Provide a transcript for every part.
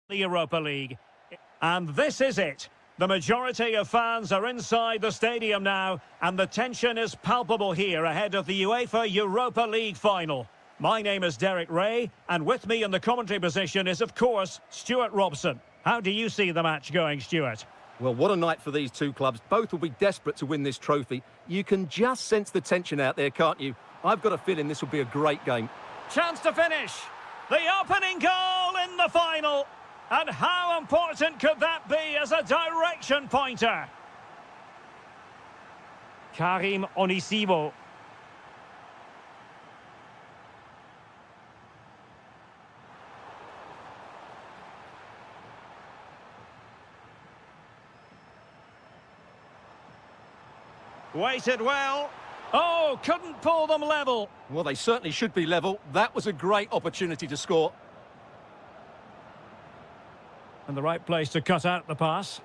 the Europa League. And this is it. The majority of fans are inside the stadium now, and the tension is palpable here ahead of the UEFA Europa League final. My name is Derek Ray, and with me in the commentary position is, of course, Stuart Robson. How do you see the match going, Stuart? Well, what a night for these two clubs. Both will be desperate to win this trophy. You can just sense the tension out there, can't you? I've got a feeling this will be a great game. Chance to finish. The opening goal in the final. And how important could that be as a direction pointer? Karim Onisivo. Waited well. Oh, couldn't pull them level. Well, they certainly should be level. That was a great opportunity to score. And the right place to cut out the pass.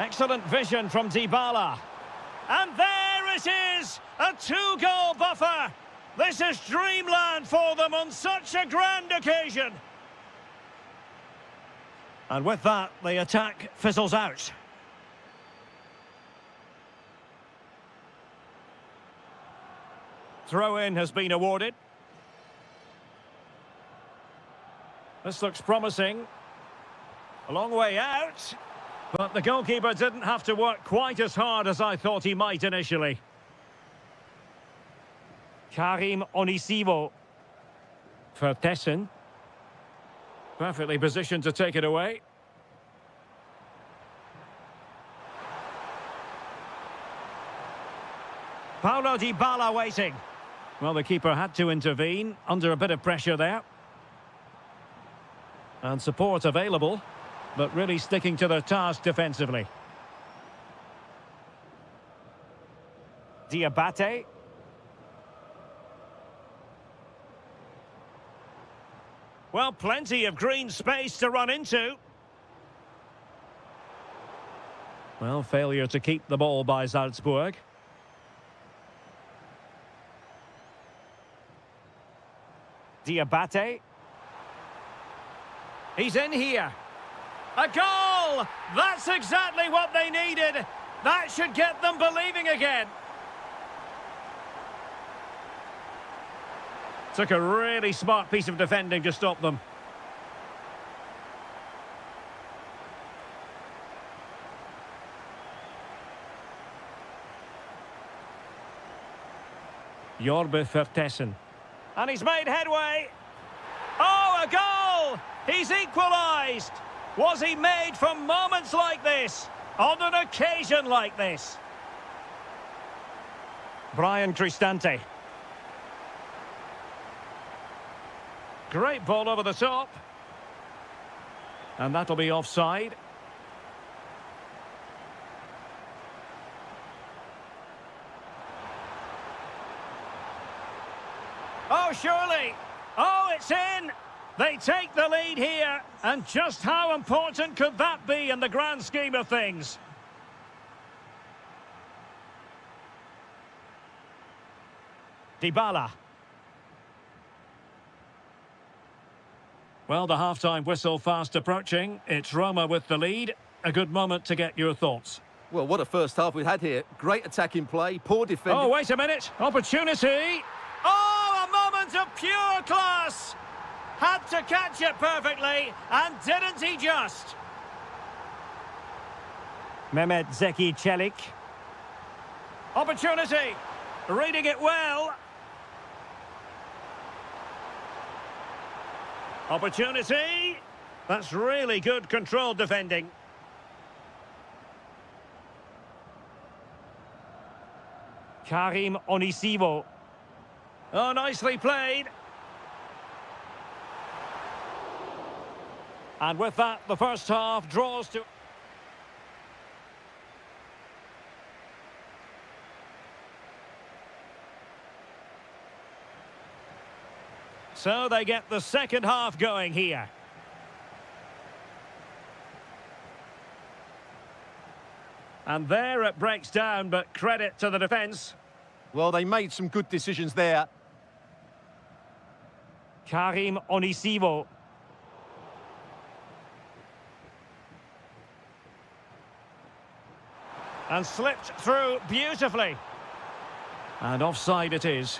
Excellent vision from Dybala. And there it is! A two-goal buffer! This is dreamland for them on such a grand occasion. And with that, the attack fizzles out. Throw-in has been awarded. This looks promising. A long way out. But the goalkeeper didn't have to work quite as hard as I thought he might initially. Karim Onisivo. Vertessen. Perfectly positioned to take it away. Paulo Dybala waiting. Well, the keeper had to intervene, under a bit of pressure there. And support available, but really sticking to their task defensively. Diabate. Well, plenty of green space to run into. Well, failure to keep the ball by Salzburg. Diabate. He's in here. A goal! That's exactly what they needed. That should get them believing again. Took a really smart piece of defending to stop them. Jorbe Vertessen. And he's made headway. Oh, a goal! He's equalised. Was he made for moments like this? On an occasion like this? Brian Cristante. Great ball over the top. And that'll be offside. Oh, surely. Oh, it's in. They take the lead here. And just how important could that be in the grand scheme of things? Dybala. Well, the half-time whistle fast approaching. It's Roma with the lead. A good moment to get your thoughts. Well, what a first half we had here. Great attacking play, poor defending. Oh, wait a minute. Opportunity. Oh, a moment of pure class. Had to catch it perfectly, and didn't he just? Mehmet Zeki Çelik. Opportunity. Reading it well. Opportunity. That's really good controlled defending. Karim Onisivo. Oh, nicely played. And with that, the first half draws to... So they get the second half going here. And there it breaks down, but credit to the defence. Well, they made some good decisions there. Karim Onisivo. And slipped through beautifully. And offside it is.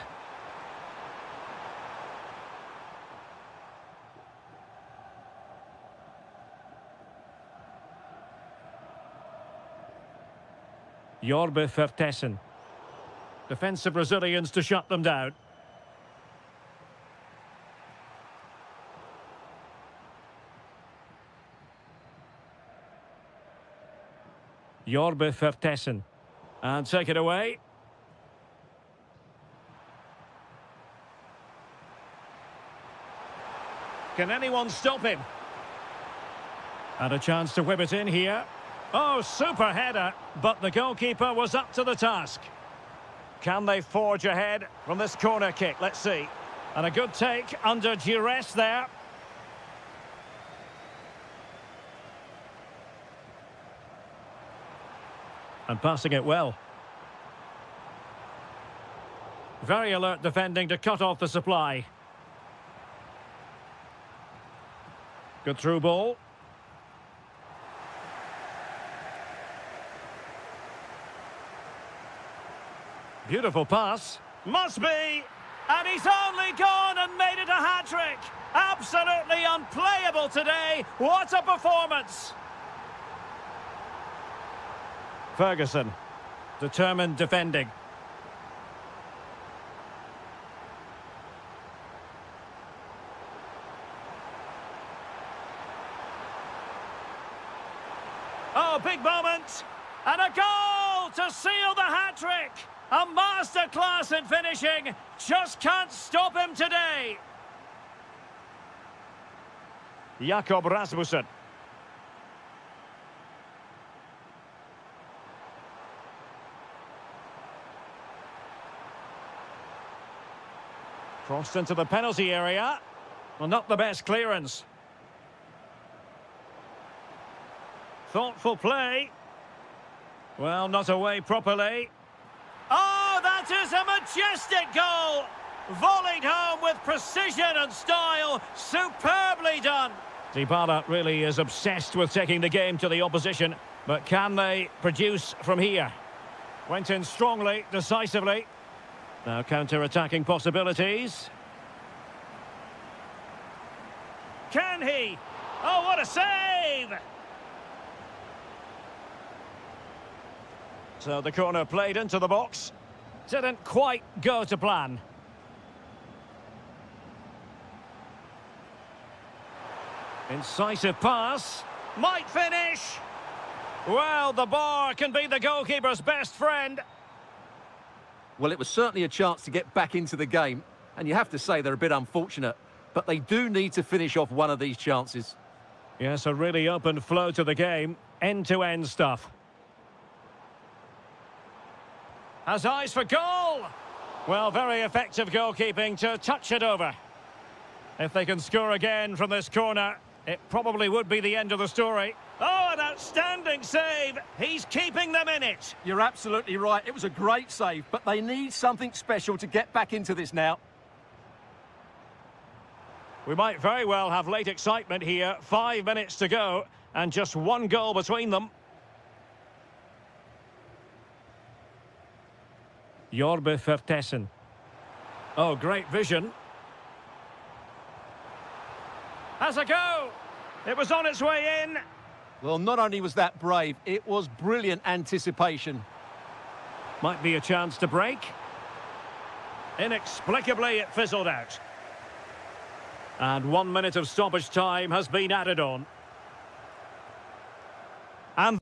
Jorbe Vertessen. Defensive Brazilians to shut them down. Jorbe Vertessen. And take it away. Can anyone stop him? And a chance to whip it in here. Oh, super header, but the goalkeeper was up to the task. Can they forge ahead from this corner kick? Let's see. And a good take under duress there. And passing it well. Very alert defending to cut off the supply. Good through ball. Beautiful pass. Must be. And he's only gone and made it a hat-trick. Absolutely unplayable today. What a performance. Ferguson. Determined defending. Oh, big moment. And a goal to seal the hat-trick. A masterclass in finishing. Just can't stop him today. Jakob Rasmussen. Crossed into the penalty area. Well, not the best clearance. Thoughtful play. Well, not away properly. Oh, that is a majestic goal! Volleyed home with precision and style. Superbly done. Dybala really is obsessed with taking the game to the opposition. But can they produce from here? Went in strongly, decisively. Now counter-attacking possibilities. Can he? Oh, what a save! So the corner played into the box. Didn't quite go to plan. Incisive pass. Might finish. Well, the bar can be the goalkeeper's best friend. Well, it was certainly a chance to get back into the game. And you have to say they're a bit unfortunate. But they do need to finish off one of these chances. Yes, a really open flow to the game. End-to-end stuff. Has eyes for goal! Well, very effective goalkeeping to touch it over. If they can score again from this corner, it probably would be the end of the story. Oh, an outstanding save! He's keeping them in it! You're absolutely right. It was a great save, but they need something special to get back into this now. We might very well have late excitement here. 5 minutes to go, and just one goal between them. Jorbe Vertessen. Oh, great vision. Has a go. It was on its way in. Well, not only was that brave, it was brilliant anticipation. Might be a chance to break. Inexplicably, it fizzled out. And 1 minute of stoppage time has been added on. And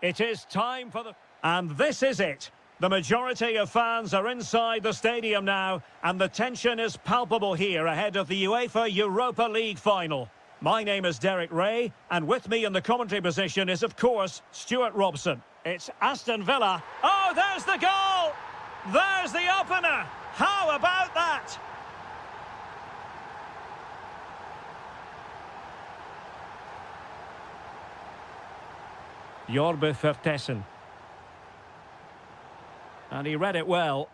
It is time for the... And this is it. The majority of fans are inside the stadium now, and the tension is palpable here ahead of the UEFA Europa League final. My name is Derek Ray, and with me in the commentary position is, of course, Stuart Robson. It's Aston Villa. Oh, there's the goal! There's the opener! How about that? Jorbe Vertessen. And he read it well.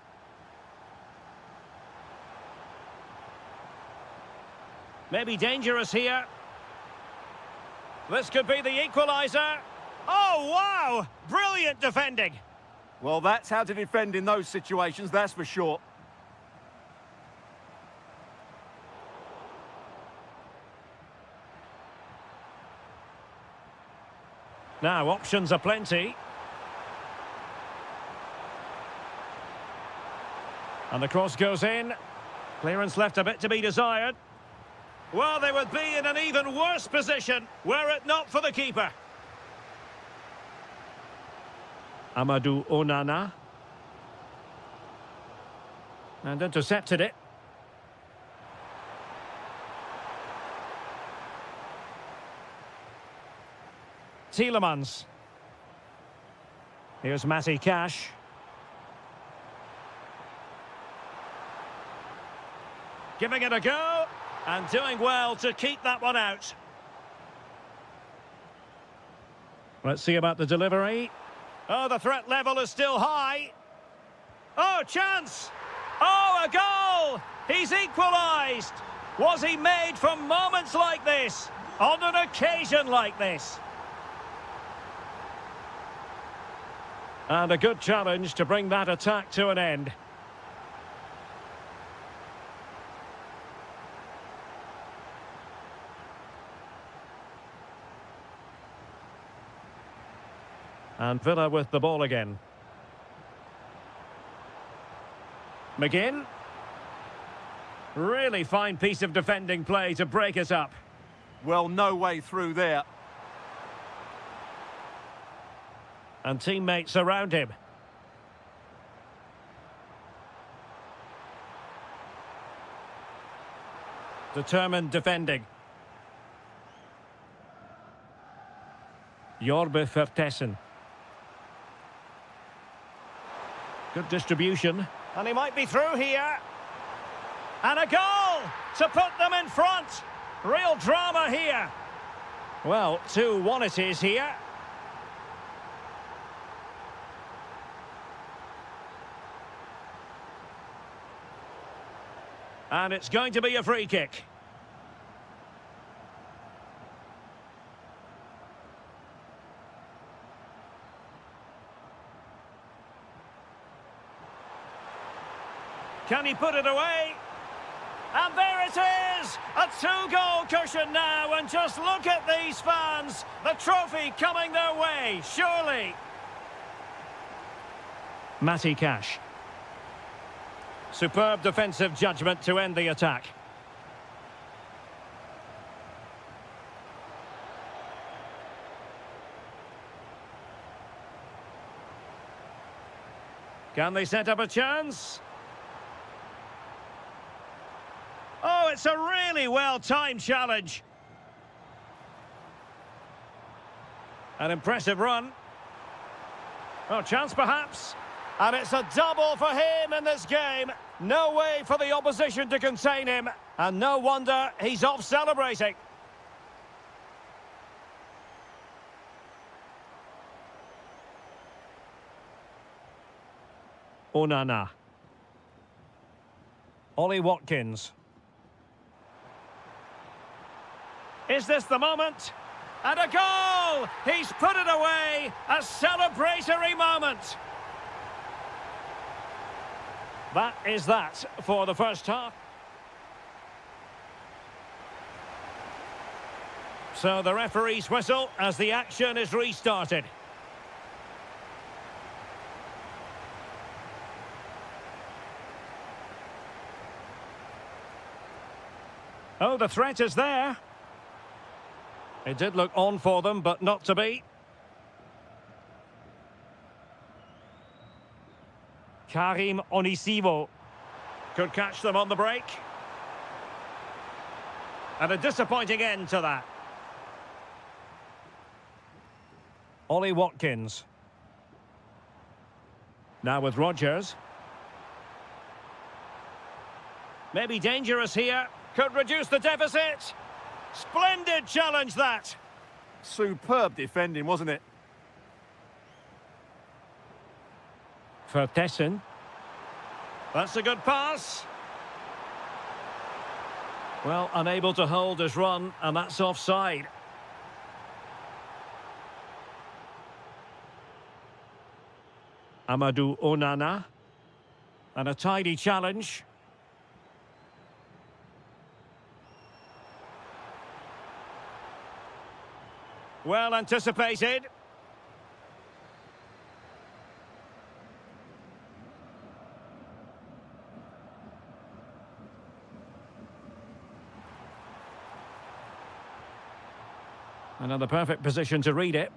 Maybe dangerous here. This could be the equaliser. Oh, wow! Brilliant defending. Well, that's how to defend in those situations, that's for sure. Now, options are plenty. And the cross goes in. Clearance left a bit to be desired. Well, they would be in an even worse position were it not for the keeper. Amadou Onana. And intercepted it. Tielemans. Here's Matty Cash. Giving it a go, and doing well to keep that one out. Let's see about the delivery. Oh, the threat level is still high. Oh, chance! Oh, a goal! He's equalised! Was he made for moments like this? On an occasion like this? And a good challenge to bring that attack to an end. And Villa with the ball again. McGinn. Really fine piece of defending play to break it up. Well, no way through there. And teammates around him. Determined defending. Jorbe Vertessen. Good distribution. And he might be through here. And a goal to put them in front. Real drama here. Well, 2-1 it is here. And it's going to be a free kick. Can he put it away? And there it is! A 2-goal cushion now, and just look at these fans. The trophy coming their way, surely. Matty Cash. Superb defensive judgment to end the attack. Can they set up a chance? Oh, it's a really well-timed challenge. An impressive run. Oh, chance perhaps. And it's a double for him in this game. No way for the opposition to contain him. And no wonder he's off celebrating. Onana. Ollie Watkins. Is this the moment? And a goal! He's put it away! A celebratory moment! That is that for the first half. So the referee's whistle as the action is restarted. Oh, the threat is there. It did look on for them, but not to be. Karim Onisivo. Could catch them on the break. And a disappointing end to that. Ollie Watkins. Now with Rodgers. Maybe dangerous here. Could reduce the deficit. Splendid challenge that. Superb defending, wasn't it? For Tessin. That's a good pass. Well, unable to hold his run, and that's offside. Amadou Onana. And a tidy challenge. Well anticipated. Another perfect position to read it.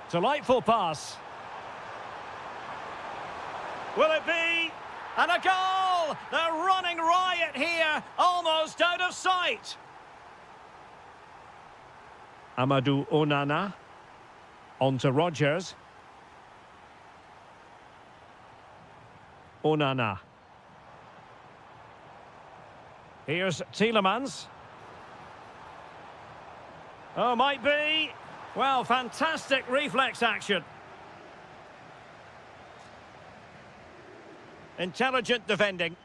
Delightful pass. Will it be? And a goal! They're running riot here, almost out of sight. Amadou Onana. On to Rodgers. Onana. Here's Tielemans. Oh, might be. Well, fantastic reflex action. Intelligent defending.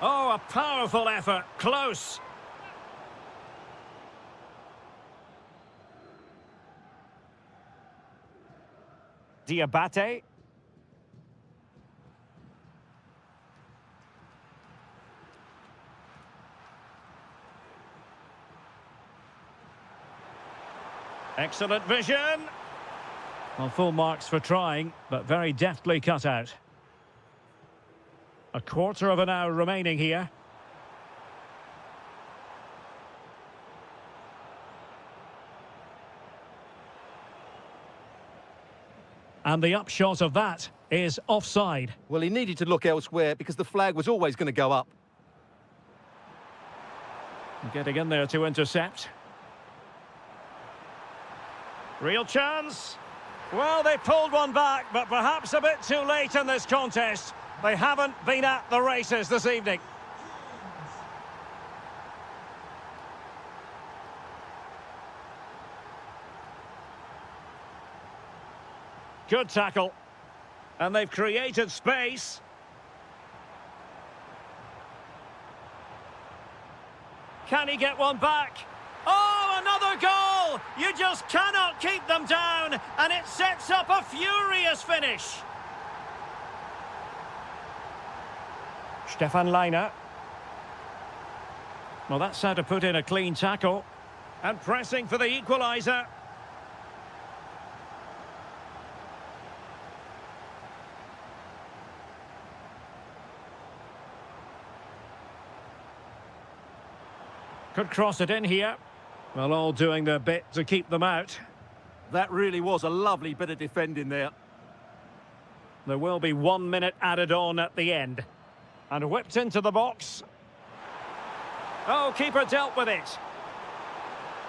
Oh, a powerful effort. Close. Diabate. Excellent vision. Well, full marks for trying, but very deftly cut out. A quarter of an hour remaining here. And the upshot of that is offside. Well, he needed to look elsewhere because the flag was always going to go up. Getting in there to intercept. Real chance. Well, they pulled one back, but perhaps a bit too late in this contest. They haven't been at the races this evening. Good tackle. And they've created space. Can he get one back? Oh, another goal! You just cannot keep them down, and it sets up a furious finish. Stefan Leiner. Well, that's how to put in a clean tackle. And pressing for the equaliser. Could cross it in here. Well, all doing their bit to keep them out. That really was a lovely bit of defending there. There will be 1 minute added on at the end. And whipped into the box. Oh, keeper dealt with it.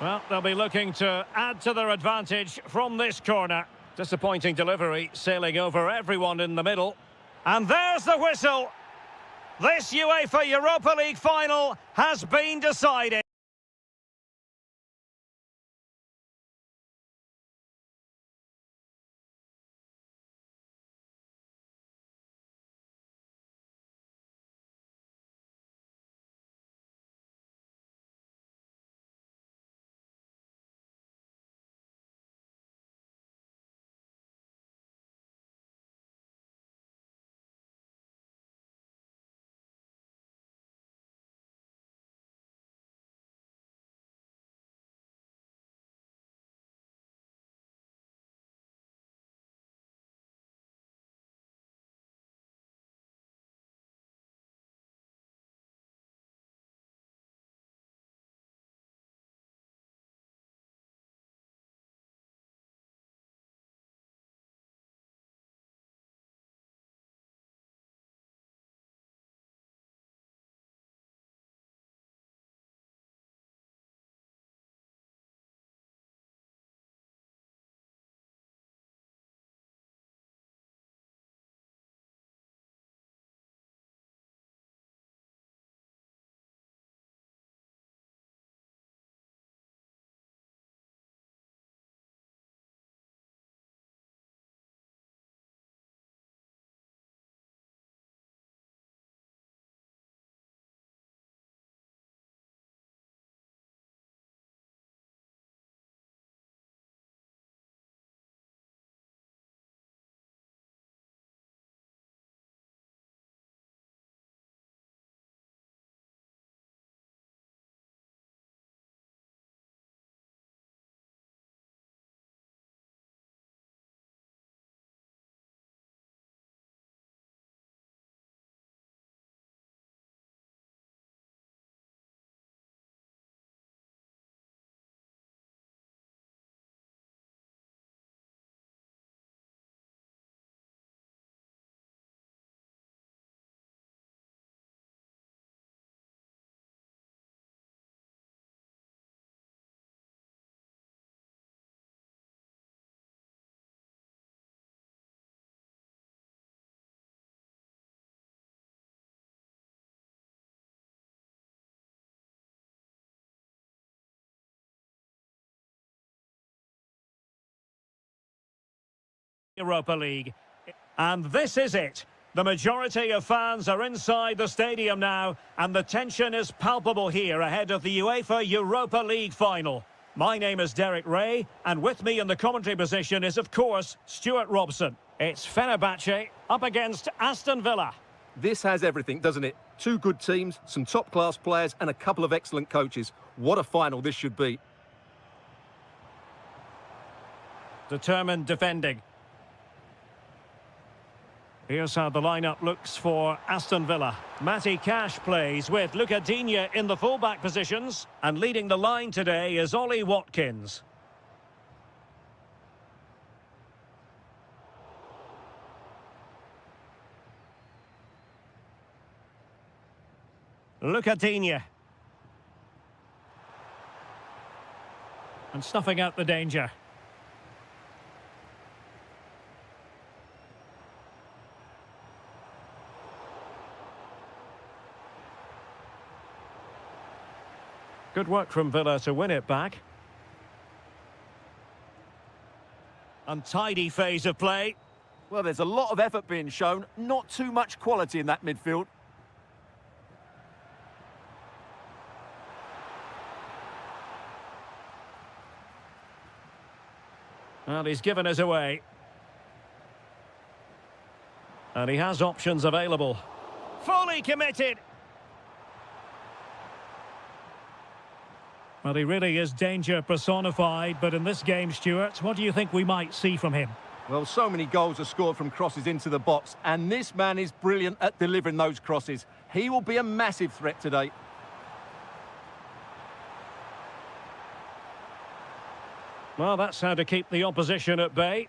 Well, they'll be looking to add to their advantage from this corner. Disappointing delivery, sailing over everyone in the middle. And there's the whistle. This UEFA Europa League final has been decided. Europa League. And this is it. The majority of fans are inside the stadium now, and the tension is palpable here ahead of the UEFA Europa League final. My name is Derek Ray, and with me in the commentary position is, of course, Stuart Robson. It's Fenerbahce up against Aston Villa. This has everything, doesn't it? Two good teams, some top-class players, and a couple of excellent coaches. What a final this should be. Determined defending. Here's how the lineup looks for Aston Villa. Matty Cash plays with Luca Digne in the fullback positions. And leading the line today is Ollie Watkins. Luca Digne. And snuffing out the danger. Good work from Villa to win it back. Untidy phase of play. Well, there's a lot of effort being shown, not too much quality in that midfield. Well, he's given us away. And he has options available. Fully committed. Well, he really is danger personified, but in this game, Stuart, what do you think we might see from him? Well, so many goals are scored from crosses into the box, and this man is brilliant at delivering those crosses. He will be a massive threat today. Well, that's how to keep the opposition at bay.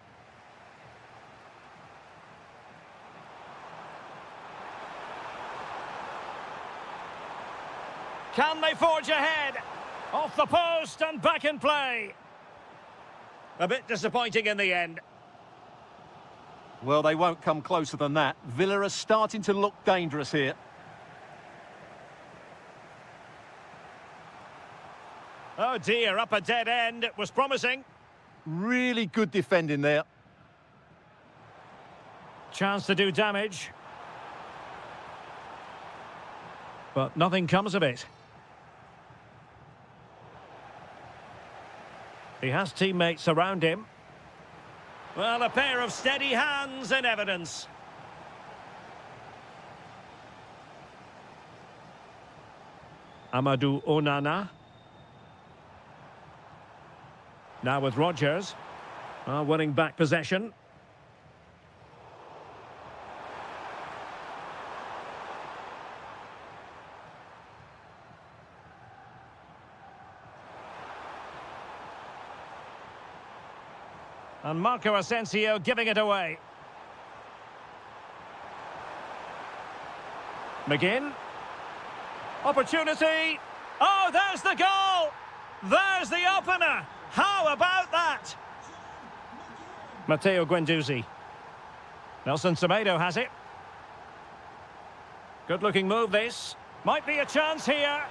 Can they forge ahead? Off the post and back in play. A bit disappointing in the end. Well, they won't come closer than that. Villa are starting to look dangerous here. Oh dear, up a dead end. It was promising. Really good defending there. Chance to do damage. But nothing comes of it. He has teammates around him. Well, a pair of steady hands in evidence. Amadou Onana. Now with Rodgers. Winning back possession. And Marco Asensio giving it away. McGinn. Opportunity. Oh, there's the goal! There's the opener! How about that? Matteo Guendouzi. Nelson Semedo has it. Good-looking move, this. Might be a chance here.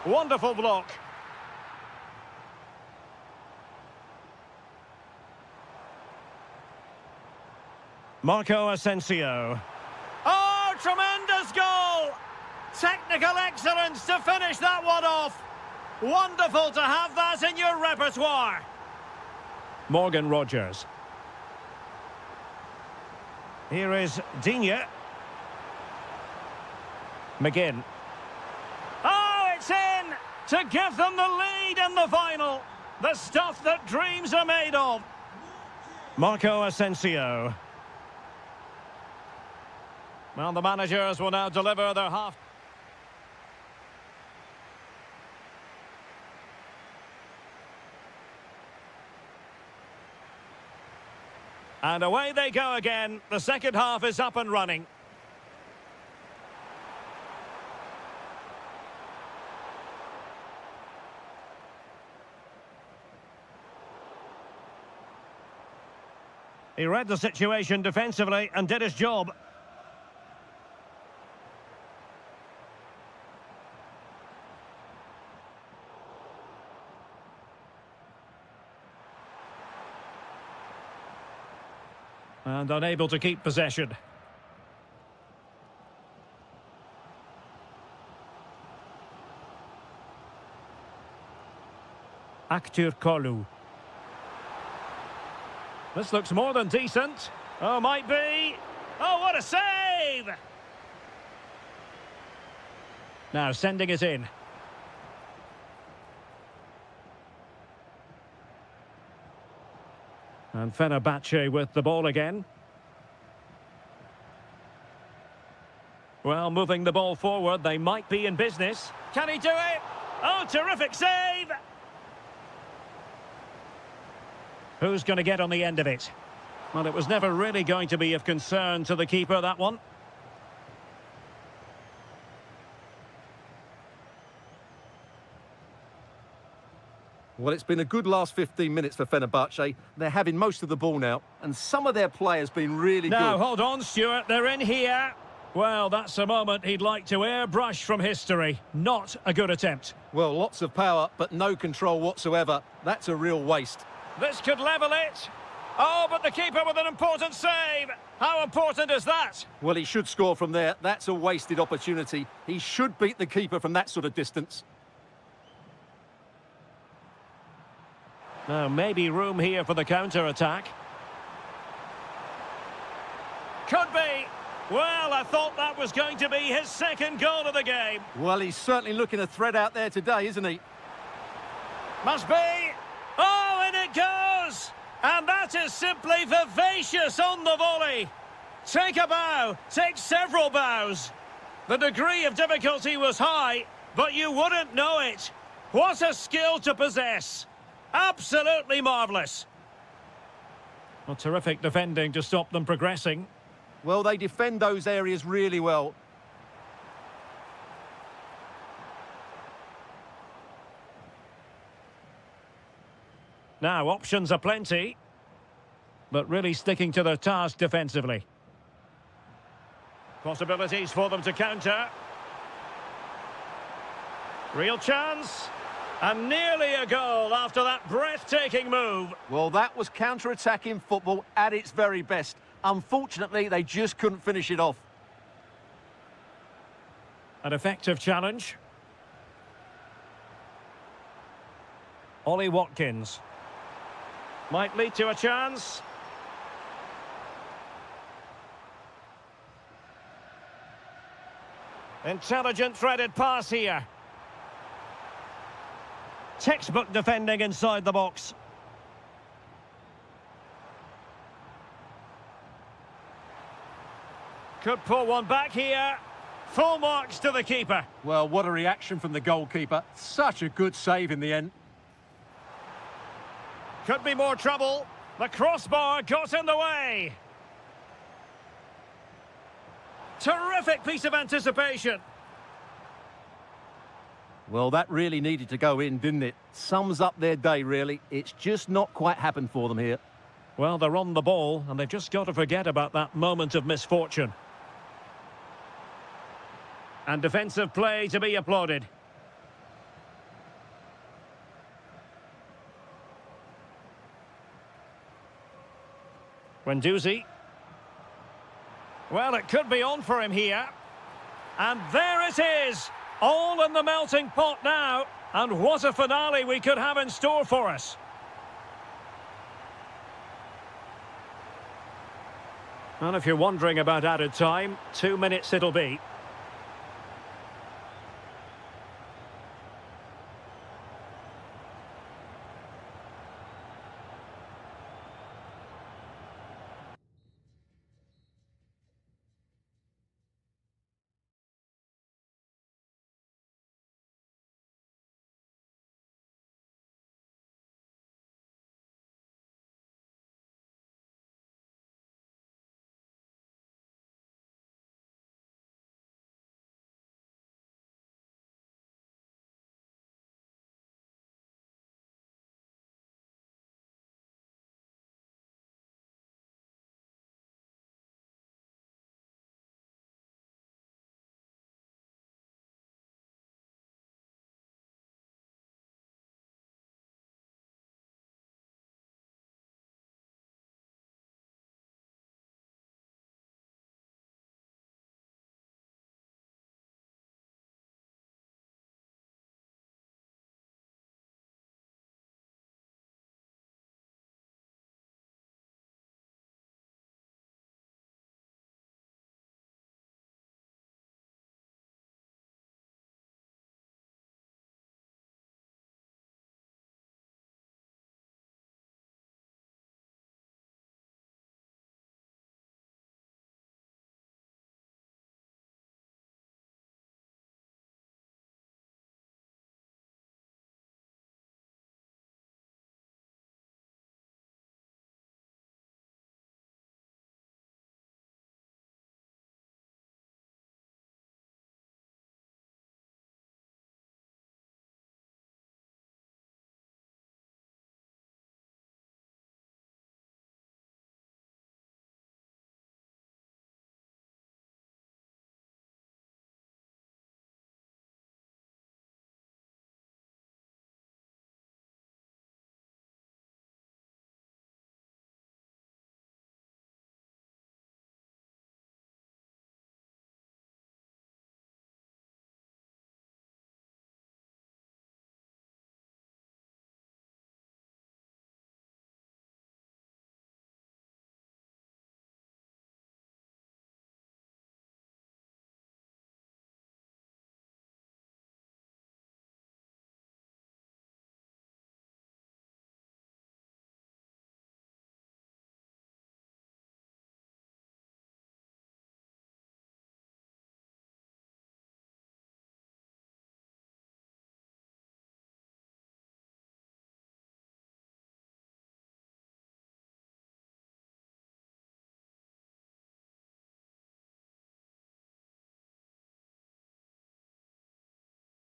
Wonderful block. Marco Asensio. Oh, tremendous goal! Technical excellence to finish that one off. Wonderful to have that in your repertoire. Morgan Rodgers. Here is Digne. McGinn. Oh, it's in! To give them the lead in the final. The stuff that dreams are made of. Marco Asensio. Well, the managers will now deliver their half. And away they go again. The second half is up and running. He read the situation defensively and did his job. And unable to keep possession. Kolu. This looks more than decent. Oh, might be. Oh, what a save! Now sending it in. And Fenerbahce with the ball again. Well, moving the ball forward, they might be in business. Can he do it? Oh, terrific save! Who's going to get on the end of it? Well, it was never really going to be of concern to the keeper, that one. Well, it's been a good last 15 minutes for Fenerbahce. They're having most of the ball now, and some of their players been really good. Now, hold on, Stuart. They're in here. Well, that's a moment he'd like to airbrush from history. Not a good attempt. Well, lots of power, but no control whatsoever. That's a real waste. This could level it. Oh, but the keeper with an important save. How important is that? Well, he should score from there. That's a wasted opportunity. He should beat the keeper from that sort of distance. Now, maybe room here for the counter-attack. Could be. Well, I thought that was going to be his second goal of the game. Well, he's certainly looking a threat out there today, isn't he? Must be. Oh, and it goes! And that is simply vivacious on the volley. Take a bow, take several bows. The degree of difficulty was high, but you wouldn't know it. What a skill to possess. Absolutely marvellous. Well, terrific defending to stop them progressing. Well, they defend those areas really well. Now, options are plenty, but really sticking to their task defensively. Possibilities for them to counter. Real chance. And nearly a goal after that breathtaking move. Well, that was counter-attacking football at its very best. Unfortunately, they just couldn't finish it off. An effective challenge. Ollie Watkins. Might lead to a chance. Intelligent threaded pass here. Textbook defending inside the box. Could pull one back here. Full marks to the keeper. Well, what a reaction from the goalkeeper. Such a good save in the end. Could be more trouble. The crossbar got in the way. Terrific piece of anticipation. Well, that really needed to go in, didn't it? Sums up their day, really. It's just not quite happened for them here. Well, they're on the ball, and they've just got to forget about that moment of misfortune. And defensive play to be applauded. Guendouzi. Well, it could be on for him here. And there it is. All in the melting pot now. And what a finale we could have in store for us. And if you're wondering about added time, 2 minutes it'll be.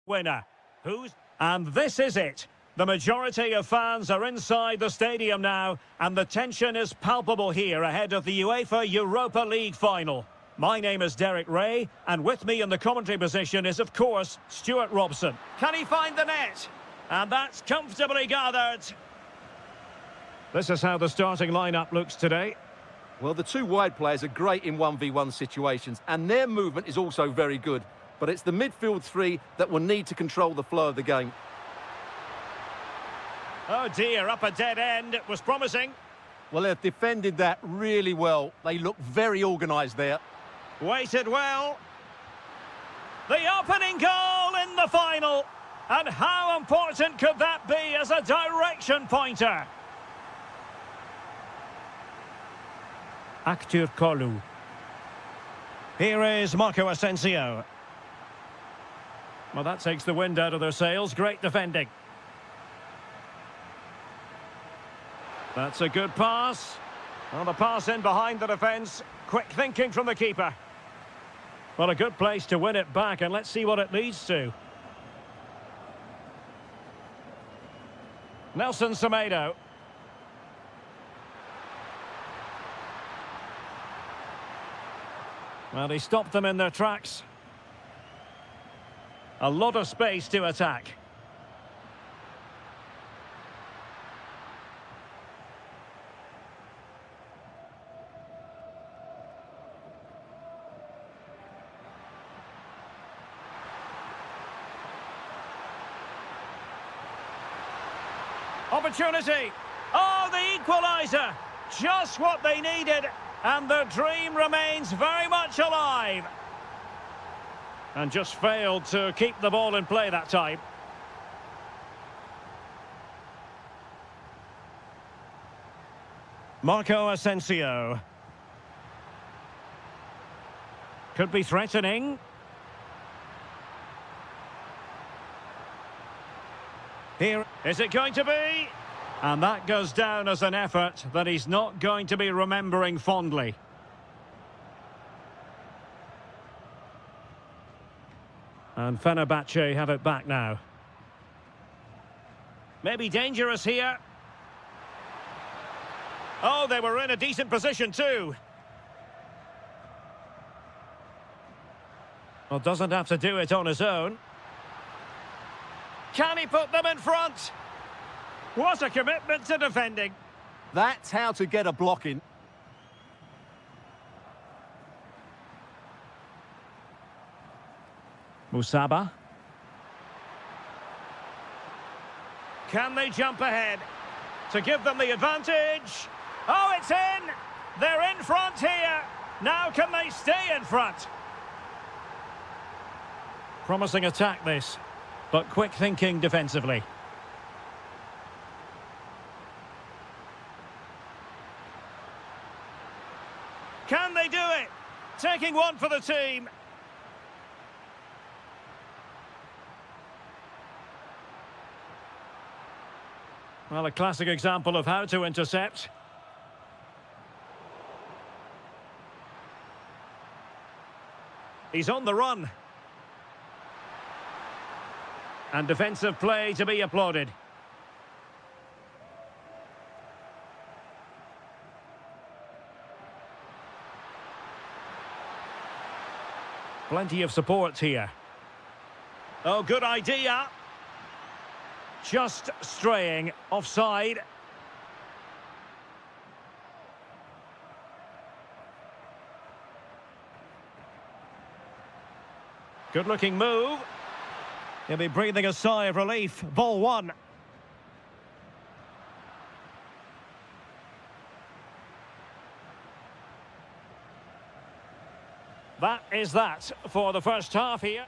winner. And this is it. The majority of fans are inside the stadium now, and the tension is palpable here ahead of the UEFA Europa League final. My name is Derek Ray, and with me in the commentary position is, of course, Stuart Robson. Can he find the net? And that's comfortably gathered. This is how the starting lineup looks today. Well, the two wide players are great in 1v1 situations, and their movement is also very good. But it's the midfield three that will need to control the flow of the game. Oh dear, up a dead end. It was promising. Well, they've defended that really well. They look very organised there. Waited well. The opening goal in the final. And how important could that be as a direction pointer? Actur Kolu. Here is Marco Asensio. Well, that takes the wind out of their sails. Great defending. That's a good pass. Well, the pass in behind the defence. Quick thinking from the keeper. Well, a good place to win it back, and let's see what it leads to. Nelson Semedo. Well, he stopped them in their tracks. A lot of space to attack. Opportunity. Oh, the equaliser. Just what they needed. And the dream remains very much alive. And just failed to keep the ball in play that time. Marco Asensio. Could be threatening. Here, is it going to be? And that goes down as an effort that he's not going to be remembering fondly. And Fenerbahce have it back now. Maybe dangerous here. Oh, they were in a decent position too. Well, doesn't have to do it on his own. Can he put them in front? What a commitment to defending. That's how to get a block in. Musaba. Can they jump ahead to give them the advantage? Oh, it's in! They're in front here. Now can they stay in front? Promising attack this, but quick thinking defensively. Can they do it? Taking one for the team. Well, a classic example of how to intercept. He's on the run. And defensive play to be applauded. Plenty of support here. Oh, good idea. Just straying offside. Good-looking move. He'll be breathing a sigh of relief. Ball one. That is that for the first half here.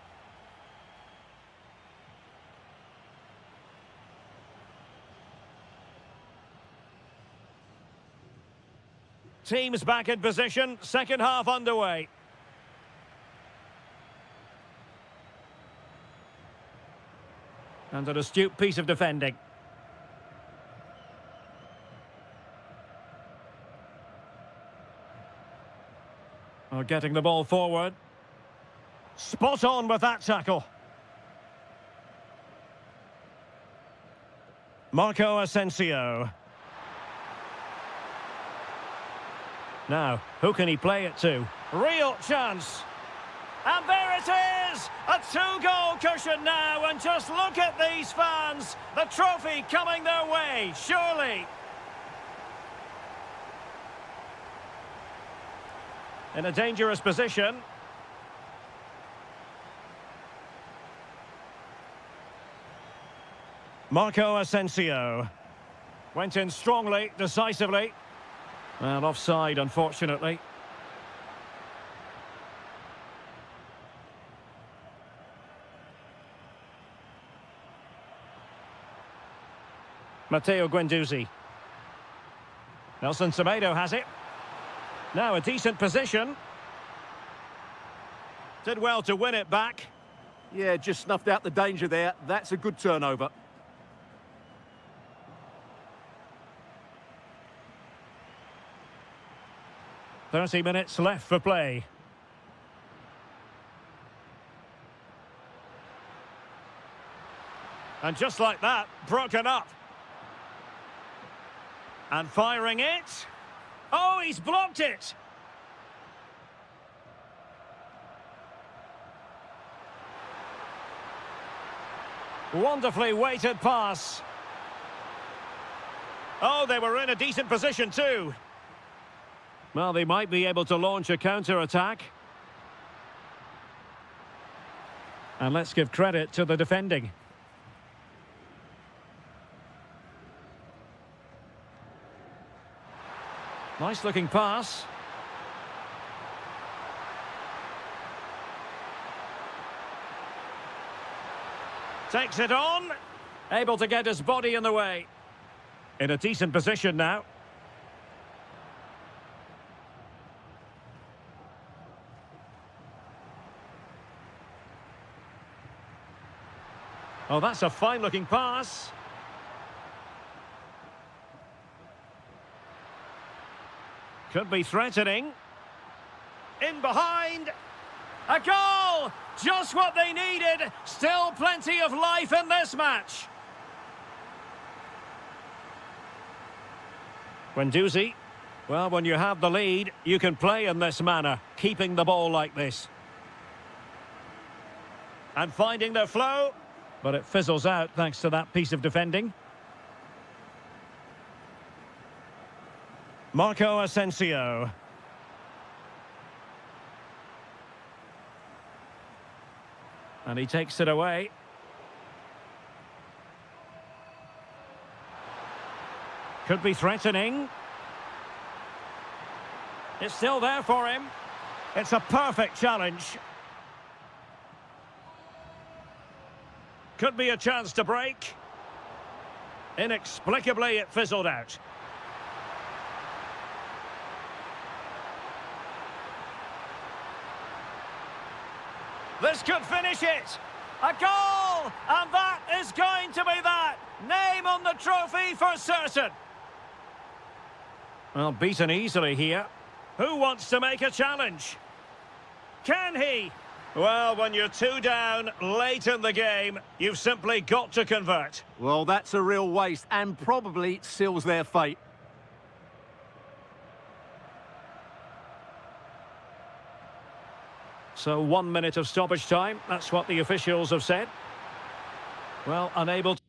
Teams back in position, second half underway. And an astute piece of defending. Getting the ball forward. Spot on with that tackle. Marco Asensio. Now, who can he play it to? Real chance. And there it is! A two-goal cushion now, and just look at these fans. The trophy coming their way, surely. In a dangerous position. Marco Asensio. Went in strongly, decisively. Well, offside, unfortunately. Matteo Guendouzi. Nelson Semedo has it. Now a decent position. Did well to win it back. Yeah, just snuffed out the danger there. That's a good turnover. "30 minutes left for play." And just like that, broken up. And firing it. Oh, he's blocked it. Wonderfully weighted pass. Oh, they were in a decent position too. Well, they might be able to launch a counter-attack. And let's give credit to the defending. Nice looking pass. Takes it on. Able to get his body in the way. In a decent position now. Oh, that's a fine looking pass. Could be threatening. In behind. A goal! Just what they needed. Still plenty of life in this match. Guendouzi. Well, when you have the lead, you can play in this manner, keeping the ball like this. And finding their flow. But it fizzles out thanks to that piece of defending. Marco Asensio. And he takes it away. Could be threatening. It's still there for him. It's a perfect challenge. Could be a chance to break. Inexplicably, it fizzled out. This could finish it. A goal! And that is going to be that. Name on the trophy for certain. Well, beaten easily here. Who wants to make a challenge? Can he? Well, when you're 2 down late in the game, you've simply got to convert. Well, that's a real waste and probably seals their fate. So 1 minute of stoppage time. That's what the officials have said. Well, unable to...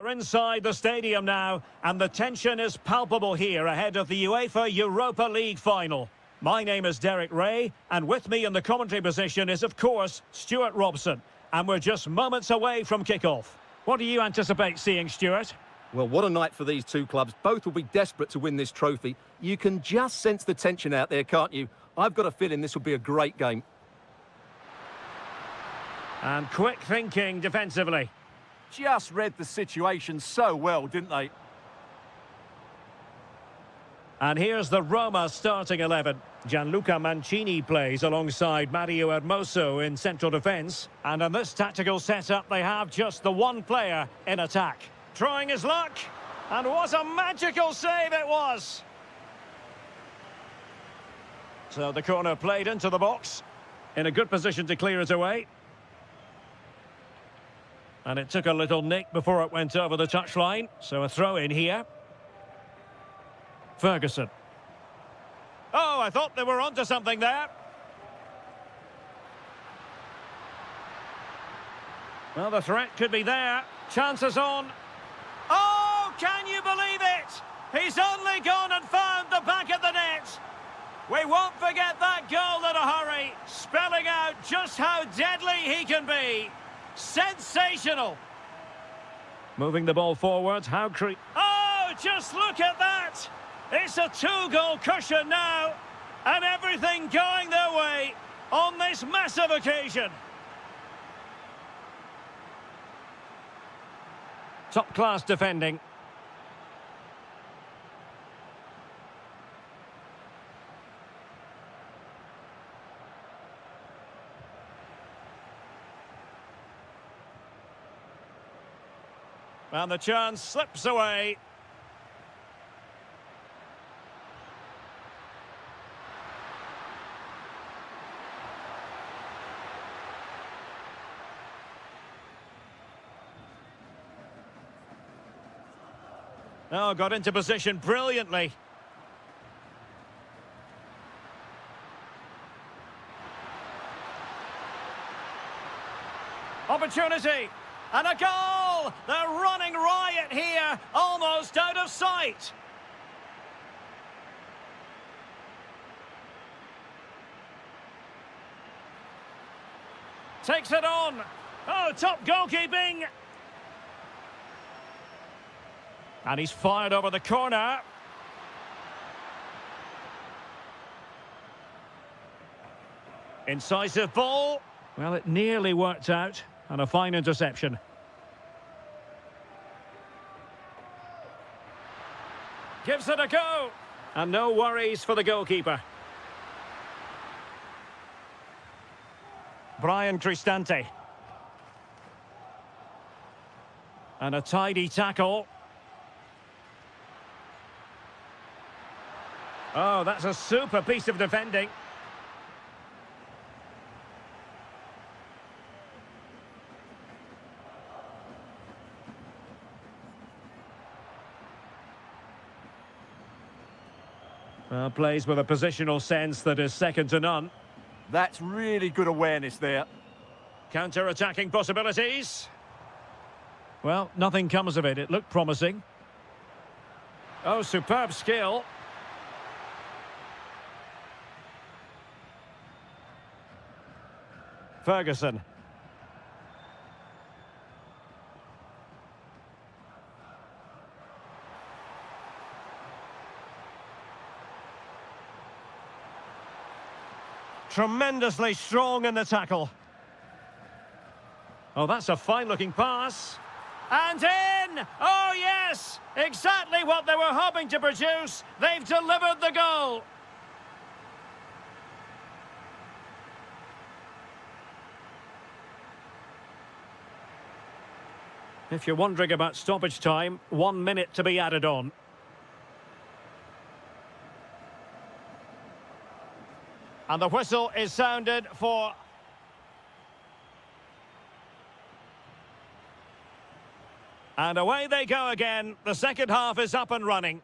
We're inside the stadium now, and the tension is palpable here ahead of the UEFA Europa League final. My name is Derek Ray, and with me in the commentary position is, of course, Stuart Robson. And we're just moments away from kick-off. What do you anticipate seeing, Stuart? Well, what a night for these two clubs. Both will be desperate to win this trophy. You can just sense the tension out there, can't you? I've got a feeling this will be a great game. And quick thinking defensively. Just read the situation so well, didn't they? And here's the Roma starting 11. Gianluca Mancini plays alongside Mario Hermoso in central defence. And in this tactical setup, they have just the one player in attack. Trying his luck. And what a magical save it was! So the corner played into the box. In a good position to clear it away. And it took a little nick before it went over the touchline. So a throw in here. Ferguson. Oh, I thought they were onto something there. Well, the threat could be there. Chances on. Oh, can you believe it? He's only gone and found the back of the net. We won't forget that goal in a hurry, spelling out just how deadly he can be. Sensational. Moving the ball forward, Oh, just look at that! It's a two-goal cushion now, and everything going their way on this massive occasion. Top-class defending. And the chance slips away. Oh, got into position brilliantly. Opportunity. And a goal! They're running riot here, almost out of sight. Takes it on. Oh, top goalkeeping. And he's fired over the corner. Incisive ball. Well, it nearly worked out. And a fine interception. Gives it a go. And no worries for the goalkeeper. Brian Cristante. And a tidy tackle. Oh, that's a super piece of defending. Plays with a positional sense that is second to none. That's really good awareness there. Counter-attacking possibilities. Well, nothing comes of it. It looked promising. Oh, superb skill. Ferguson. Tremendously strong in the tackle. Oh, that's a fine-looking pass. And in! Oh, yes! Exactly what they were hoping to produce. They've delivered the goal. If you're wondering about stoppage time, 1 minute to be added on. And the whistle is sounded for... And away they go again. The second half is up and running.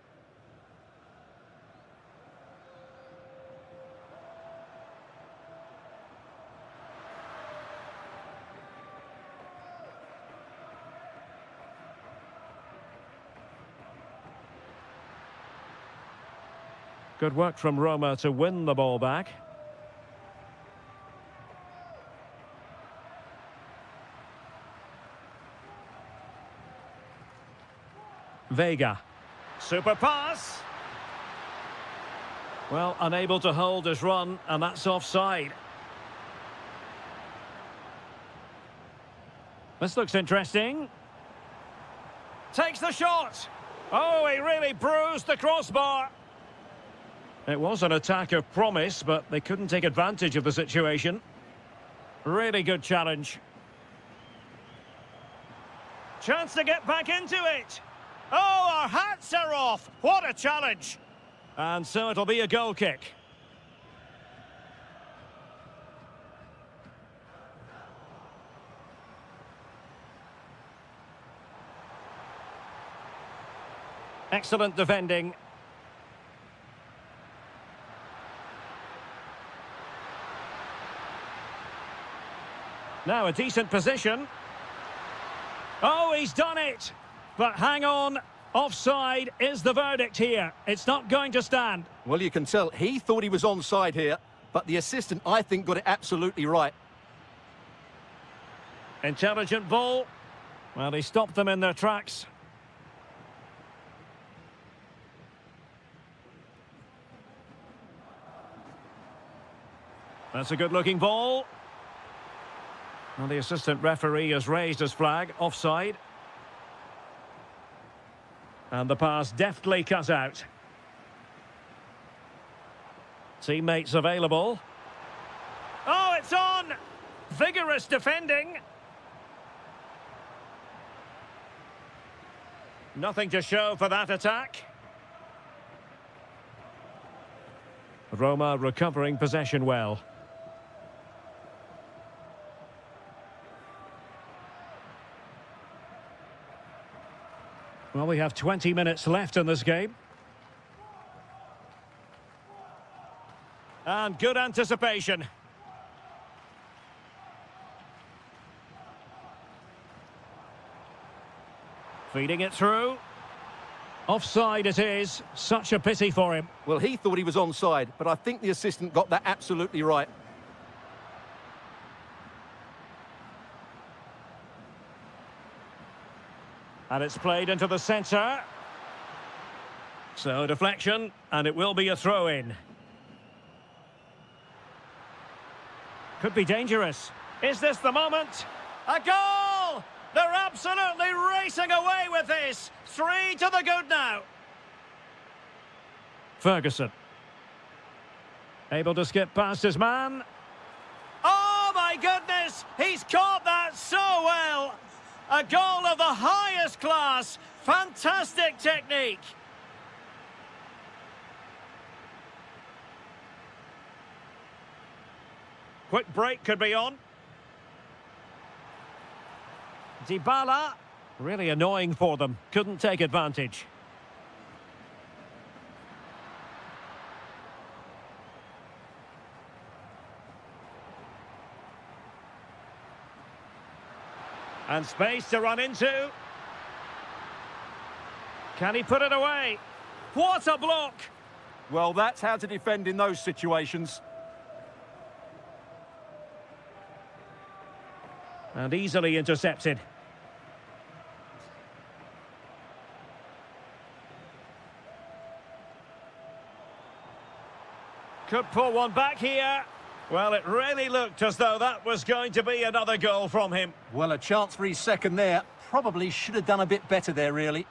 Good work from Roma to win the ball back. Vega. Super pass. Well, unable to hold his run, and that's offside. This looks interesting. Takes the shot. Oh, he really bruised the crossbar. It was an attack of promise, but they couldn't take advantage of the situation. Really good challenge. Chance to get back into it. Oh, our hats are off. What a challenge. And so it'll be a goal kick. Excellent defending. Now a decent position. Oh, he's done it. But hang on. Offside is the verdict here. It's not going to stand. Well, you can tell he thought he was onside here, but the assistant, I think, got it absolutely right. Intelligent ball. Well, he stopped them in their tracks. That's a good-looking ball. Well, the assistant referee has raised his flag. Offside. And the pass deftly cut out. Teammates available. Oh, it's on! Vigorous defending. Nothing to show for that attack. Roma recovering possession well. Well, we have 20 minutes left in this game. And good anticipation. Feeding it through. Offside it is. Such a pity for him. Well, he thought he was onside, but I think the assistant got that absolutely right. And it's played into the centre. So deflection, and it will be a throw-in. Could be dangerous. Is this the moment? A goal! They're absolutely racing away with this. 3 to the good now. Ferguson. Able to skip past his man. Oh, my goodness! He's caught that so well. A goal of the highest class. Fantastic technique. Quick break could be on. Dybala. Really annoying for them. Couldn't take advantage. And space to run into. Can he put it away? What a block! Well, that's how to defend in those situations. And easily intercepted. Could pull one back here. Well, it really looked as though that was going to be another goal from him. Well, a chance for his second there. Probably should have done a bit better there, really.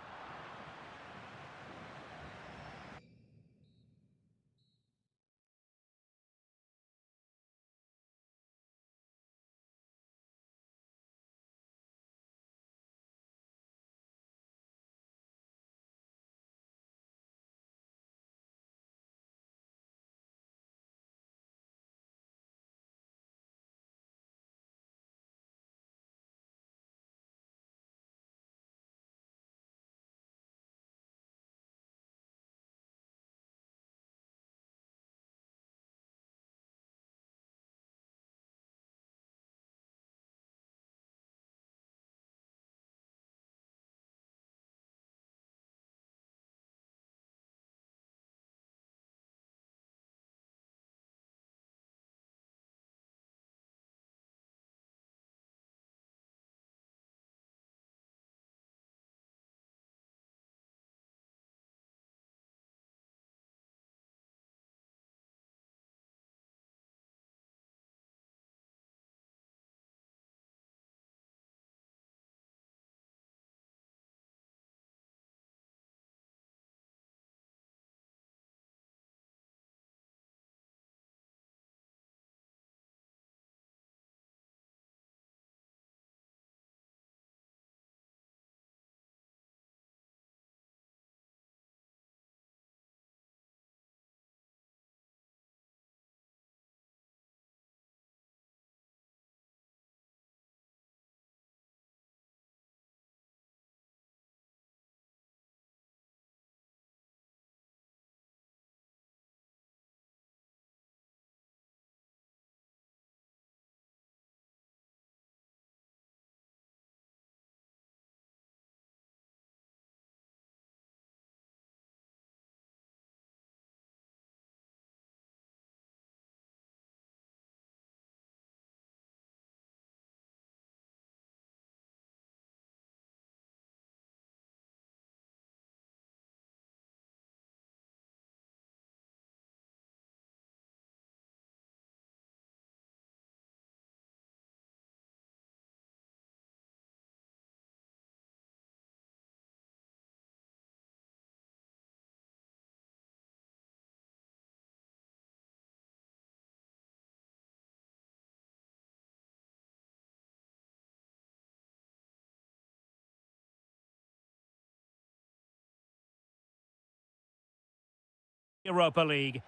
Europa League.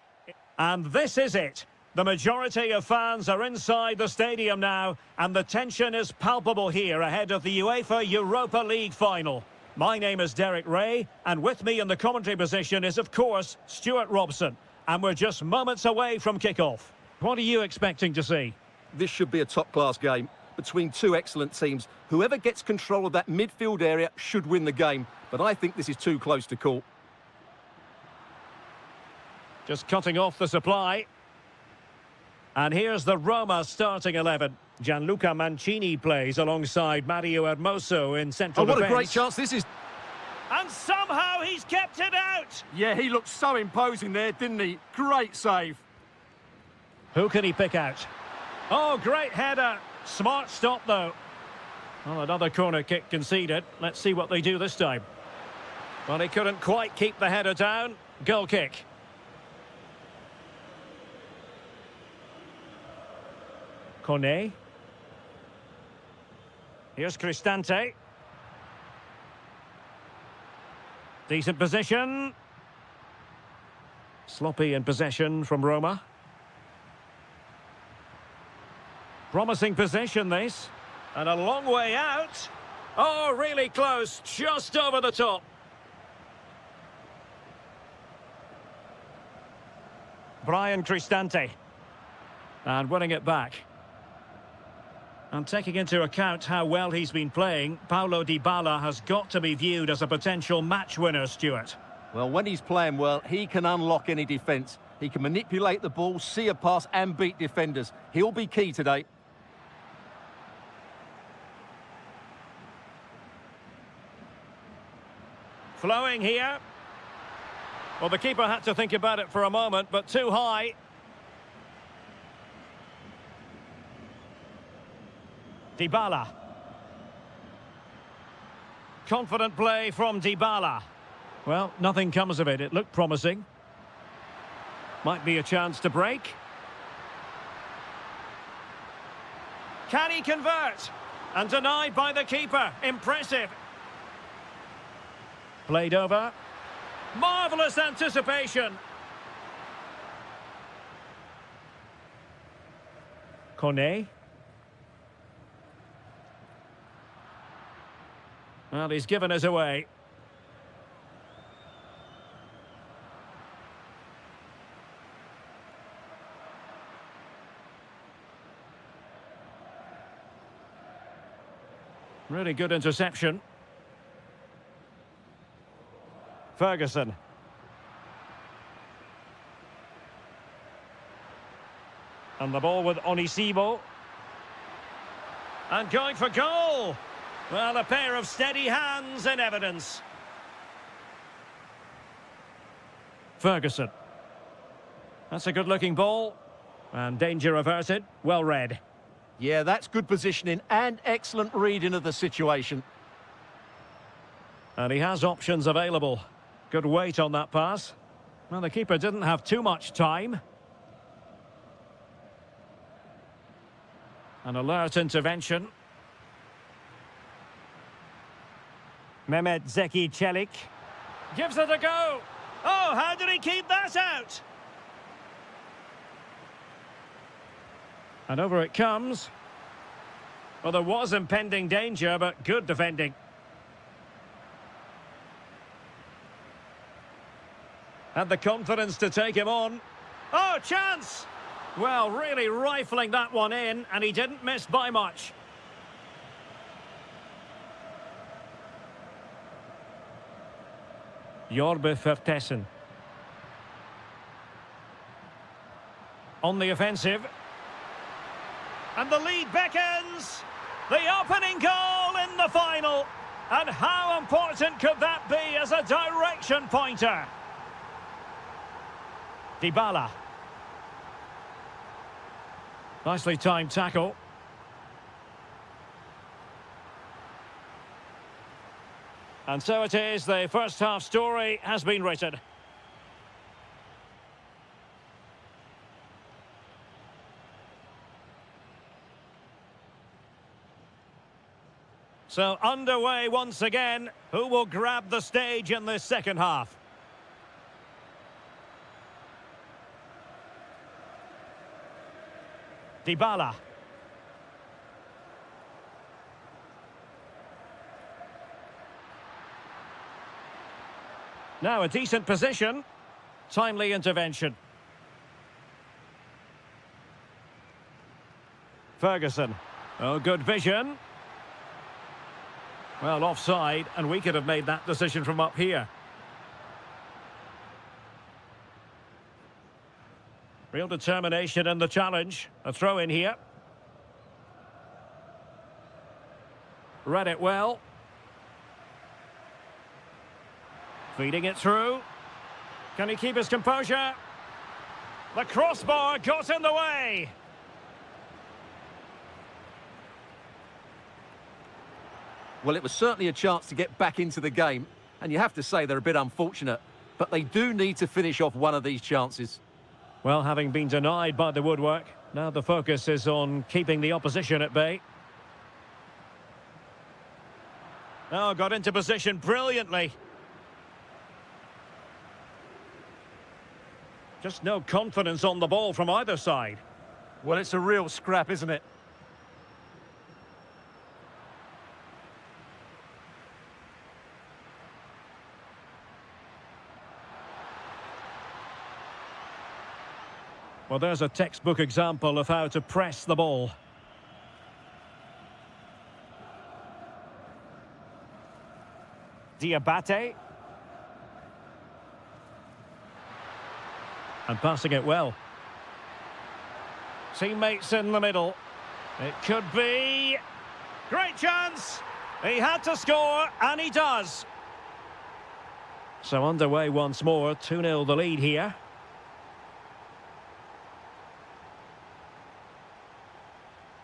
And this is it. The majority of fans are inside the stadium now, and the tension is palpable here ahead of the UEFA Europa League final. My name is Derek Ray, and with me in the commentary position is, of course, Stuart Robson. And we're just moments away from kick-off. What are you expecting to see? This should be a top-class game between two excellent teams. Whoever gets control of that midfield area should win the game, but I think this is too close to call. Just cutting off the supply. And here's the Roma starting 11. Gianluca Mancini plays alongside Mario Hermoso in central defence. Oh, what a great chance this is. And somehow he's kept it out. Yeah, he looked so imposing there, didn't he? Great save. Who can he pick out? Oh, great header. Smart stop, though. Well, another corner kick conceded. Let's see what they do this time. Well, he couldn't quite keep the header down. Goal kick. Kone. Here's Cristante. Decent position. Sloppy in possession from Roma. Promising position, this. And a long way out. Oh, really close. Just over the top. Brian Cristante. And winning it back. And taking into account how well he's been playing, Paulo Dybala has got to be viewed as a potential match winner, Stuart. Well, when he's playing well, he can unlock any defence. He can manipulate the ball, see a pass and beat defenders. He'll be key today. Flowing here. Well, the keeper had to think about it for a moment, but too high. Dybala. Confident play from Dybala. Well, nothing comes of it. It looked promising. Might be a chance to break. Can he convert? And denied by the keeper. Impressive. Played over. Marvellous anticipation. Kone. Well, he's given us away. Really good interception. Ferguson. And the ball with Onisibo. And going for goal. Well, a pair of steady hands in evidence. Ferguson. That's a good-looking ball. And danger averted. Well read. Yeah, that's good positioning and excellent reading of the situation. And he has options available. Good weight on that pass. Well, the keeper didn't have too much time. An alert intervention. Mehmet Zeki Çelik gives it a go. Oh, how did he keep that out? And over it comes. Well, there was impending danger, but good defending. Had the confidence to take him on. Oh, chance! Well, really rifling that one in, and he didn't miss by much. Jorbe Vertessen. On the offensive. And the lead beckons. The opening goal in the final. And how important could that be as a direction pointer? Dybala. Nicely timed tackle. And so it is, the first half story has been written. So underway once again. Who will grab the stage in this second half? Dybala. Now a decent position. Timely intervention. Ferguson. Oh, good vision. Well, offside, and we could have made that decision from up here. Real determination in the challenge. A throw in here. Read it well. Feeding it through. Can he keep his composure? The crossbar got in the way. Well, it was certainly a chance to get back into the game, and you have to say they're a bit unfortunate, but they do need to finish off one of these chances. Well, having been denied by the woodwork, now the focus is on keeping the opposition at bay. Oh, got into position brilliantly. Just no confidence on the ball from either side. Well, it's a real scrap, isn't it? Well, there's a textbook example of how to press the ball. Diabate. And passing it well. Teammates in the middle. It could be... Great chance! He had to score, and he does. So underway once more, 2-0 the lead here.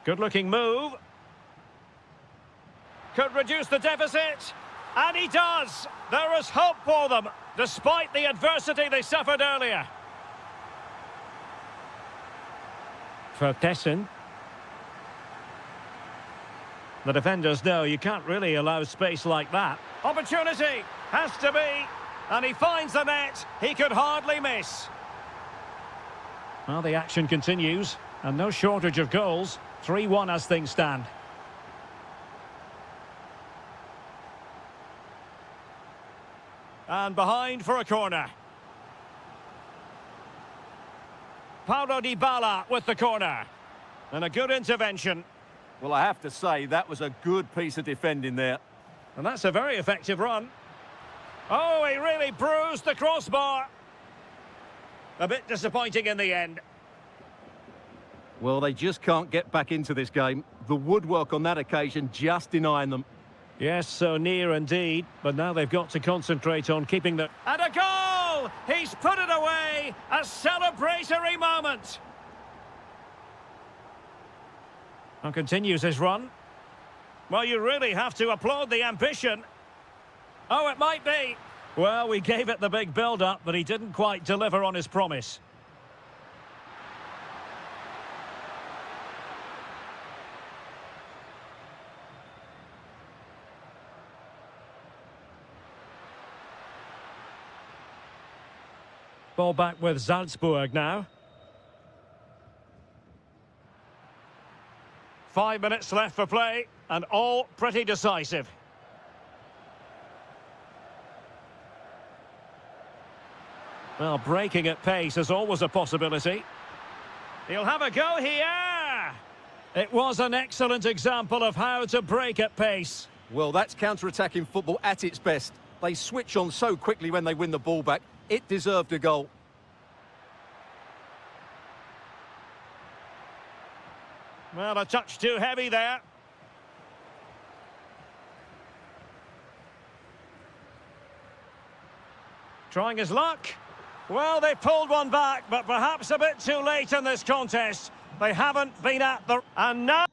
Good-looking move. Could reduce the deficit. And he does. There is hope for them, despite the adversity they suffered earlier. For Tessin. The defenders know you can't really allow space like that. Opportunity. Has to be. And he finds the net. He could hardly miss. Well, the action continues. And no shortage of goals. 3-1 as things stand. And behind for a corner. Paulo Dybala with the corner. And a good intervention. Well, I have to say, that was a good piece of defending there. And that's a very effective run. Oh, he really bruised the crossbar. A bit disappointing in the end. Well, they just can't get back into this game. The woodwork on that occasion just denying them. Yes, so near indeed. But now they've got to concentrate on keeping the... And a goal! He's put it away! A celebratory moment! And continues his run. Well, you really have to applaud the ambition. Oh, it might be. Well, we gave it the big build-up, but he didn't quite deliver on his promise. Ball back with Salzburg now. 5 minutes left for play, and all pretty decisive. Well, breaking at pace is always a possibility. He'll have a go here! It was an excellent example of how to break at pace. Well, that's counter-attacking football at its best. They switch on so quickly when they win the ball back. It deserved a goal. Well, a touch too heavy there. Trying his luck. Well, they pulled one back, but perhaps a bit too late in this contest. They haven't been at the... And now...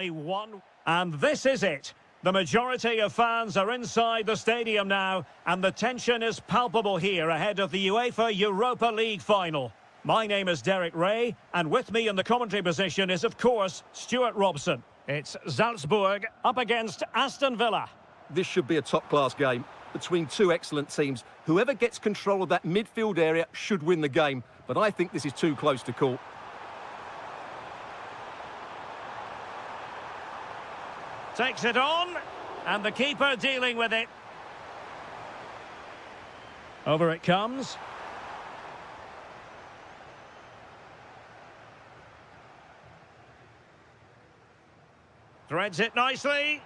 One. And this is it. The majority of fans are inside the stadium now, and the tension is palpable here ahead of the UEFA Europa League final. My name is Derek Ray, and with me in the commentary position is, of course, Stuart Robson. It's Salzburg up against Aston Villa. This should be a top-class game between two excellent teams. Whoever gets control of that midfield area should win the game, but I think this is too close to call. Takes it on, and the keeper dealing with it. Over it comes. Threads it nicely.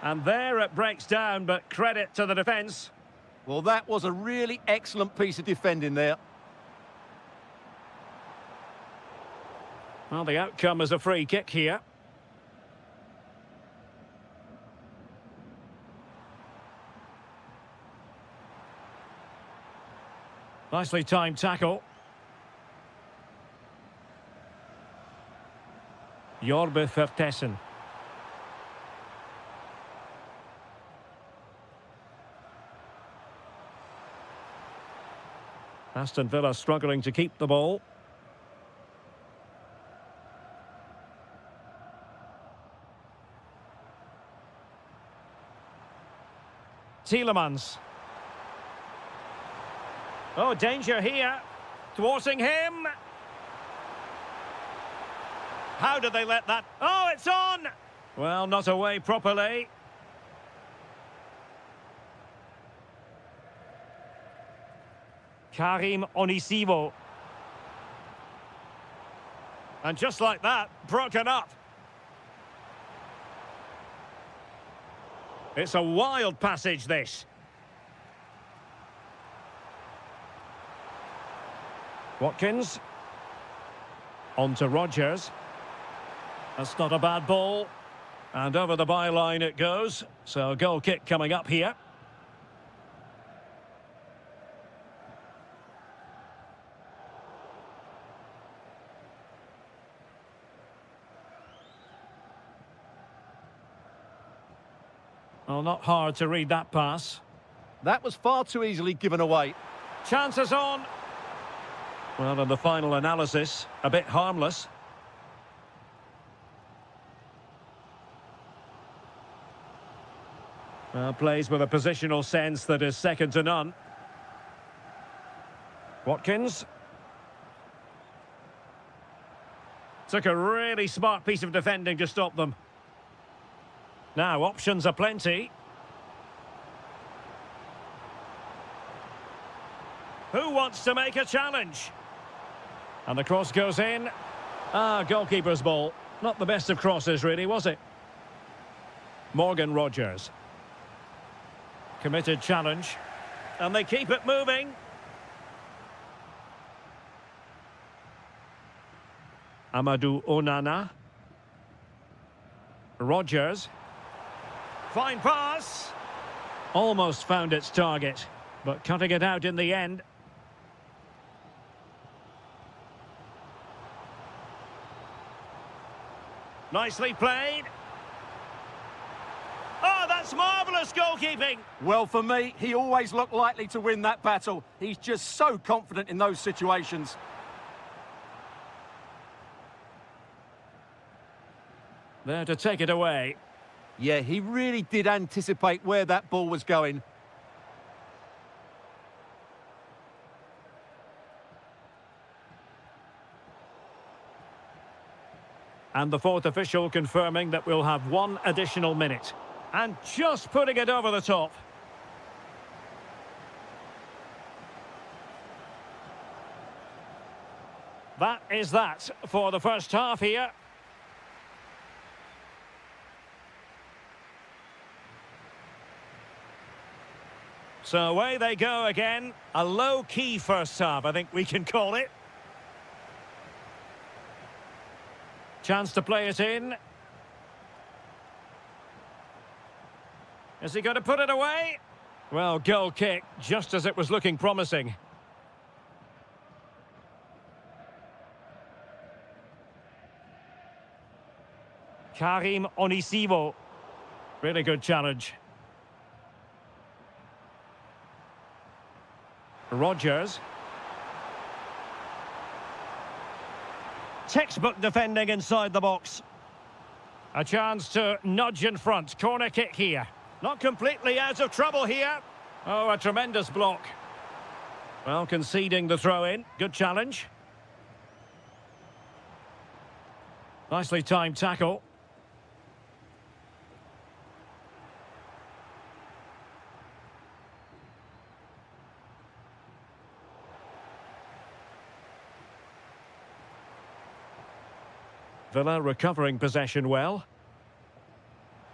And there it breaks down, but credit to the defence. Well, that was a really excellent piece of defending there. Well, the outcome is a free kick here. Nicely timed tackle. Jorbe Vertessen. Aston Villa struggling to keep the ball. Tielemans. Oh, danger here. Thwarting him. How did they let that... Oh, it's on! Well, not away properly. Karim Onisivo. And just like that, broken up. It's a wild passage, this. Watkins. On to Rodgers. That's not a bad ball. And over the byline it goes. So a goal kick coming up here. Well, not hard to read that pass. That was far too easily given away. Chances on. Well, in the final analysis, a bit harmless. Plays with a positional sense that is second to none. Watkins. Took a really smart piece of defending to stop them. Now, options are plenty. Who wants to make a challenge? And the cross goes in. Goalkeeper's ball. Not the best of crosses, really, was it? Morgan Rodgers. Committed challenge. And they keep it moving. Amadou Onana. Rodgers. Fine pass. Almost found its target, but cutting it out in the end. Nicely played. Oh, that's marvellous goalkeeping. Well, for me, he always looked likely to win that battle. He's just so confident in those situations. There to take it away. Yeah, he really did anticipate where that ball was going. And the fourth official confirming that we'll have one additional minute. And just putting it over the top. That is that for the first half here. So away they go again. A low-key first half, I think we can call it. Chance to play it in. Is he going to put it away? Well, goal kick, just as it was looking promising. Karim Onisivo. Really good challenge. Rogers. Textbook defending inside the box. A chance to nudge in front. Corner kick here. Not completely out of trouble here. Oh, a tremendous block. Well, conceding the throw-in. Good challenge. Nicely timed tackle. Villa recovering possession well.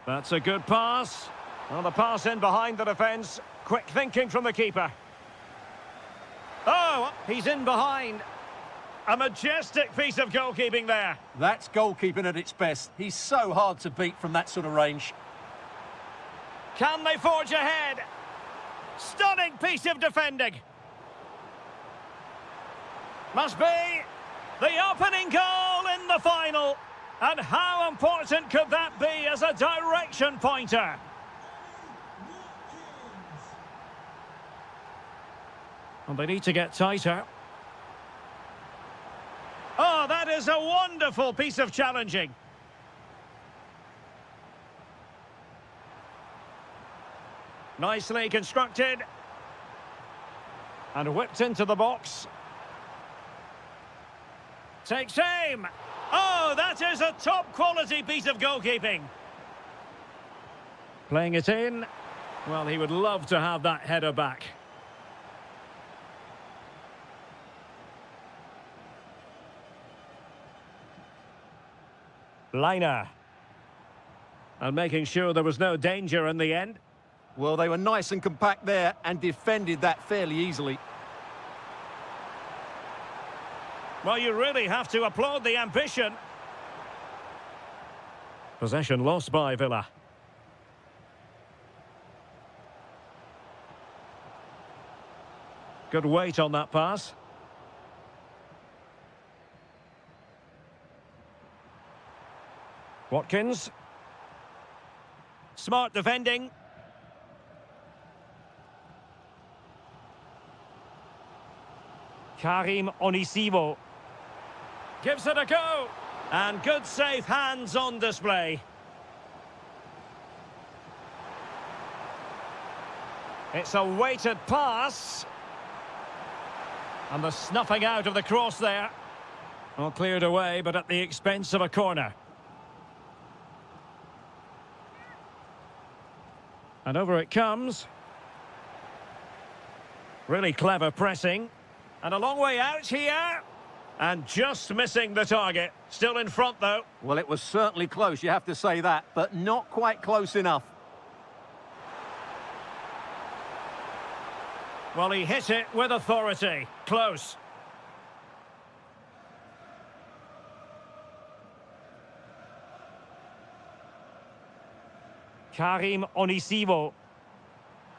That's a good pass. Well, the pass in behind the defence. Quick thinking from the keeper. Oh, he's in behind. A majestic piece of goalkeeping there. That's goalkeeping at its best. He's so hard to beat from that sort of range. Can they forge ahead? Stunning piece of defending. Must be the opening goal in the final. And how important could that be as a direction pointer? And they need to get tighter. Oh, that is a wonderful piece of challenging. Nicely constructed. And whipped into the box. Takes aim. Oh, that is a top-quality piece of goalkeeping. Playing it in. Well, he would love to have that header back. Liner. And making sure there was no danger in the end. Well, they were nice and compact there and defended that fairly easily. Well, you really have to applaud the ambition. Possession lost by Villa. Good weight on that pass. Watkins. Smart defending. Karim Onisivo. Gives it a go. And good safe hands on display. It's a weighted pass. And the snuffing out of the cross there. All cleared away, but at the expense of a corner. And over it comes. Really clever pressing. And a long way out here. And just missing the target. Still in front, though. Well, it was certainly close, you have to say that, but not quite close enough. Well, he hit it with authority. Close. Karim Onisivo.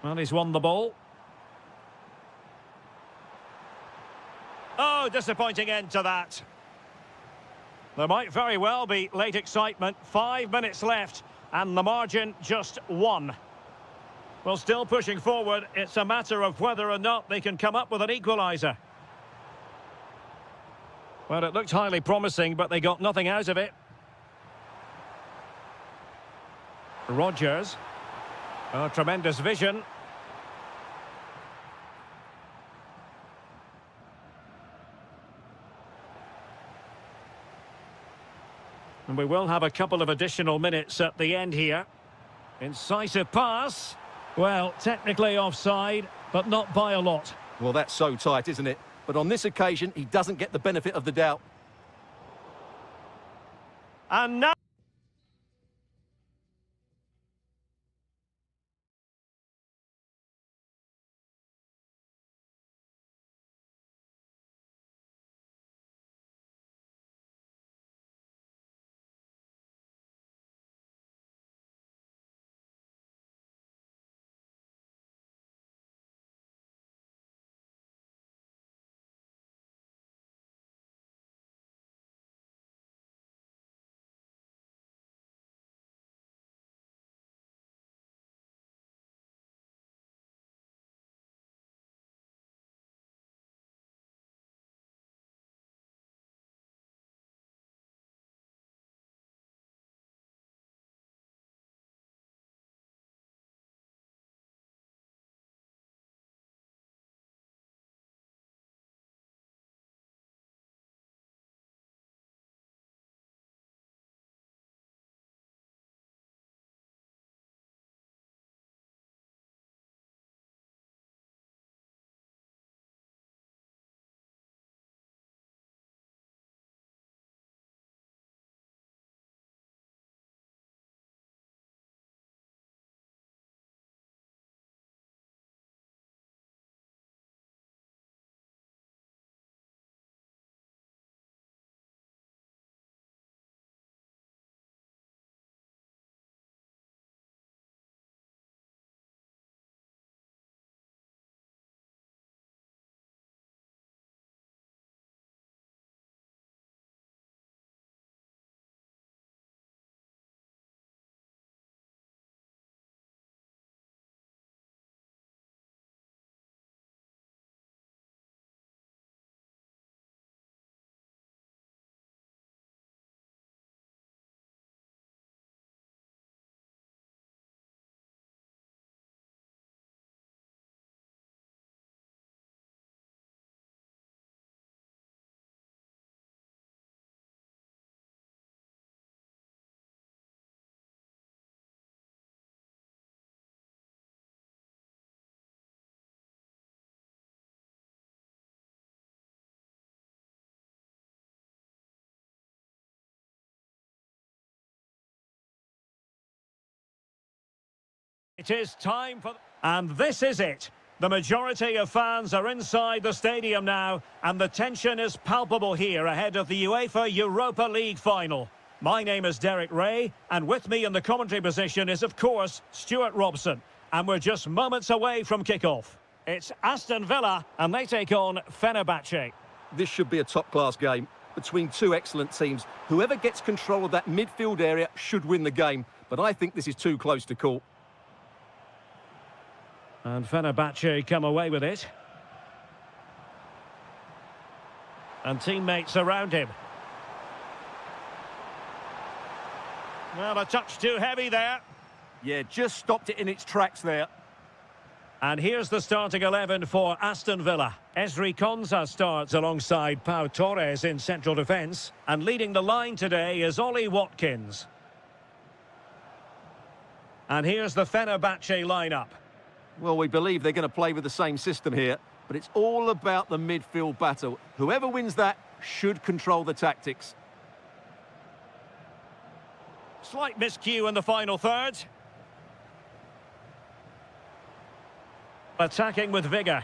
Well, he's won the ball. Oh, disappointing end to that. There might very well be late excitement. 5 minutes left, and the margin just 1. Well, still pushing forward. It's a matter of whether or not they can come up with an equaliser. Well, it looked highly promising, but they got nothing out of it. Rogers. Oh, tremendous vision. And we will have a couple of additional minutes at the end here. Incisive pass. Well, technically offside, but not by a lot. Well, that's so tight, isn't it? But on this occasion, he doesn't get the benefit of the doubt. And now... It is time for... And this is it. The majority of fans are inside the stadium now, and the tension is palpable here ahead of the UEFA Europa League final. My name is Derek Ray, and with me in the commentary position is, of course, Stuart Robson. And we're just moments away from kick-off. It's Aston Villa, and they take on Fenerbahce. This should be a top-class game between two excellent teams. Whoever gets control of that midfield area should win the game, but I think this is too close to call. And Fenerbahce come away with it. And teammates around him. Well, a touch too heavy there. Yeah, just stopped it in its tracks there. And here's the starting 11 for Aston Villa. Esri Konsa starts alongside Pau Torres in central defence. And leading the line today is Ollie Watkins. And here's the Fenerbahce lineup. Well, we believe they're going to play with the same system here, but it's all about the midfield battle. Whoever wins that should control the tactics. Slight miscue in the final third. Attacking with vigour.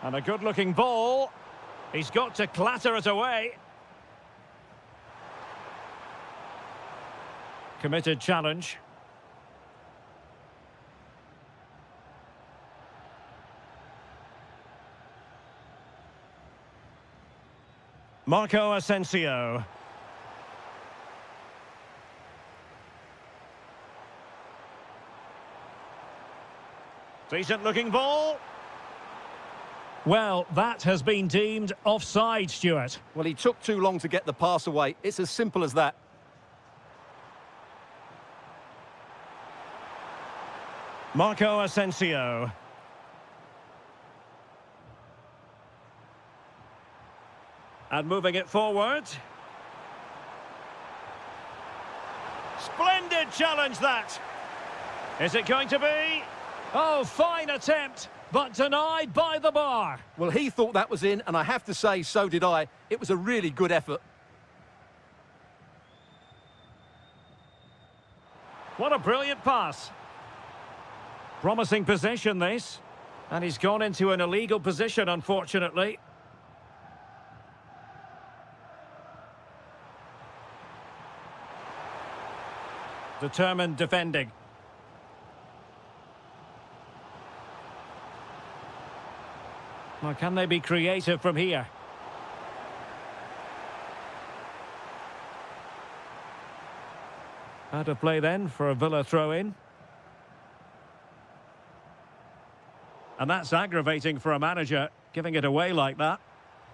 And a good-looking ball. He's got to clatter it away. Committed challenge. Marco Asensio. Decent-looking ball. Well, that has been deemed offside, Stuart. Well, he took too long to get the pass away. It's as simple as that. Marco Asensio. And moving it forward. Splendid challenge, that. Is it going to be? Oh, fine attempt, but denied by the bar. Well, he thought that was in, and I have to say, so did I. It was a really good effort. What a brilliant pass. Promising possession, this. And he's gone into an illegal position, unfortunately. Determined defending. Well, can they be creative from here? Out of play then for a Villa throw-in. And that's aggravating for a manager, giving it away like that.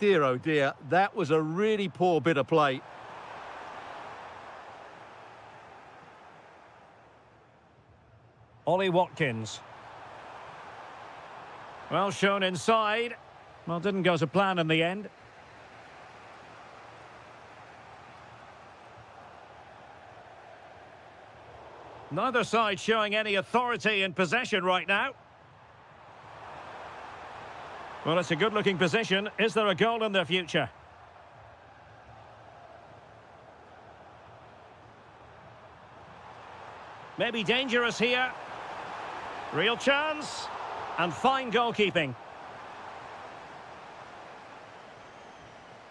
Dear, oh dear, that was a really poor bit of play. Ollie Watkins. Well shown inside. Well, didn't go to plan in the end. Neither side showing any authority in possession right now. Well, it's a good-looking position. Is there a goal in their future? Maybe dangerous here. Real chance. And fine goalkeeping.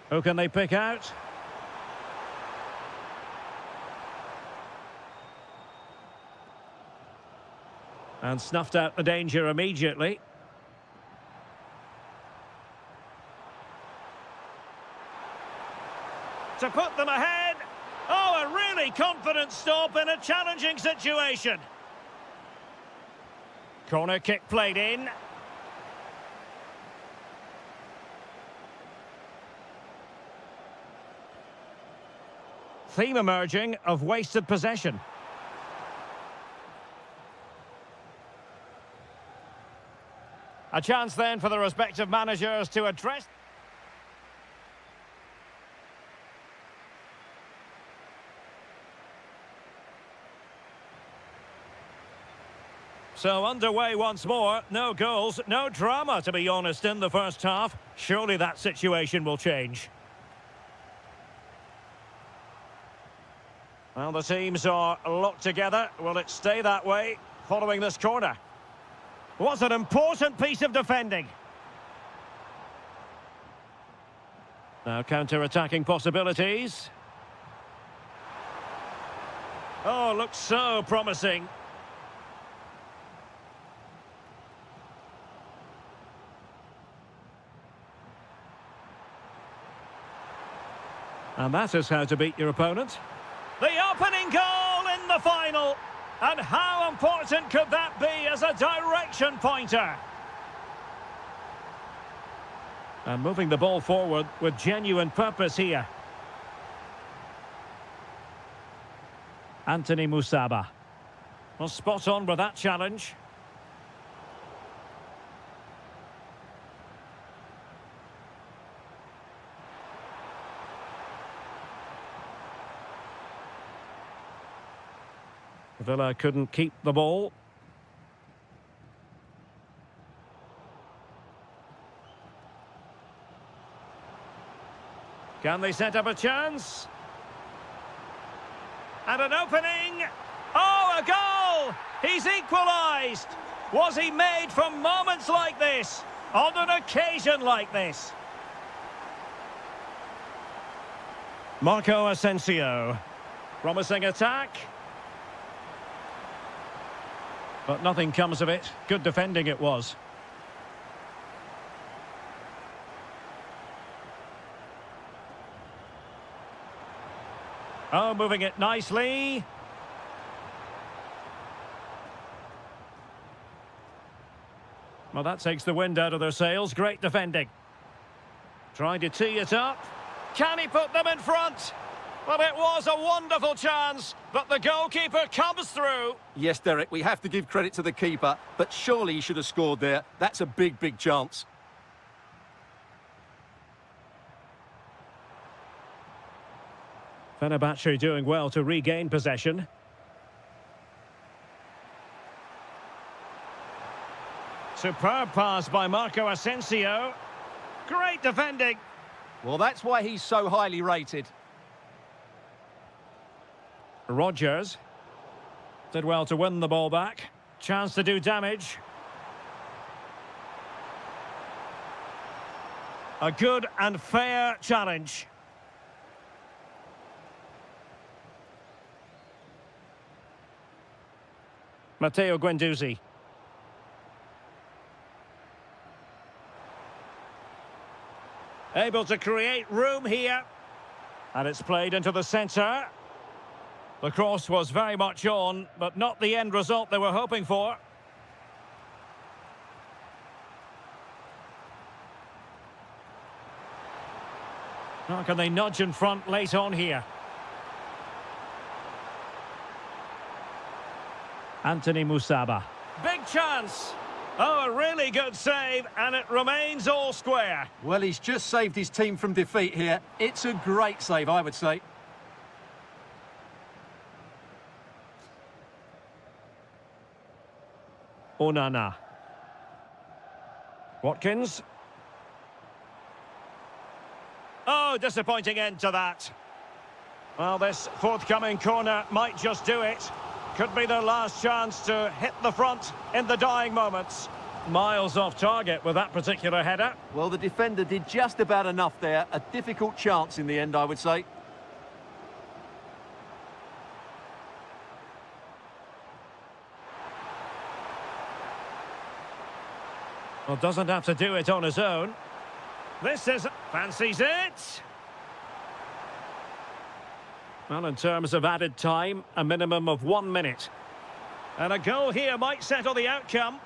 Who can they pick out? And snuffed out the danger immediately. To put them ahead. Oh, a really confident stop in a challenging situation. Corner kick played in. Theme emerging of wasted possession. A chance then for the respective managers to address. So underway once more. No goals, no drama, to be honest, in the first half. Surely that situation will change. Well, the teams are locked together. Will it stay that way? following this corner. Was an important piece of defending. Now counter-attacking possibilities. Oh, looks so promising. And that is how to beat your opponent. The opening goal in the final. And how important could that be as a direction pointer? And moving the ball forward with genuine purpose here. Anthony Musaba. Well, spot on with that challenge. Villa couldn't keep the ball. Can they set up a chance? And an opening. Oh, a goal! He's equalised. Was he made from moments like this? On an occasion like this? Marco Asensio. Promising attack. But nothing comes of it. Good defending it was. Oh, moving it nicely. Well, that takes the wind out of their sails. Great defending. Trying to tee it up. Can he put them in front? Well, it was a wonderful chance, but the goalkeeper comes through. Yes, Derek, we have to give credit to the keeper, but surely he should have scored there. That's a big, big chance. Fenerbahce doing well to regain possession. Superb pass by Marco Asensio. Great defending. Well, that's why he's so highly rated. Rodgers did well to win the ball back. Chance to do damage. A good and fair challenge. Matteo Guendouzi. Able to create room here. And it's played into the centre. The cross was very much on, but not the end result they were hoping for. Now can they nudge in front late on here? Anthony Musaba. Big chance. Oh, a really good save, and it remains all square. Well, he's just saved his team from defeat here. It's a great save, I would say. Onana. Watkins. Oh, disappointing end to that. Well, this forthcoming corner might just do it. Could be their last chance to hit the front in the dying moments. Miles off target with that particular header. Well, the defender did just about enough there. A difficult chance in the end, I would say. Well, doesn't have to do it on his own. This is... fancies it! Well, in terms of added time, a minimum of 1 minute. And a goal here might settle the outcome.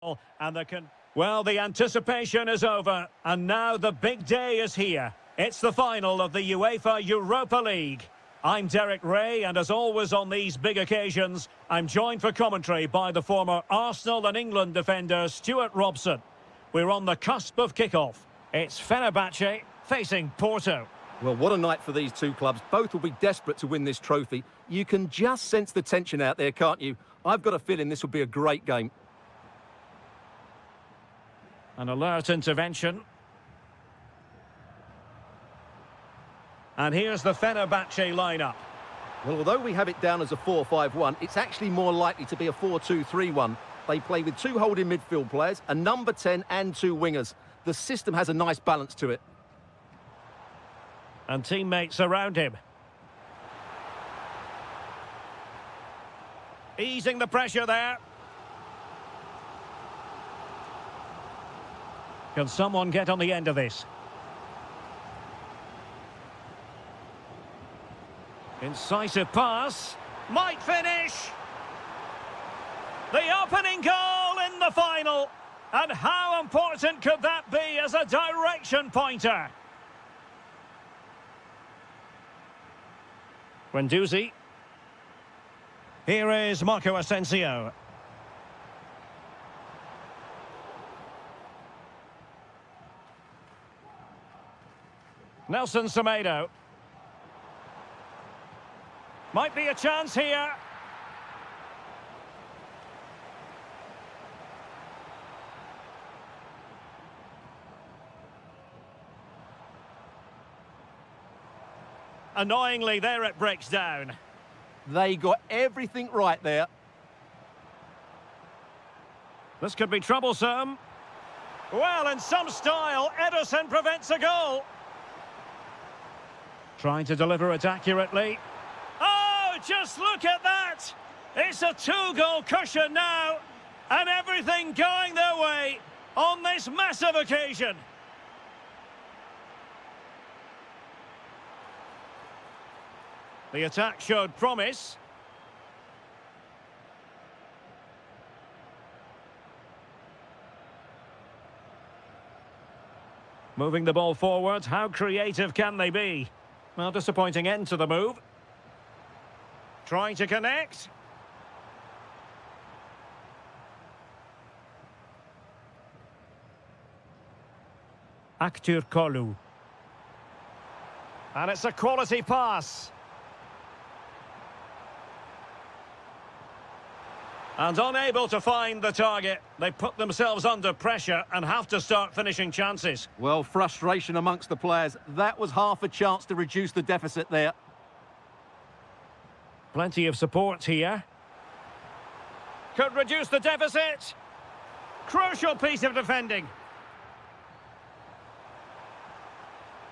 And the anticipation is over, and now the big day is here. It's the final of the UEFA Europa League. I'm Derek Ray, and as always on these big occasions, I'm joined for commentary by the former Arsenal and England defender Stuart Robson. We're on the cusp of kickoff. It's Fenerbahce facing Porto. Well, what a night for these two clubs. Both will be desperate to win this trophy. You can just sense the tension out there, can't you? I've got a feeling this will be a great game. An alert intervention. And here's the Fenerbahce lineup. Well, although we have it down as a 4-5-1, it's actually more likely to be a 4-2-3-1. They play with two holding midfield players, a number 10 and two wingers. The system has a nice balance to it. And teammates around him. Easing the pressure there. Can someone get on the end of this? Incisive pass. Might finish. The opening goal in the final. And how important could that be as a direction pointer? Guendouzi. Here is Marco Asensio. Nelson Semedo. Might be a chance here. Annoyingly, there it breaks down. They got everything right there. This could be troublesome. Well, in some style, Ederson prevents a goal. Trying to deliver it accurately. Oh, just look at that! It's a two-goal cushion now, and everything going their way on this massive occasion. The attack showed promise. Moving the ball forward, how creative can they be? Well, disappointing end to the move. Trying to connect. Aktür Kolu. And it's a quality pass. And unable to find the target. They put themselves under pressure and have to start finishing chances. Well, frustration amongst the players. That was half a chance to reduce the deficit there. Plenty of support here. Could reduce the deficit. Crucial piece of defending.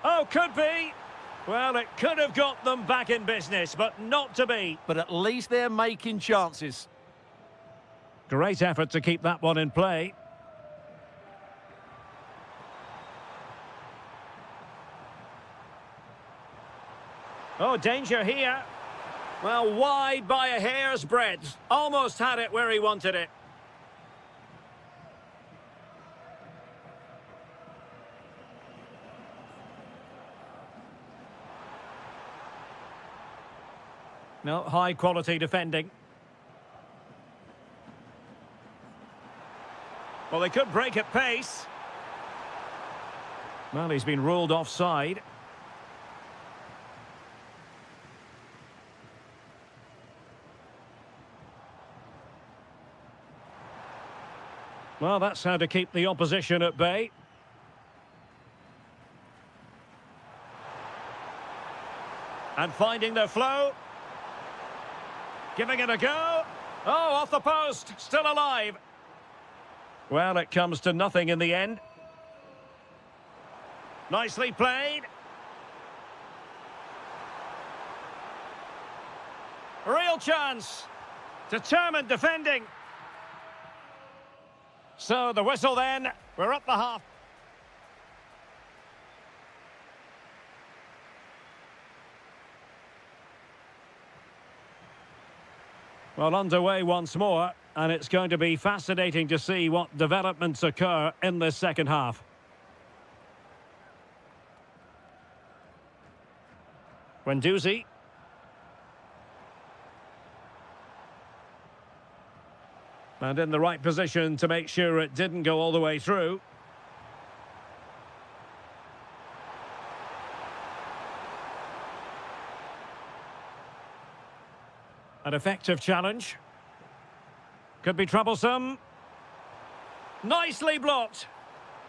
Oh, could be. Well, it could have got them back in business, but not to be. But at least they're making chances. Great effort to keep that one in play. Oh, danger here. Well, wide by a hair's breadth. Almost had it where he wanted it. No, high quality defending. Well, they could break at pace. Well, he's been ruled offside. Well, that's how to keep the opposition at bay. And finding their flow. Giving it a go. Oh, off the post. Still alive. Well, it comes to nothing in the end. Nicely played. Real chance. Determined defending. So the whistle then. We're at the half. Well, underway once more. And it's going to be fascinating to see what developments occur in this second half. Guendouzi. And in the right position to make sure it didn't go all the way through. An effective challenge. Could be troublesome. Nicely blocked.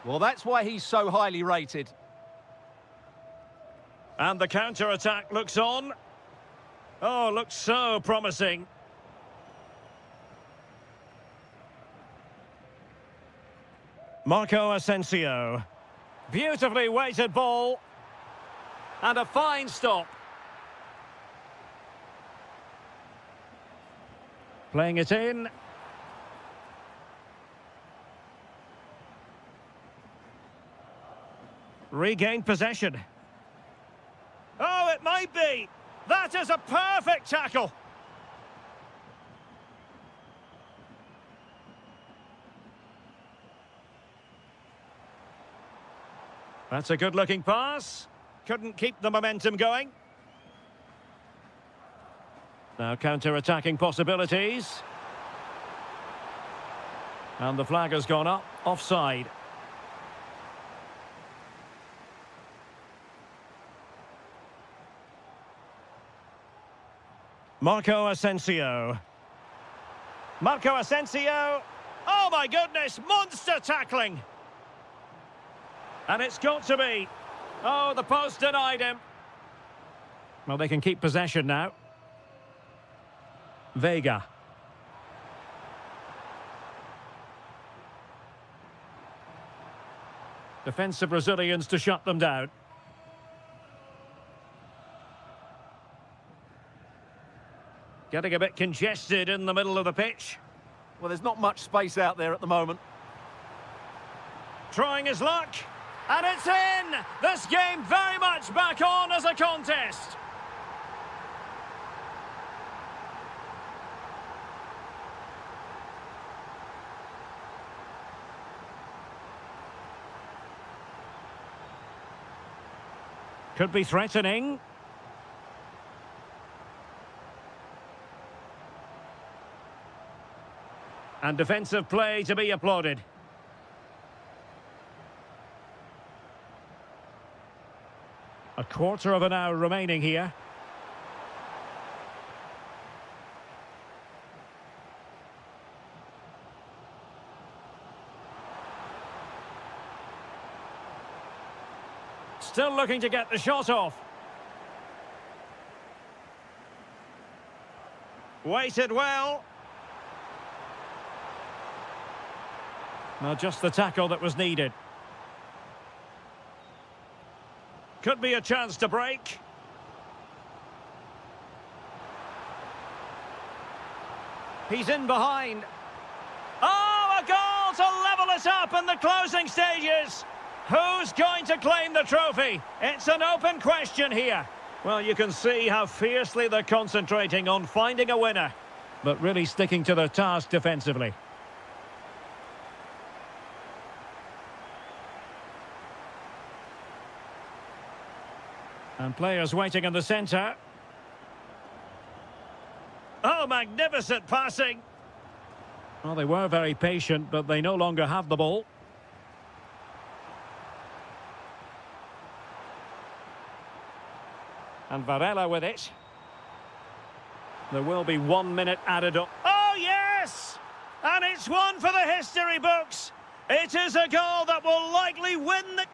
Well, that's why he's so highly rated. And the counter-attack looks on. Oh, looks so promising. Marco Asensio. Beautifully weighted ball. And a fine stop. Playing it in. Regained possession. Oh, it might be. That is a perfect tackle. That's a good-looking pass. Couldn't keep the momentum going. Now counter-attacking possibilities. And the flag has gone up, offside. Marco Asensio. Marco Asensio. Oh my goodness, monster tackling. And it's got to be. Oh, the post denied him. Well, they can keep possession now. Vega. Defensive Brazilians to shut them down. Getting a bit congested in the middle of the pitch. Well, there's not much space out there at the moment. Trying his luck. And it's in! This game very much back on as a contest. Could be threatening. And defensive play to be applauded. A quarter of an hour remaining here. Still looking to get the shot off. Weighted well. Now just the tackle that was needed. Could be a chance to break. He's in behind. Oh, a goal to level it up in the closing stages. Who's going to claim the trophy? It's an open question here. Well, you can see how fiercely they're concentrating on finding a winner, but really sticking to their task defensively. And players waiting in the centre. Oh, magnificent passing. Well, they were very patient, but they no longer have the ball. And Varela with it. There will be 1 minute added up. Oh, yes! And it's one for the history books. It is a goal that will likely win the...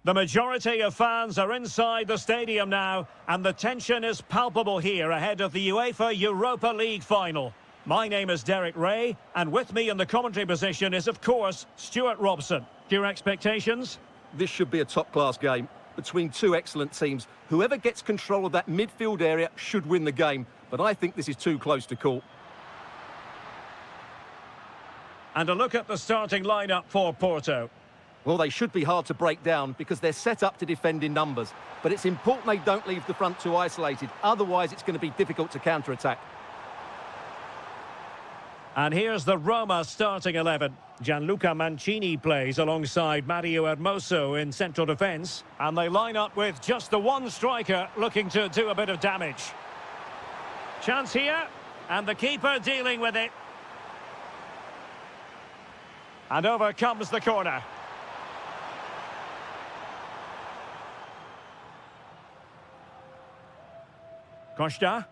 The majority of fans are inside the stadium now, and the tension is palpable here ahead of the UEFA Europa League final. My name is Derek Ray, and with me in the commentary position is, of course, Stuart Robson. Your expectations? This should be a top-class game between two excellent teams. Whoever gets control of that midfield area should win the game, but I think this is too close to call. And a look at the starting lineup for Porto. Well, they should be hard to break down because they're set up to defend in numbers. But it's important they don't leave the front too isolated. Otherwise, it's going to be difficult to counter-attack. And here's the Roma starting 11. Gianluca Mancini plays alongside Mario Hermoso in central defence. And they line up with just the one striker looking to do a bit of damage. Chance here, and the keeper dealing with it. And over comes the corner. Costa.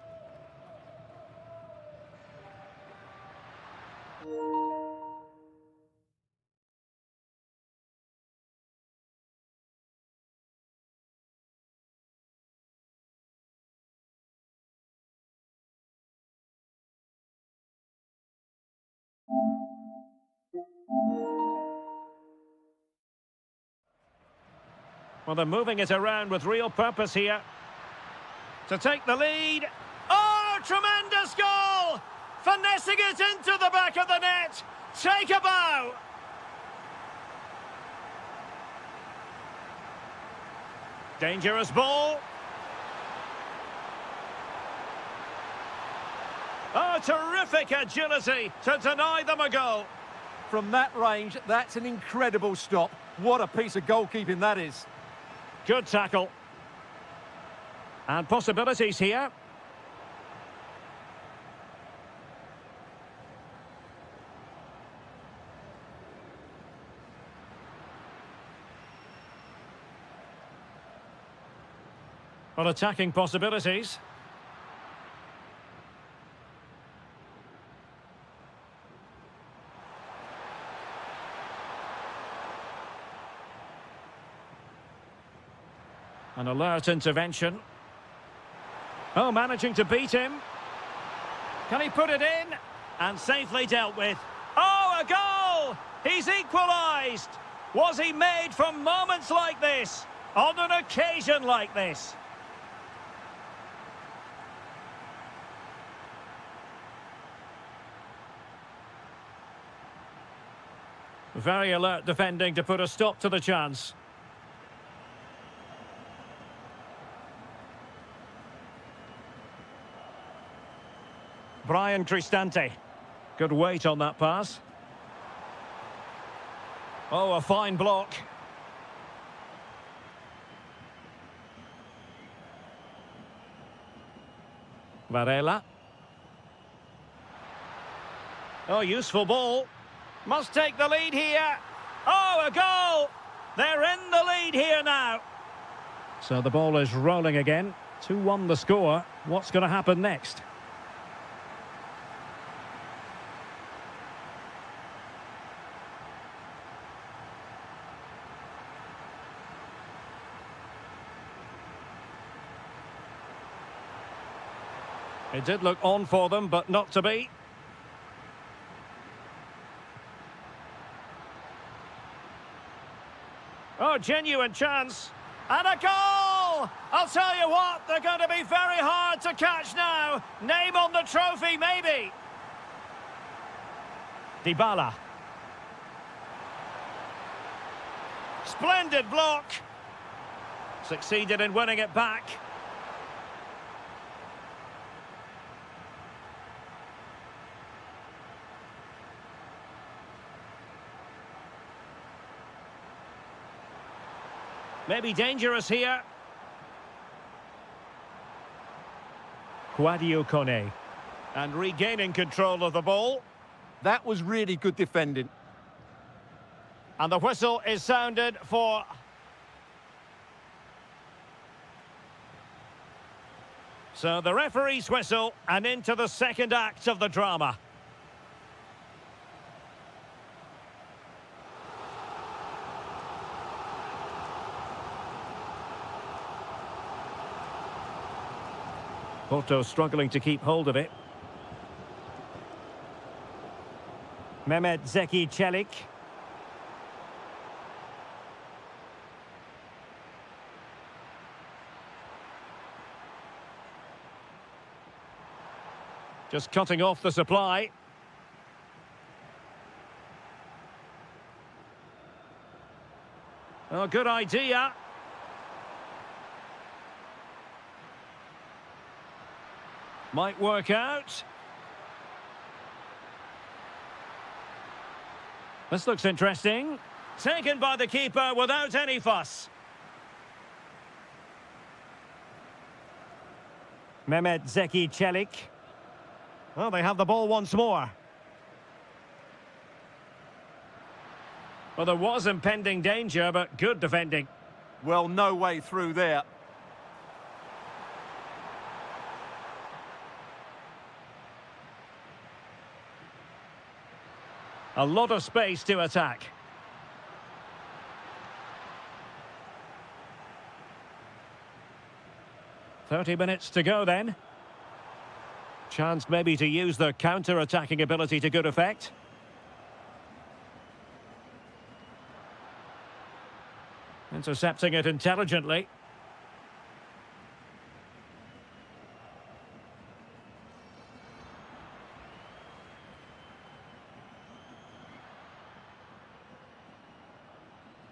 Well, they're moving it around with real purpose here. To take the lead. Oh, tremendous goal! Finessing it into the back of the net. Take a bow. Dangerous ball. Oh, terrific agility to deny them a goal. From that range, that's an incredible stop. What a piece of goalkeeping that is. Good tackle. And possibilities here. Well, attacking possibilities. An alert intervention. Oh, managing to beat him. Can he put it in? And safely dealt with. Oh, a goal! He's equalised! Was he made for moments like this? On an occasion like this? Very alert defending to put a stop to the chance. Brian Cristante. Good weight on that pass. Oh, a fine block. Varela. Oh, useful ball. Must take the lead here. Oh, a goal! They're in the lead here now. So the ball is rolling again. 2-1 the score. What's going to happen next? It did look on for them, but not to be. Oh, genuine chance. And a goal! I'll tell you what, they're going to be very hard to catch now. Name on the trophy, maybe. Dybala. Splendid block. Succeeded in winning it back. Maybe dangerous here. Quadio Kone. And regaining control of the ball. That was really good defending. And the whistle is sounded for... So the referee's whistle, and into the second act of the drama. Porto struggling to keep hold of it. Mehmet Zeki Çelik. Just cutting off the supply. Oh, good idea. Might work out. This looks interesting. Taken by the keeper without any fuss. Mehmet Zeki Çelik. Well, they have the ball once more. Well, there was impending danger, but good defending. Well, no way through there. A lot of space to attack. "30 minutes to go then. Chance maybe to use their counter-attacking ability to good effect. Intercepting it intelligently.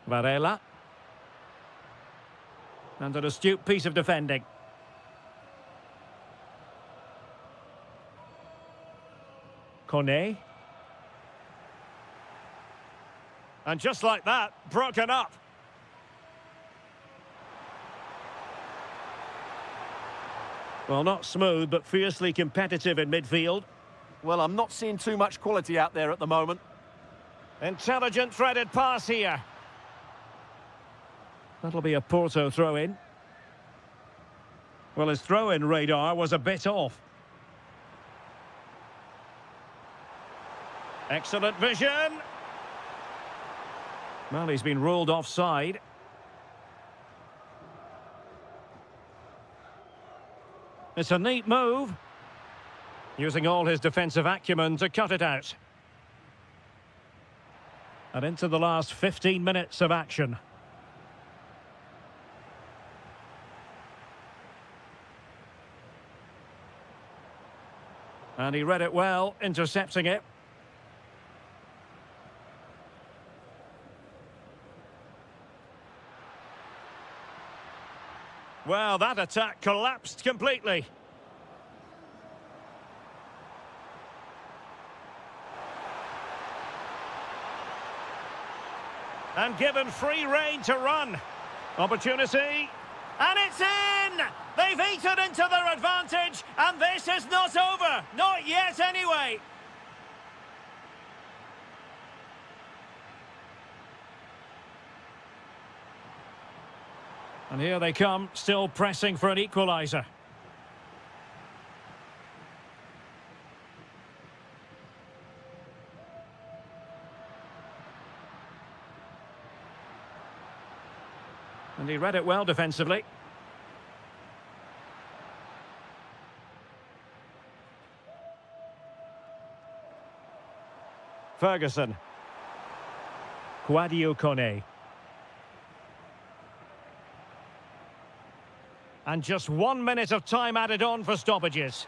Varela. And an astute piece of defending. Kone. And just like that, broken up. Well, not smooth, but fiercely competitive in midfield. Well, I'm not seeing too much quality out there at the moment. Intelligent threaded pass here. That'll be a Porto throw-in. Well, his throw-in radar was a bit off. Excellent vision. Well, he's been ruled offside. It's a neat move. Using all his defensive acumen to cut it out. And into the last 15 minutes of action. And he read it well, intercepting it. Well, that attack collapsed completely. And given free rein to run. Opportunity. And it's in! They've eaten into their advantage, and this is not over. Not yet, anyway. And here they come, still pressing for an equaliser. And he read it well defensively. Ferguson. Kouadio Kone. And just 1 minute of time added on for stoppages.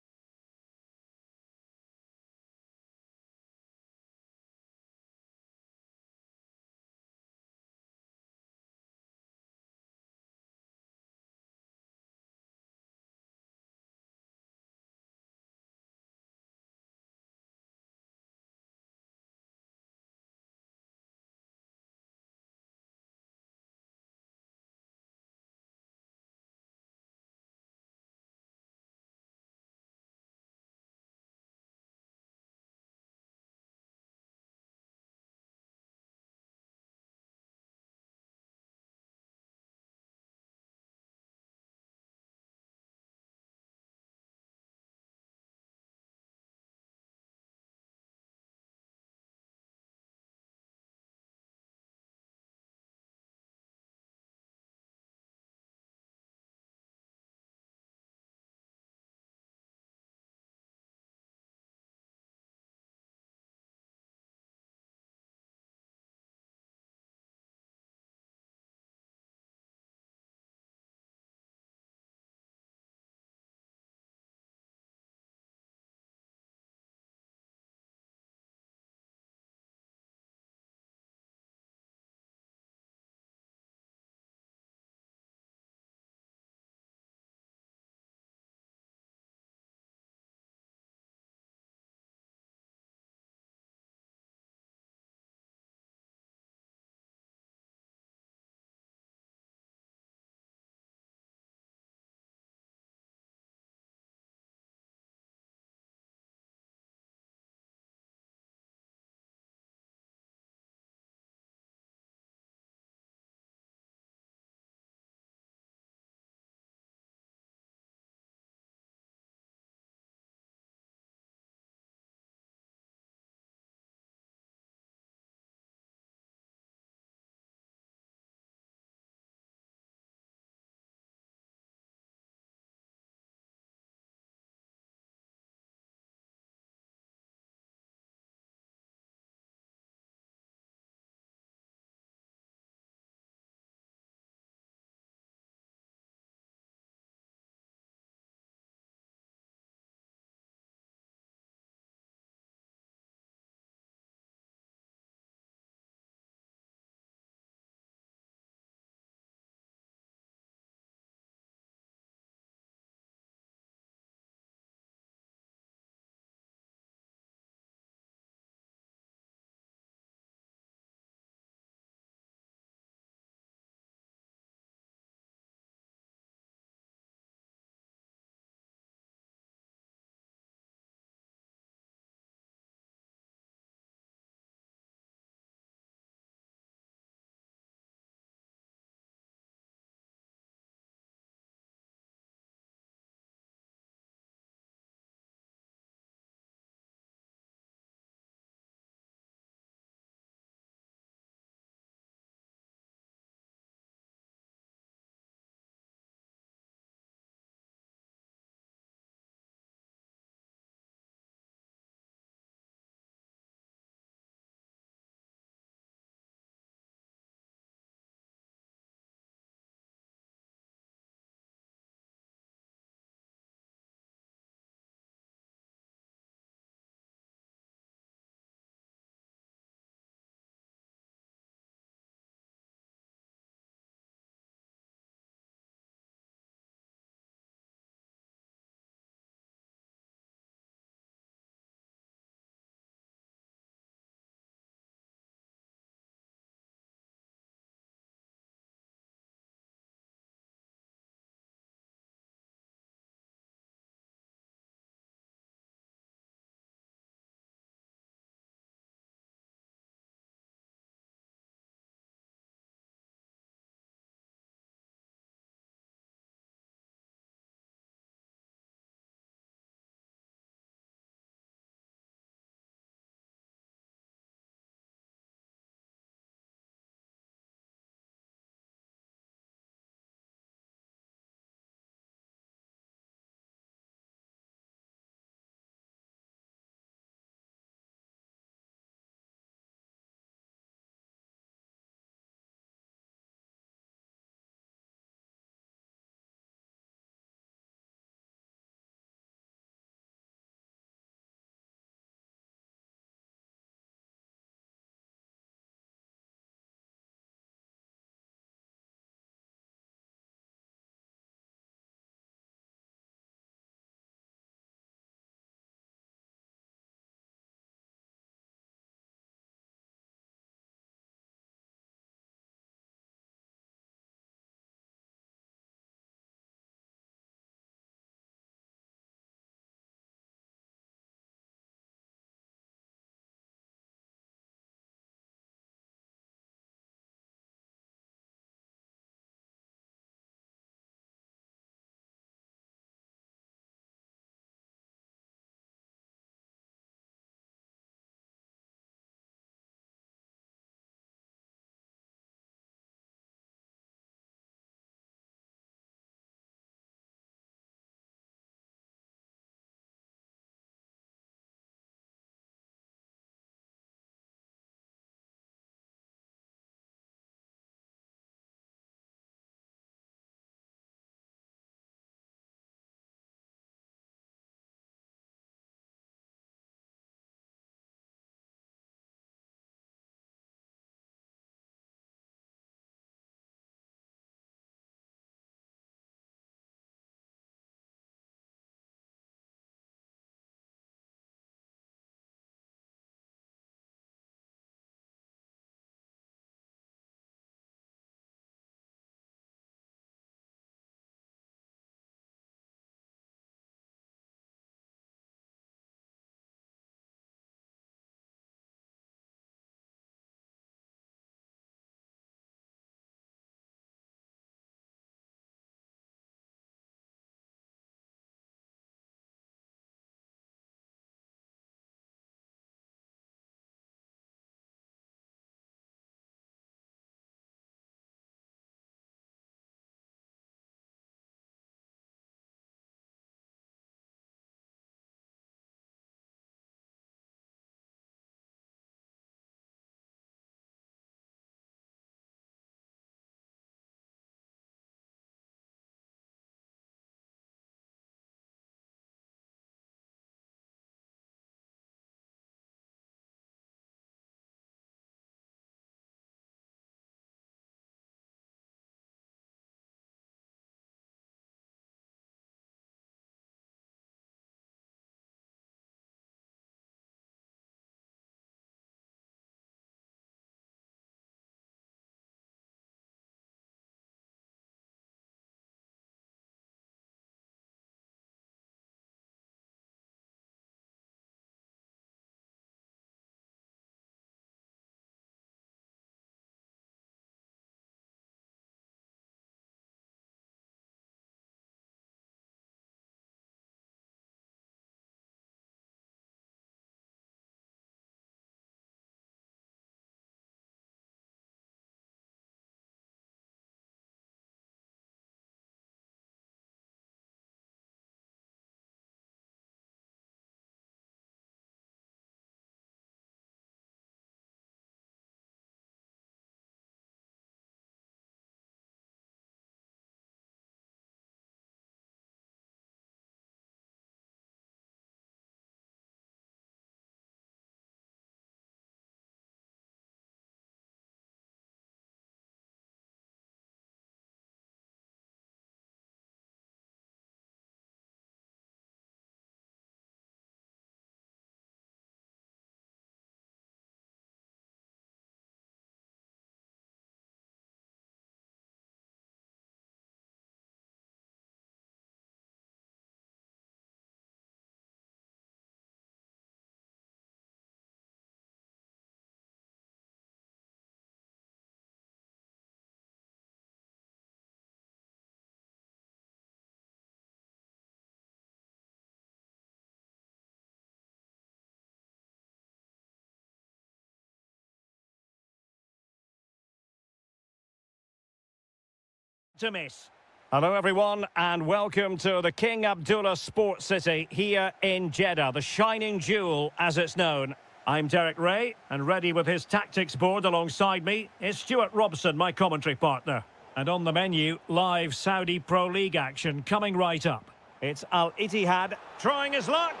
to miss. Hello everyone and welcome to the King Abdullah Sports City here in Jeddah, the shining jewel as it's known. I'm Derek Ray and ready with his tactics board alongside me is Stuart Robson, my commentary partner. And on the menu, live Saudi Pro League action coming right up. It's Al Ittihad trying his luck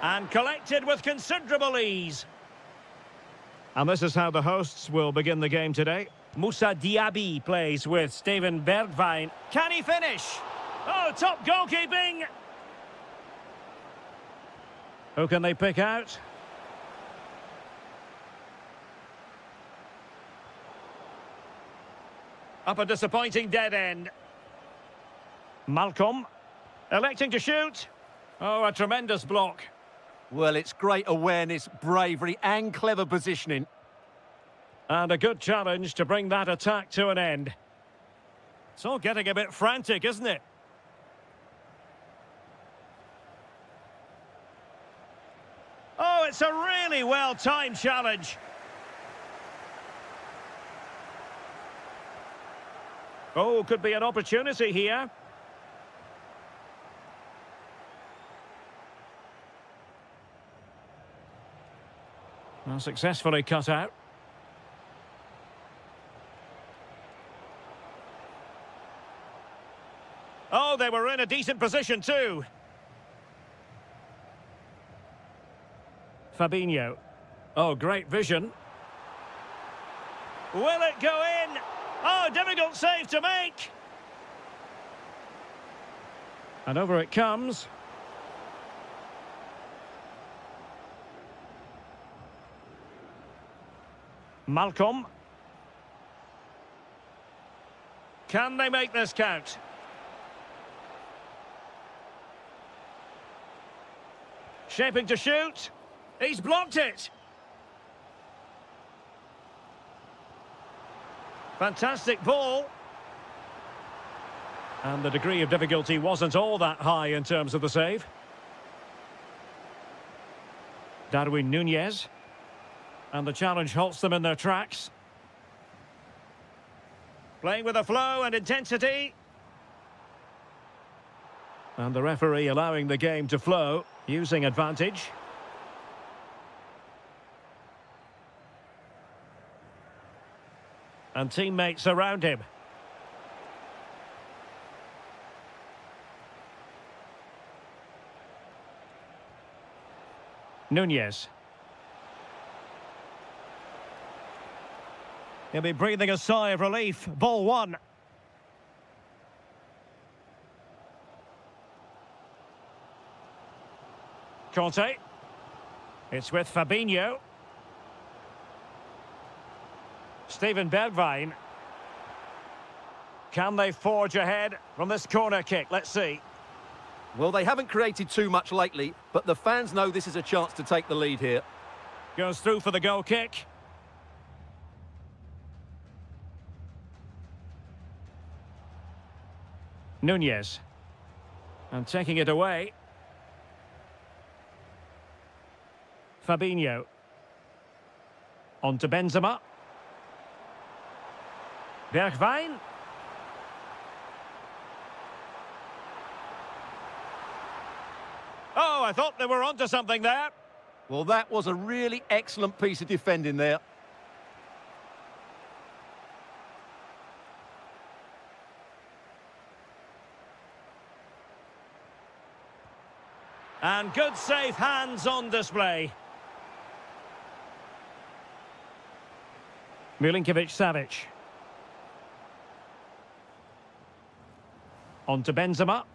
and collected with considerable ease. And this is how the hosts will begin the game today. Moussa Diaby plays with Steven Bergwijn. Can he finish? Oh, top goalkeeping! Who can they pick out? Up a disappointing dead end. Malcolm, electing to shoot. Oh, a tremendous block. Well, it's great awareness, bravery and clever positioning. And a good challenge to bring that attack to an end. It's all getting a bit frantic, isn't it? Oh, it's a really well-timed challenge. Oh, could be an opportunity here. Well, successfully cut out. Oh, they were in a decent position too. Fabinho. Oh, great vision. Will it go in? Oh, difficult save to make. And over it comes. Malcolm. Can they make this count? Shaping to shoot. He's blocked it. Fantastic ball. And the degree of difficulty wasn't all that high in terms of the save. Darwin Núñez. And the challenge halts them in their tracks. Playing with a flow and intensity. And the referee allowing the game to flow, using advantage. And teammates around him. Núñez. He'll be breathing a sigh of relief. Ball one. Conte. It's with Fabinho. Steven Bergwijn. Can they forge ahead from this corner kick? Let's see. Well, they haven't created too much lately, but the fans know this is a chance to take the lead here. Goes through for the goal kick. Núñez. And taking it away. Fabinho. On to Benzema. Bergwijn. Oh, I thought they were onto something there. Well, that was a really excellent piece of defending there. And good safe hands on display. Milinkovic-Savic. On to Benzema.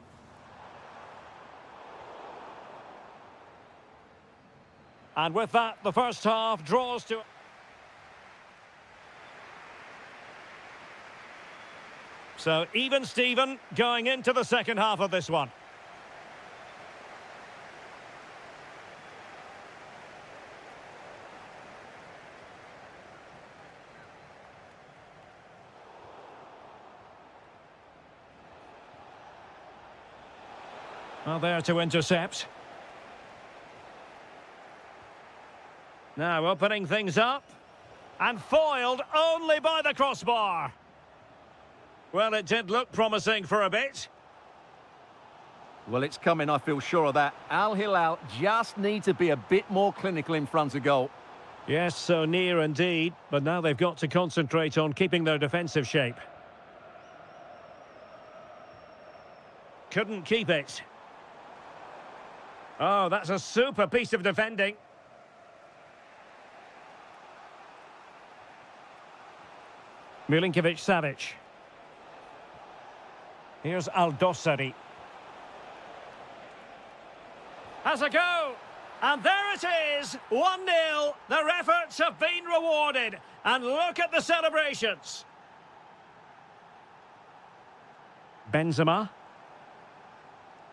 And with that, the first half draws to... So, even Steven going into the second half of this one. Well, there to intercept. Now opening things up. And foiled only by the crossbar. Well, it did look promising for a bit. Well, it's coming, I feel sure of that. Al Hilal just need to be a bit more clinical in front of goal. Yes, so near indeed, but now they've got to concentrate on keeping their defensive shape. Couldn't keep it. Oh, that's a super piece of defending. Milinkovic-Savic. Here's Aldosari. Has a go. And there it is, 1-0. Their efforts have been rewarded. And look at the celebrations. Benzema.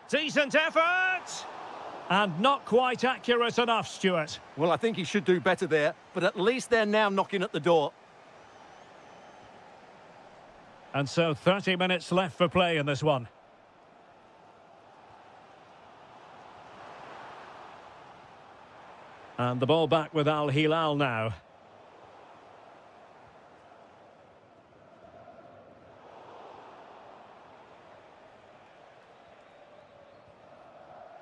Decent effort. And not quite accurate enough, Stuart. Well, I think he should do better there, but at least they're now knocking at the door. And so 30 minutes left for play in this one. And the ball back with Al Hilal now.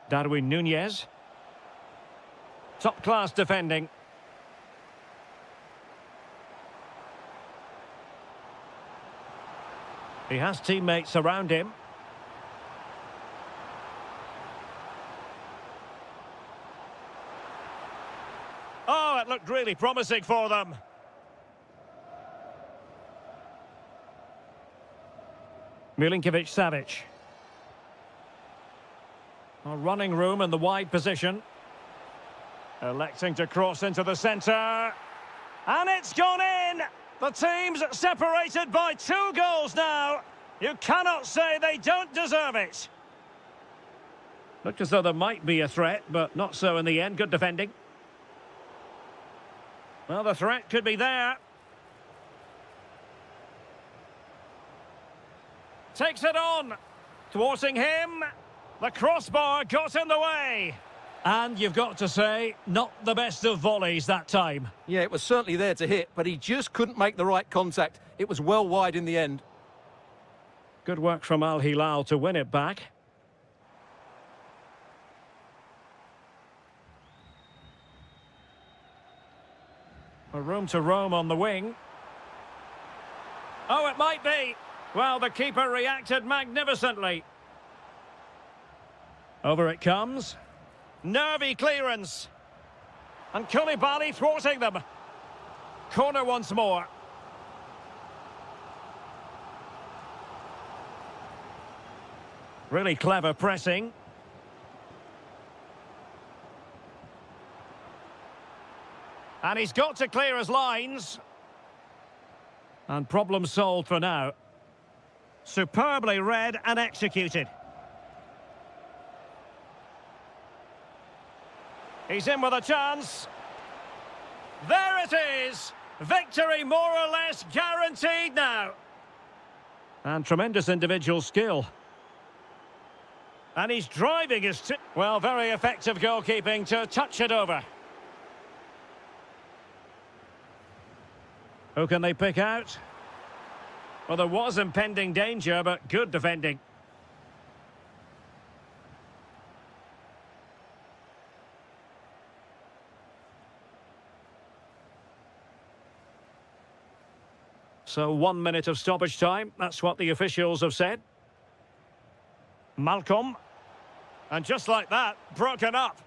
Darwin Núñez. Top-class defending. He has teammates around him. Oh, it looked really promising for them. Milinkovic-Savic. A running room in the wide position. Electing to cross into the centre. And it's gone in! The team's separated by 2 goals now. You cannot say they don't deserve it. Looked as though there might be a threat, but not so in the end. Good defending. Well, the threat could be there. Takes it on. Thwarting him. The crossbar got in the way. And you've got to say, not the best of volleys that time. Yeah, it was certainly there to hit, but he just couldn't make the right contact. It was well wide in the end. Good work from Al Hilal to win it back. A room to roam on the wing. Oh, it might be. Well, the keeper reacted magnificently. Over it comes. Nervy clearance. And Koulibaly thwarting them. Corner once more. Really clever pressing. And he's got to clear his lines. And problem solved for now. Superbly read and executed. He's in with a chance. There it is. Victory more or less guaranteed now. And tremendous individual skill. And he's driving his... Well, very effective goalkeeping to touch it over. Who can they pick out? Well, there was impending danger, but good defending. So 1 minute of stoppage time. That's what the officials have said. Malcolm. And just like that, broken up.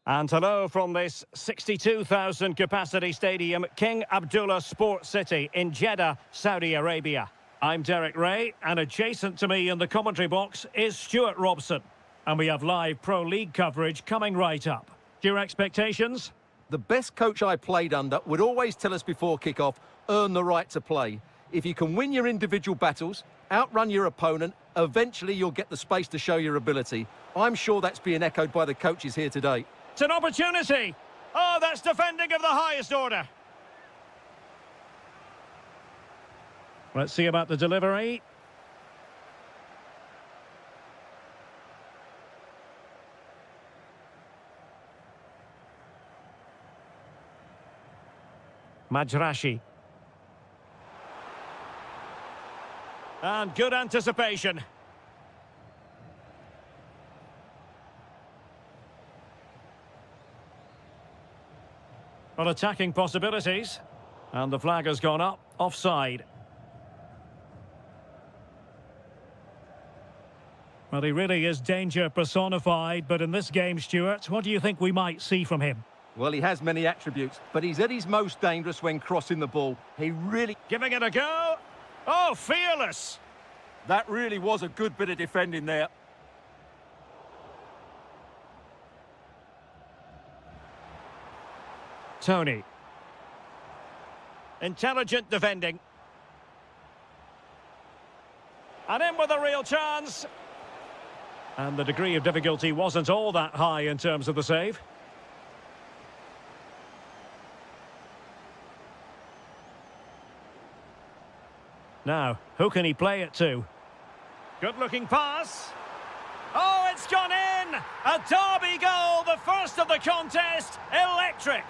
And hello from this 62,000 capacity stadium, King Abdullah Sports City in Jeddah, Saudi Arabia. I'm Derek Ray, and adjacent to me in the commentary box is Stuart Robson. And we have live Pro League coverage coming right up. Your expectations? The best coach I played under would always tell us before kick-off, earn the right to play. If you can win your individual battles, outrun your opponent, eventually you'll get the space to show your ability. I'm sure that's being echoed by the coaches here today. It's an opportunity. Oh, that's defending of the highest order. Let's see about the delivery. Majrashi. And good anticipation. Well, attacking possibilities. And the flag has gone up, offside. Well, he really is danger personified, but in this game, Stuart, what do you think we might see from him? Well, he has many attributes, but he's at his most dangerous when crossing the ball. He really... Giving it a go. Oh, fearless. That really was a good bit of defending there. Tony. Intelligent defending. And in with a real chance. And the degree of difficulty wasn't all that high in terms of the save. Now, who can he play it to? Good-looking pass. Oh, it's gone in! A derby goal, the first of the contest. Electric.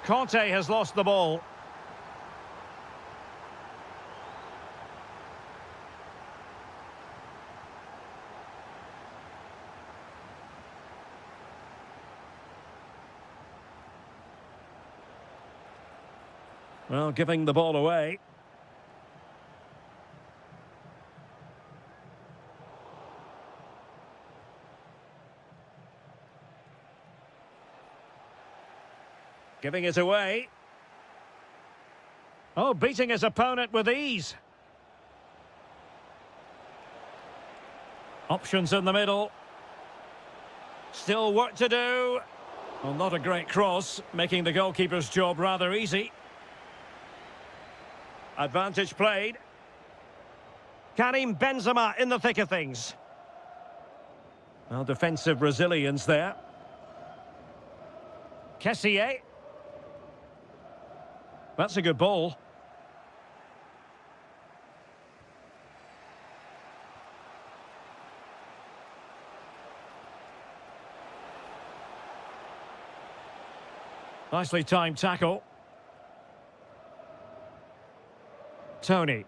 Conte has lost the ball. Well, giving the ball away. Giving it away. Oh, beating his opponent with ease. Options in the middle. Still work to do. Well, not a great cross, making the goalkeeper's job rather easy. Advantage played. Karim Benzema in the thick of things. Well, defensive resilience there. Kessié. That's a good ball. Nicely timed tackle. Tony.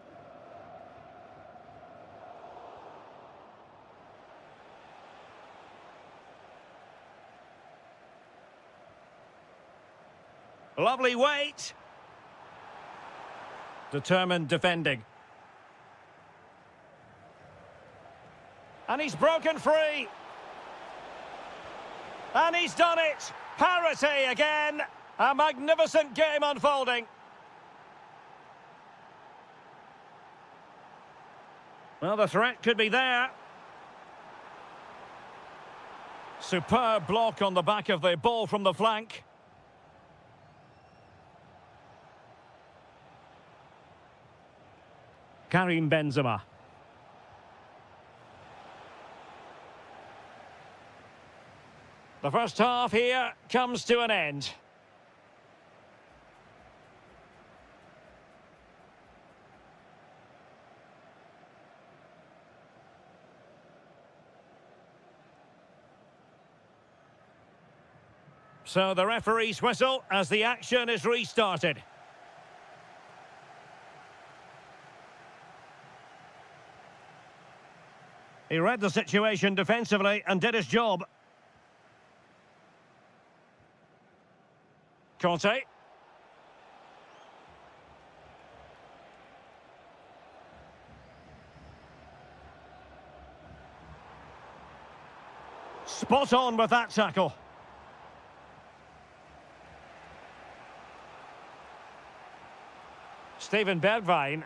Lovely weight. Determined defending. And he's broken free. And he's done it. Parity again. A magnificent game unfolding. Well, the threat could be there. Superb block on the back of the ball from the flank. Karim Benzema. The first half here comes to an end. So the referee's whistle as the action is restarted. He read the situation defensively and did his job. Conte. Spot on with that tackle. Steven Bergwijn.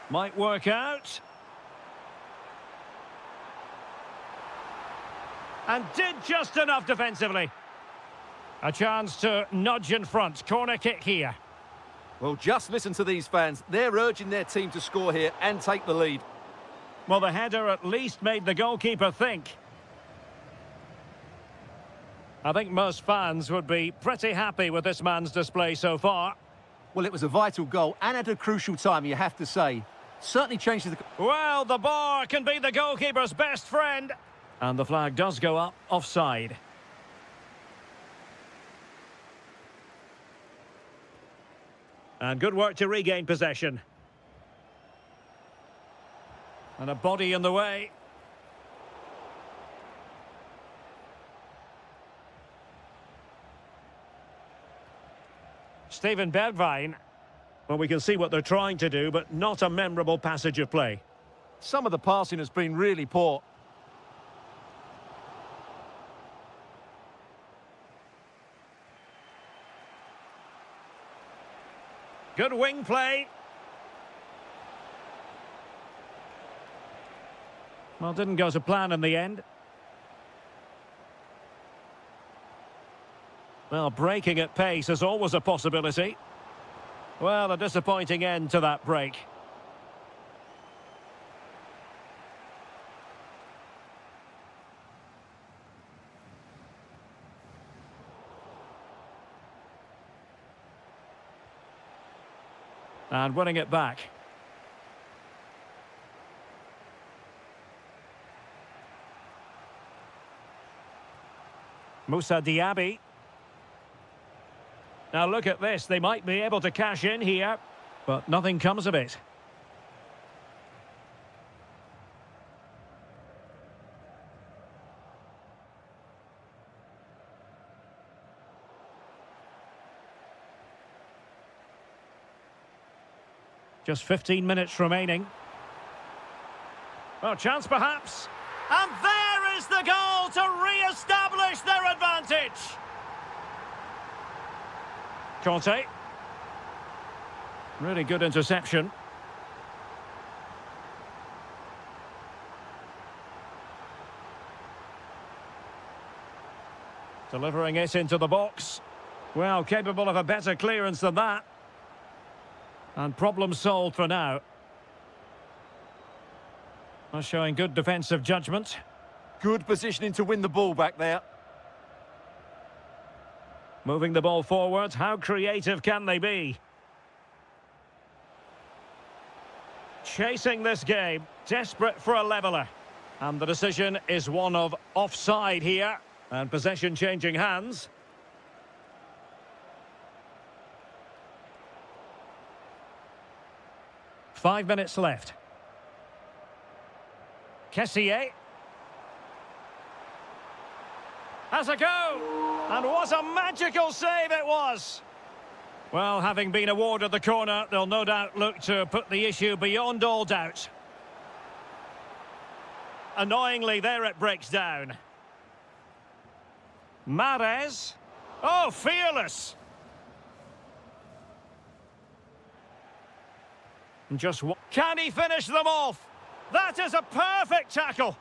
Might work out. And did just enough defensively. A chance to nudge in front. Corner kick here. Well, just listen to these fans. They're urging their team to score here and take the lead. Well, the header at least made the goalkeeper think. I think most fans would be pretty happy with this man's display so far. Well, it was a vital goal and at a crucial time, you have to say. Certainly changes the... Well, the bar can be the goalkeeper's best friend. And the flag does go up offside. And good work to regain possession. And a body in the way. Steven Bergwijn. Well, we can see what they're trying to do, but not a memorable passage of play. Some of the passing has been really poor. Good wing play. Well, didn't go to plan in the end. Well, breaking at pace is always a possibility. Well, a disappointing end to that break. And winning it back. Moussa Diaby. Now look at this, they might be able to cash in here, but nothing comes of it. Just 15 minutes remaining. Well, chance perhaps. And there is the goal to re-establish their advantage. Conte. Really good interception. Delivering it into the box. Well, capable of a better clearance than that. And problem solved for now. Well, showing good defensive judgment. Good positioning to win the ball back there. Moving the ball forward, how creative can they be? Chasing this game, desperate for a leveller. And the decision is one of offside here. And possession changing hands. Five minutes left. Kessié. Has a go! And what a magical save it was! Well, having been awarded the corner, they'll no doubt look to put the issue beyond all doubt. Annoyingly, there it breaks down. Mahrez. Oh, fearless! Just what? Can he finish them off? That is a perfect tackle!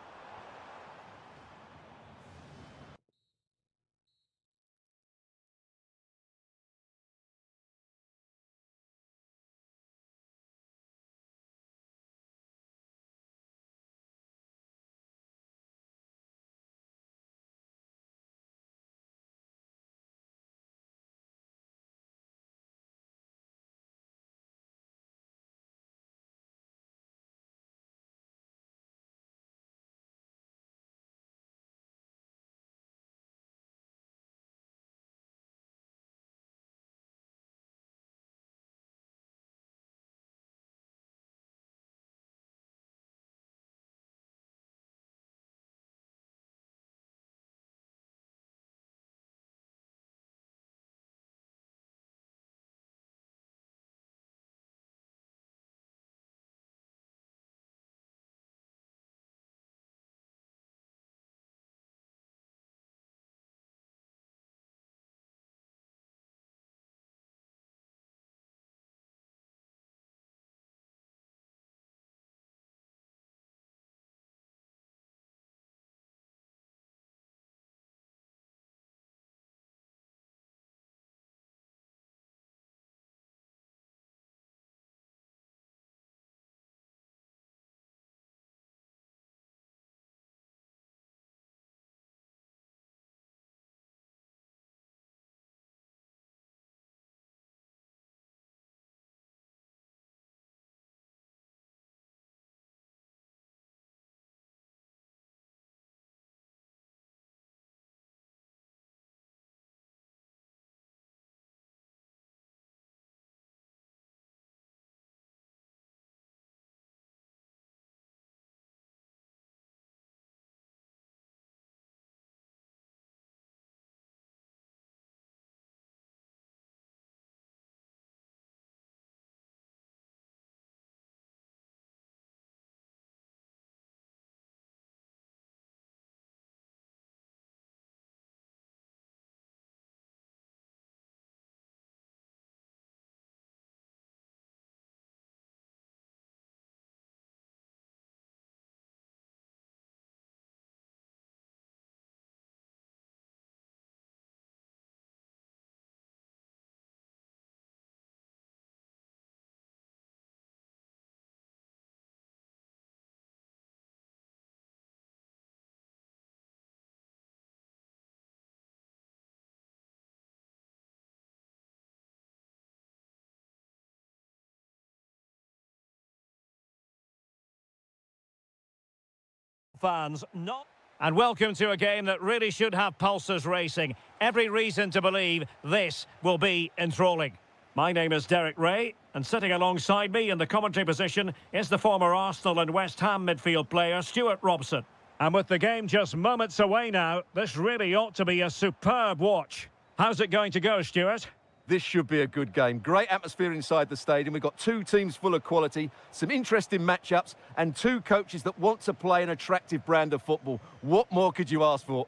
fans, not... And welcome to a game that really should have pulses racing. Every reason to believe this will be enthralling. My name is Derek Ray, and sitting alongside me in the commentary position is the former Arsenal and West Ham midfield player, Stuart Robson. And with the game just moments away now, this really ought to be a superb watch. How's it going to go, Stuart? This should be a good game. Great atmosphere inside the stadium. We've got two teams full of quality, some interesting matchups, and two coaches that want to play an attractive brand of football. What more could you ask for?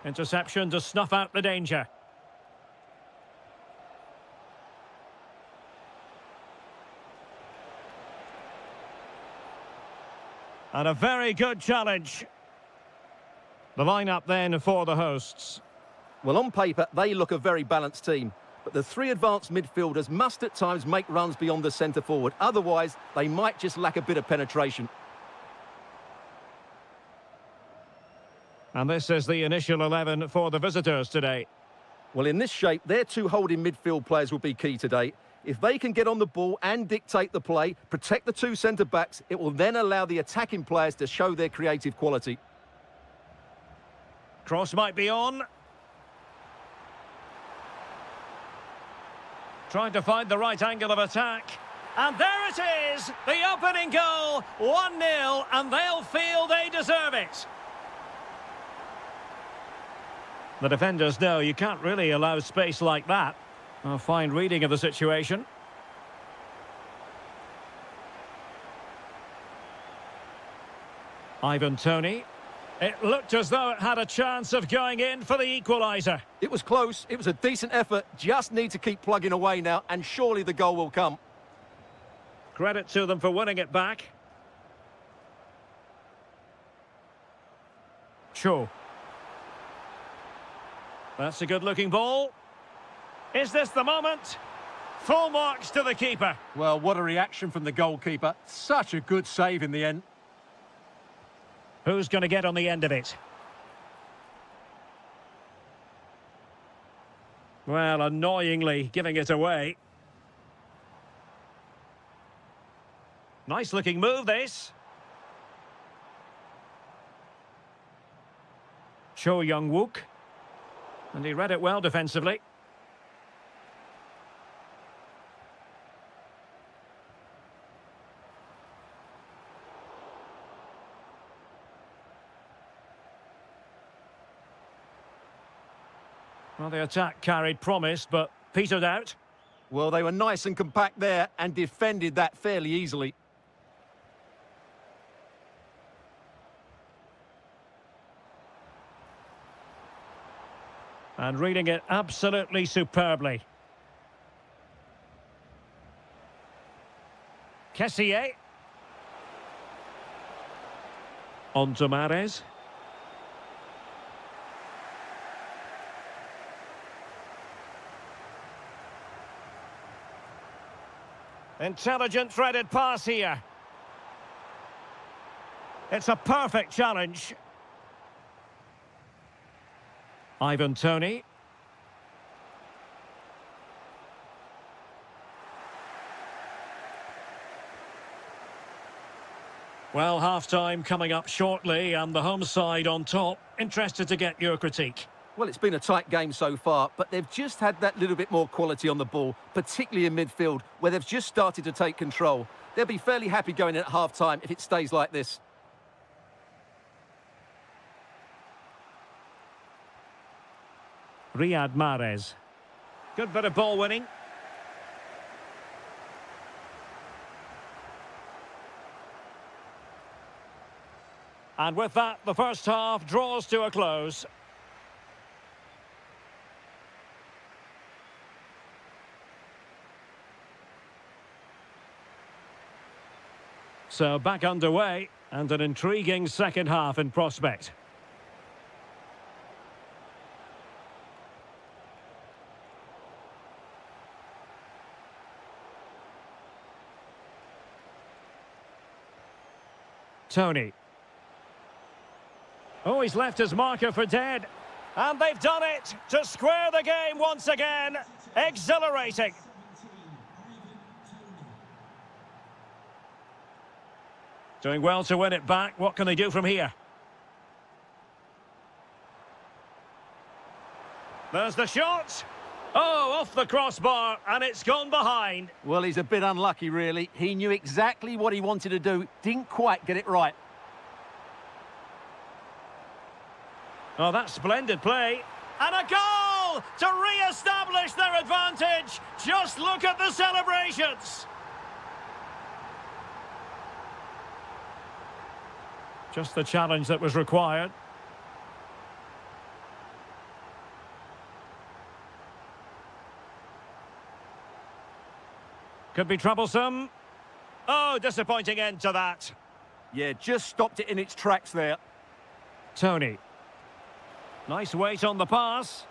Interception to snuff out the danger. And a very good challenge. The lineup then for the hosts. Well, on paper, they look a very balanced team. But the three advanced midfielders must at times make runs beyond the centre forward. Otherwise, they might just lack a bit of penetration. And this is the initial 11 for the visitors today. Well, in this shape, their two holding midfield players will be key today. If they can get on the ball and dictate the play, protect the two centre-backs, it will then allow the attacking players to show their creative quality. Cross might be on. Trying to find the right angle of attack. And there it is! The opening goal! 1-0, and they'll feel they deserve it. The defenders know you can't really allow space like that. A fine reading of the situation. Ivan Toney. It looked as though it had a chance of going in for the equaliser. It was close. It was a decent effort. Just need to keep plugging away now, and surely the goal will come. Credit to them for winning it back. Cho. That's a good-looking ball. Is this the moment? Full marks to the keeper. Well, what a reaction from the goalkeeper. Such a good save in the end. Who's going to get on the end of it? Well, annoyingly giving it away. Nice looking move, this. Cho Young-wook. And he read it well defensively. Well, the attack carried promise, but petered out. Well, they were nice and compact there and defended that fairly easily. And reading it absolutely superbly. Kessier. On to Mahrez. Intelligent threaded pass here. It's a perfect challenge. Ivan Toney. Well, half-time coming up shortly and the home side on top. Interested to get your critique. Well, it's been a tight game so far, but they've just had that little bit more quality on the ball, particularly in midfield, where they've just started to take control. They'll be fairly happy going in at half-time if it stays like this. Riyad Mahrez. Good bit of ball winning. And with that, the first half draws to a close. So back underway, and an intriguing second half in prospect. Toney. Oh, he's left his marker for dead. And they've done it to square the game once again. Exhilarating. Doing well to win it back. What can they do from here? There's the shot. Oh, off the crossbar, and it's gone behind. Well, he's a bit unlucky, really. He knew exactly what he wanted to do, didn't quite get it right. Oh, that's splendid play. And a goal to re-establish their advantage. Just look at the celebrations. Just the challenge that was required. Could be troublesome. Oh, disappointing end to that. Yeah, just stopped it in its tracks there. Tony. Nice weight on the pass.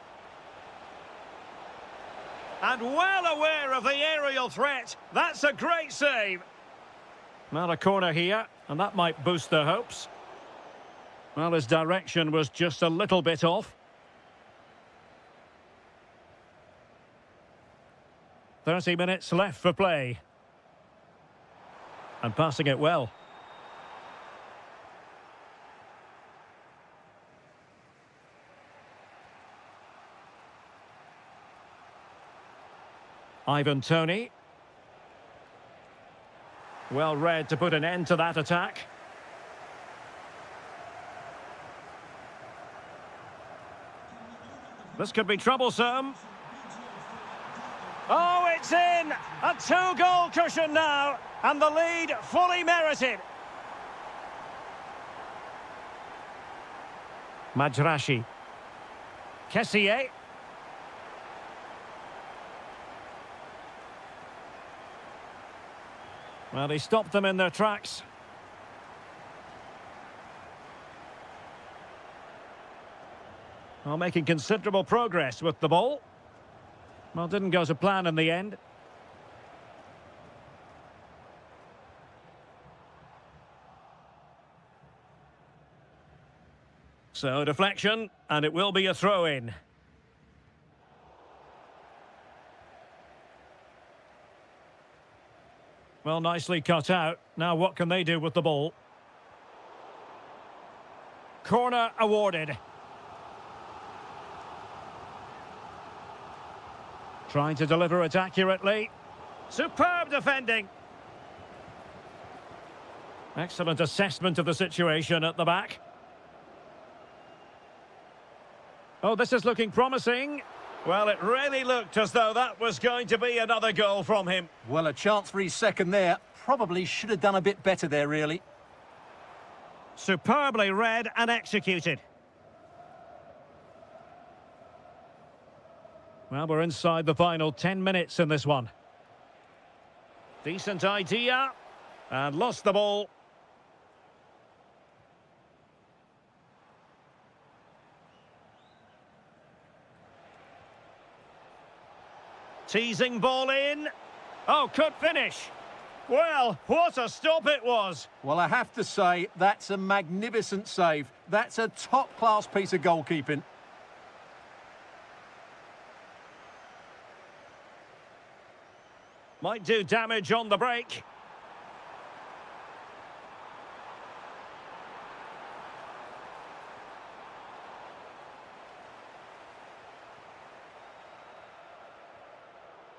And well aware of the aerial threat. That's a great save. Well, a corner here, and that might boost their hopes. Well, his direction was just a little bit off. 30 minutes left for play. And passing it well. Ivan Toney. Well read to put an end to that attack. This could be troublesome. Oh, it's in! A two-goal cushion now, and the lead fully merited. Majrashi. Kessier. Well, he stopped them in their tracks. Well, making considerable progress with the ball. Well, didn't go to plan in the end. So, deflection, and it will be a throw-in. Well, nicely cut out. Now, what can they do with the ball? Corner awarded. Trying to deliver it accurately. Superb defending. Excellent assessment of the situation at the back. Oh, this is looking promising. Well, it really looked as though that was going to be another goal from him. Well, a chance for his second there. Probably should have done a bit better there, really. Superbly read and executed. Well, we're inside the final 10 minutes in this one. Decent idea. And lost the ball. Teasing ball in. Oh, could finish. Well, what a stop it was. Well, I have to say, that's a magnificent save. That's a top-class piece of goalkeeping. Might do damage on the break.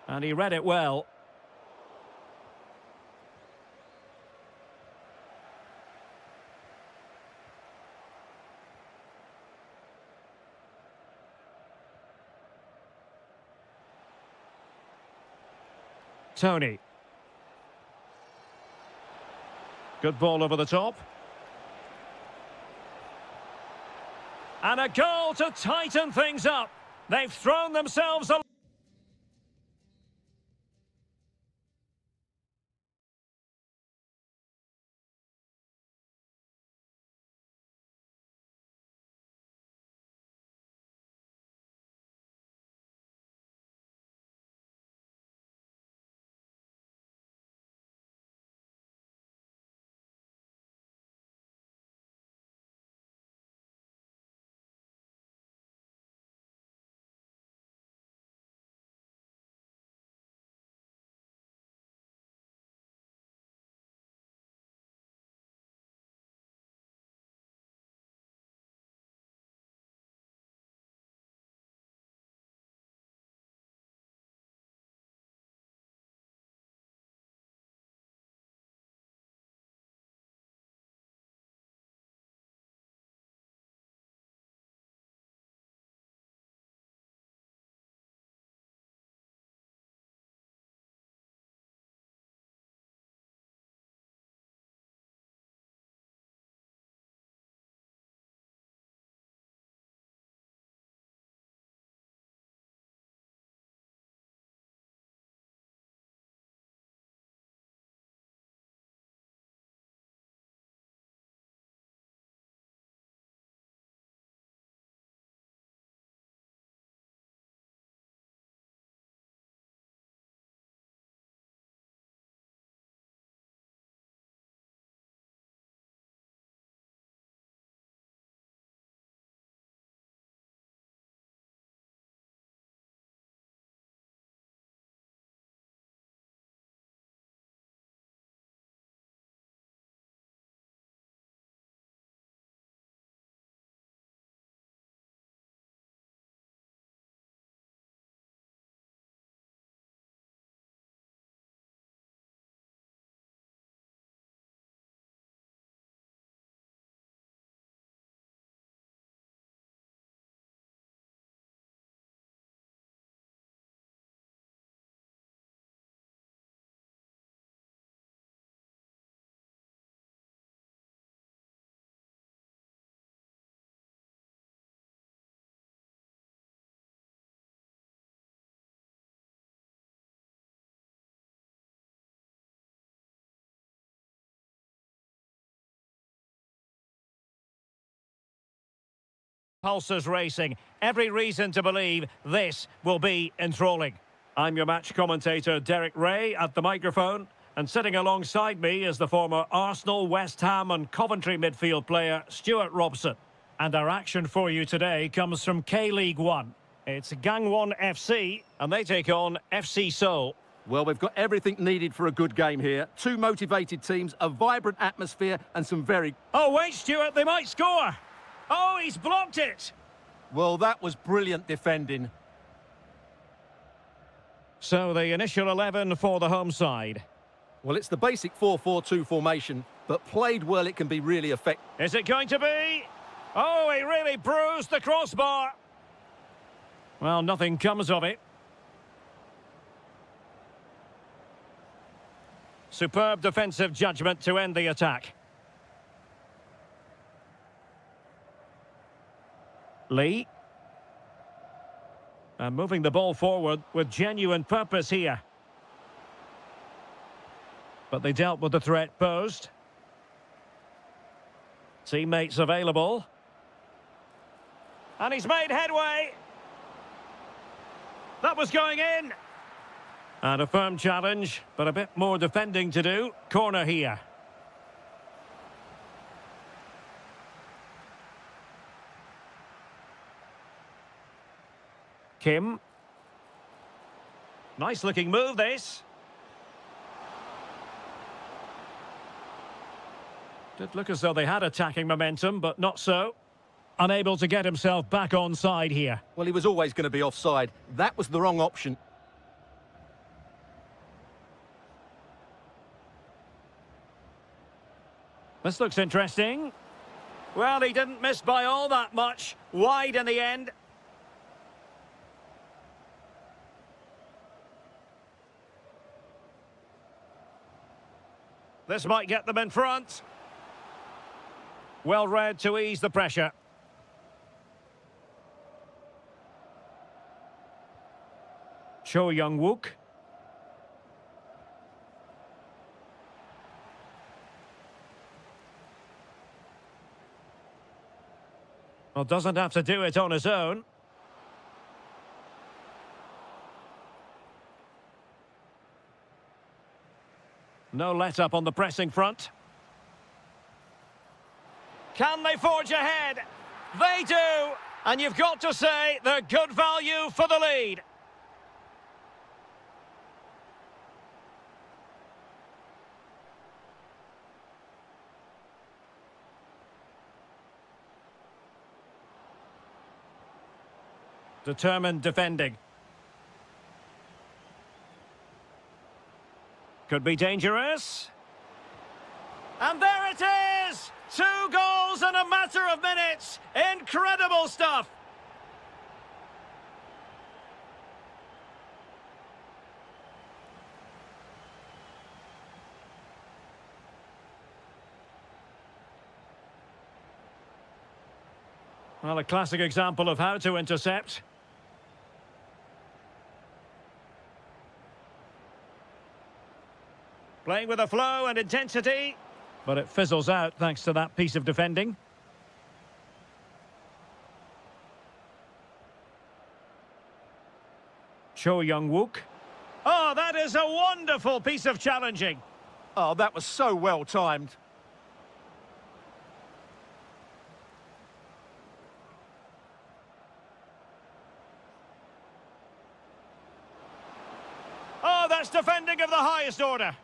And he read it well. Tony. Good ball over the top. And a goal to tighten things up. They've thrown themselves a Pulses racing. Every reason to believe this will be enthralling. I'm your match commentator, Derek Ray, at the microphone. And sitting alongside me is the former Arsenal, West Ham and Coventry midfield player, Stuart Robson. And our action for you today comes from K-League 1. It's Gangwon FC, and they take on FC Seoul. Well, we've got everything needed for a good game here. Two motivated teams, a vibrant atmosphere and some very... Oh, wait, Stuart, they might score. Oh, he's blocked it. Well, that was brilliant defending. So the initial 11 for the home side. Well, it's the basic 4-4-2 formation, but played well it can be really effective. Is it going to be? Oh, he really bruised the crossbar. Well, nothing comes of it. Superb defensive judgment to end the attack. Lee. And moving the ball forward with genuine purpose here. But they dealt with the threat posed. Teammates available. And he's made headway. That was going in. And a firm challenge, but a bit more defending to do. Corner here. Kim. Nice looking move, this. Did look as though they had attacking momentum, but not so. Unable to get himself back on side here. Well, he was always going to be offside. That was the wrong option. This looks interesting. Well, he didn't miss by all that much. Wide in the end. This might get them in front. Well read to ease the pressure. Cho Young-wook. Well, doesn't have to do it on his own. No let-up on the pressing front. Can they forge ahead? They do! And you've got to say they're good value for the lead. Determined defending. Could be dangerous. And there it is! 2 goals in a matter of minutes. Incredible stuff. Well, a classic example of how to intercept. Playing with a flow and intensity, but it fizzles out thanks to that piece of defending. Cho Young-wook. Oh, that is a wonderful piece of challenging. Oh, that was so well timed. Oh, that's defending of the highest order.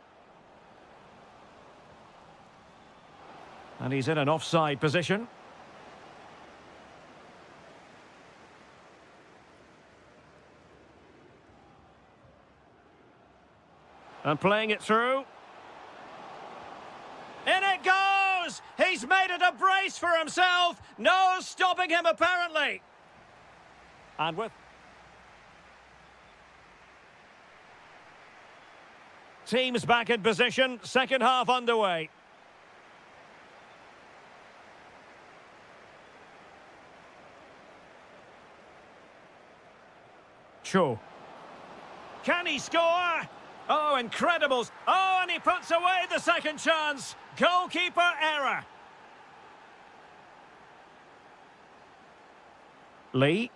And he's in an offside position. And playing it through. In it goes! He's made it a brace for himself. No stopping him, apparently. And with... Teams back in position. Second half underway. Cho. Can he score? Oh, incredible. Oh, and he puts away the second chance. Goalkeeper error. Lee.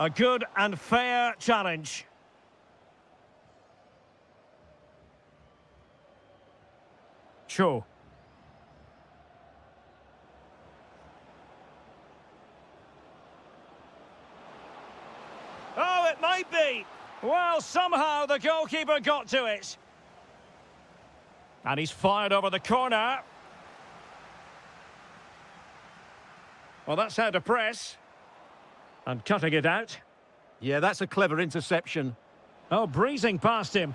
A good and fair challenge. Sure. Oh, it might be. Well, somehow the goalkeeper got to it. And he's fired over the corner. Well, that's how to press. And cutting it out. Yeah, that's a clever interception. Oh, breezing past him.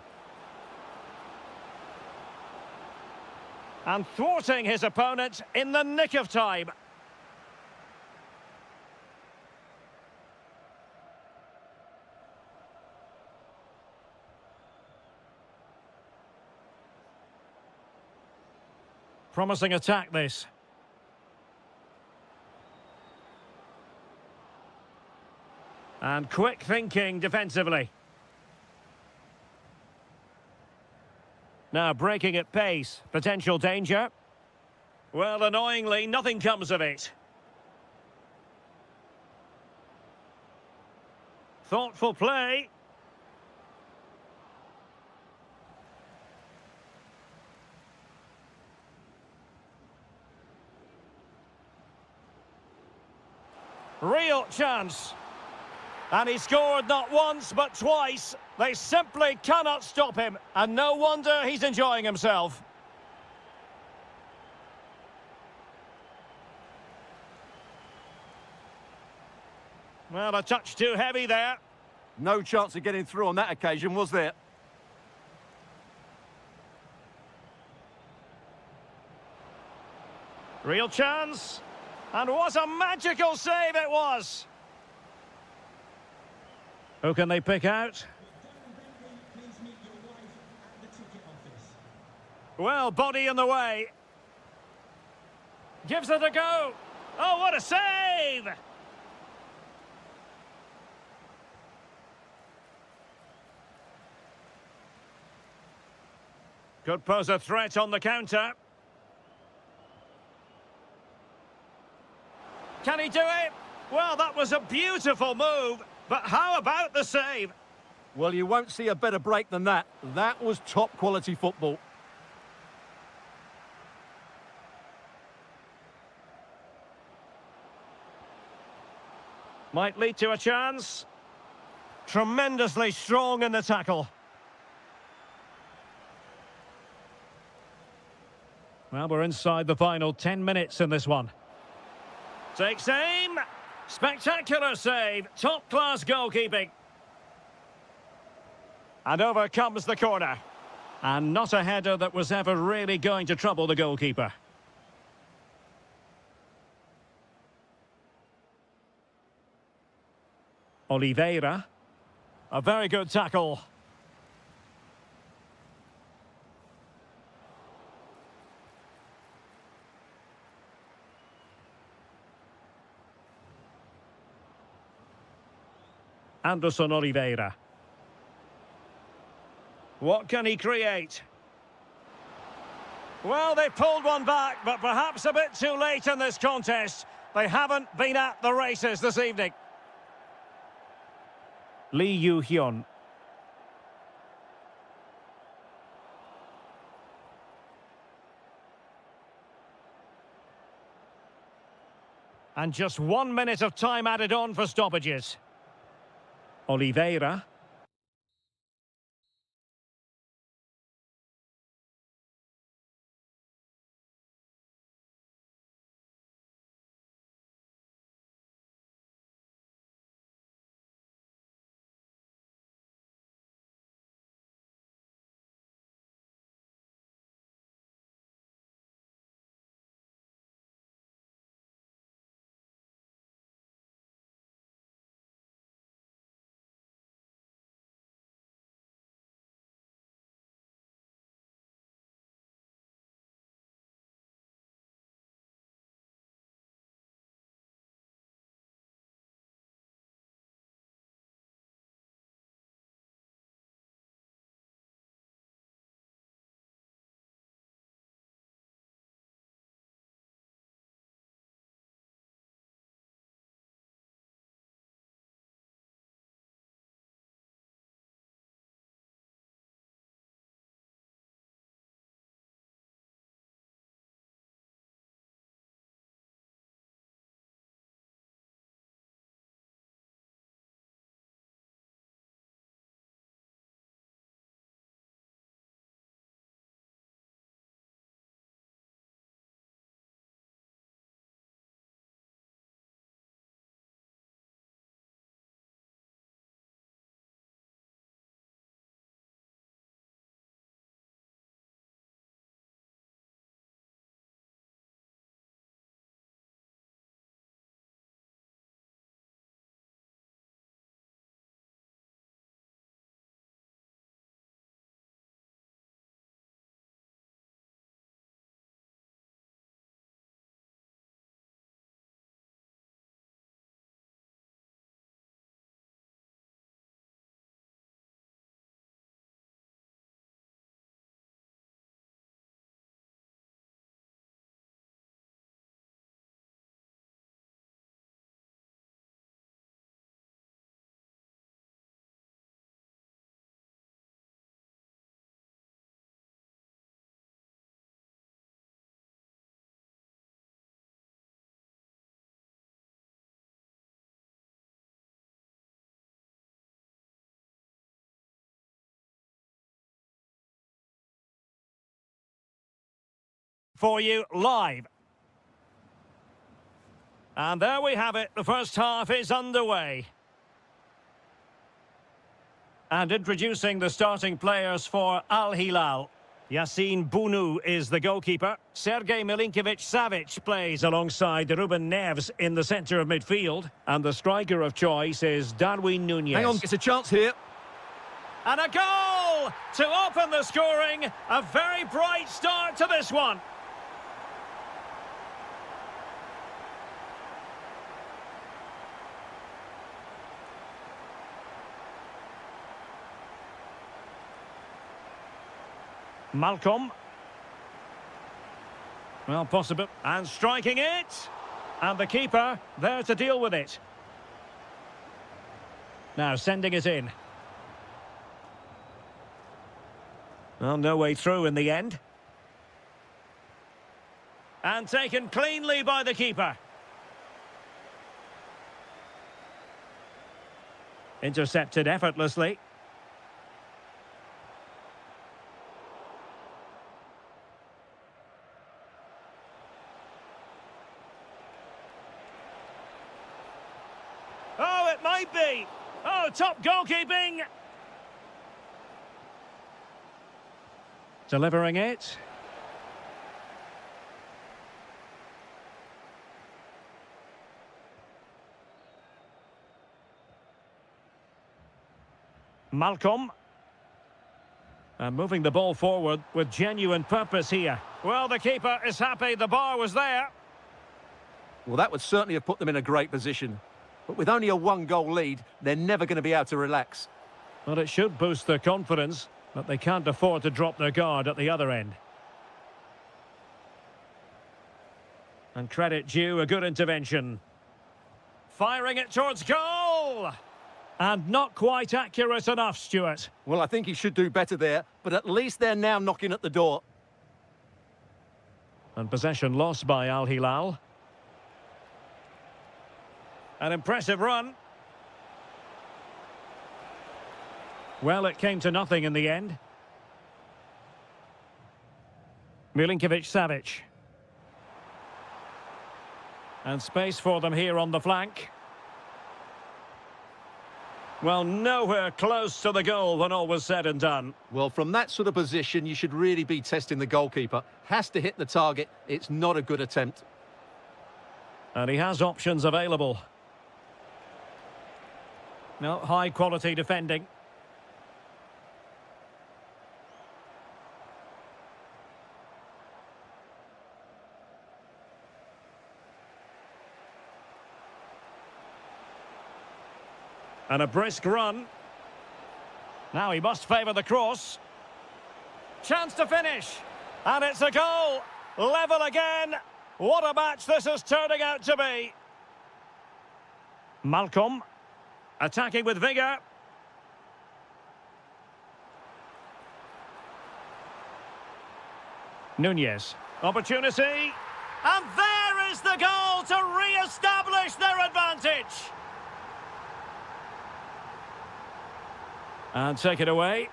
And thwarting his opponent in the nick of time. Promising attack, this. And quick thinking defensively. Now breaking at pace. Potential danger. Well, annoyingly, nothing comes of it. Thoughtful play. Real chance. And he scored not once, but twice. They simply cannot stop him. And no wonder he's enjoying himself. Well, a touch too heavy there. No chance of getting through on that occasion, was there? Real chance. And what a magical save it was. Who can they pick out? Well, body in the way. Gives it a go. Oh, what a save! Could pose a threat on the counter. Can he do it? Well, that was a beautiful move. But how about the save? Well, you won't see a better break than that. That was top quality football. Might lead to a chance. Tremendously strong in the tackle. Well, we're inside the final 10 minutes in this one. Takes aim. Spectacular save. Top-class goalkeeping. And over comes the corner. And not a header that was ever really going to trouble the goalkeeper. Oliveira. A very good tackle. Anderson Oliveira. What can he create? Well, they pulled one back, but perhaps a bit too late in this contest. They haven't been at the races this evening. Lee Yu-hyun. And just 1 minute of time added on for stoppages. Oliveira. for you live. And there we have it. The first half is underway. And introducing the starting players for Al Hilal. Yassine Bounou is the goalkeeper. Sergei Milinkovic-Savic plays alongside Ruben Neves in the centre of midfield. And the striker of choice is Darwin Núñez. Hang on, it's a chance here. And a goal to open the scoring. A very bright start to this one. Malcolm. Well, possible. And striking it. And the keeper there to deal with it. Now sending it in. Well, no way through in the end. And taken cleanly by the keeper. Intercepted effortlessly. Oh, it might be. Oh, top goalkeeping. Delivering it. Malcolm. And moving the ball forward with genuine purpose here. Well, the keeper is happy the bar was there. Well, that would certainly have put them in a great position. But with only a one-goal lead, they're never going to be able to relax. Well, it should boost their confidence, but they can't afford to drop their guard at the other end. And credit due, a good intervention. Firing it towards goal! And not quite accurate enough, Stuart. Well, I think he should do better there, but at least they're now knocking at the door. And possession lost by Al Hilal. An impressive run. Well, it came to nothing in the end. Milinkovic-Savic. And space for them here on the flank. Well, nowhere close to the goal when all was said and done. Well, from that sort of position, you should really be testing the goalkeeper. Has to hit the target. It's not a good attempt. And he has options available. No, high-quality defending. And a brisk run. Now he must favour the cross. Chance to finish. And it's a goal. Level again. What a match this is turning out to be. Malcolm. Attacking with vigour. Núñez. Opportunity. And there is the goal to re-establish their advantage. And take it away.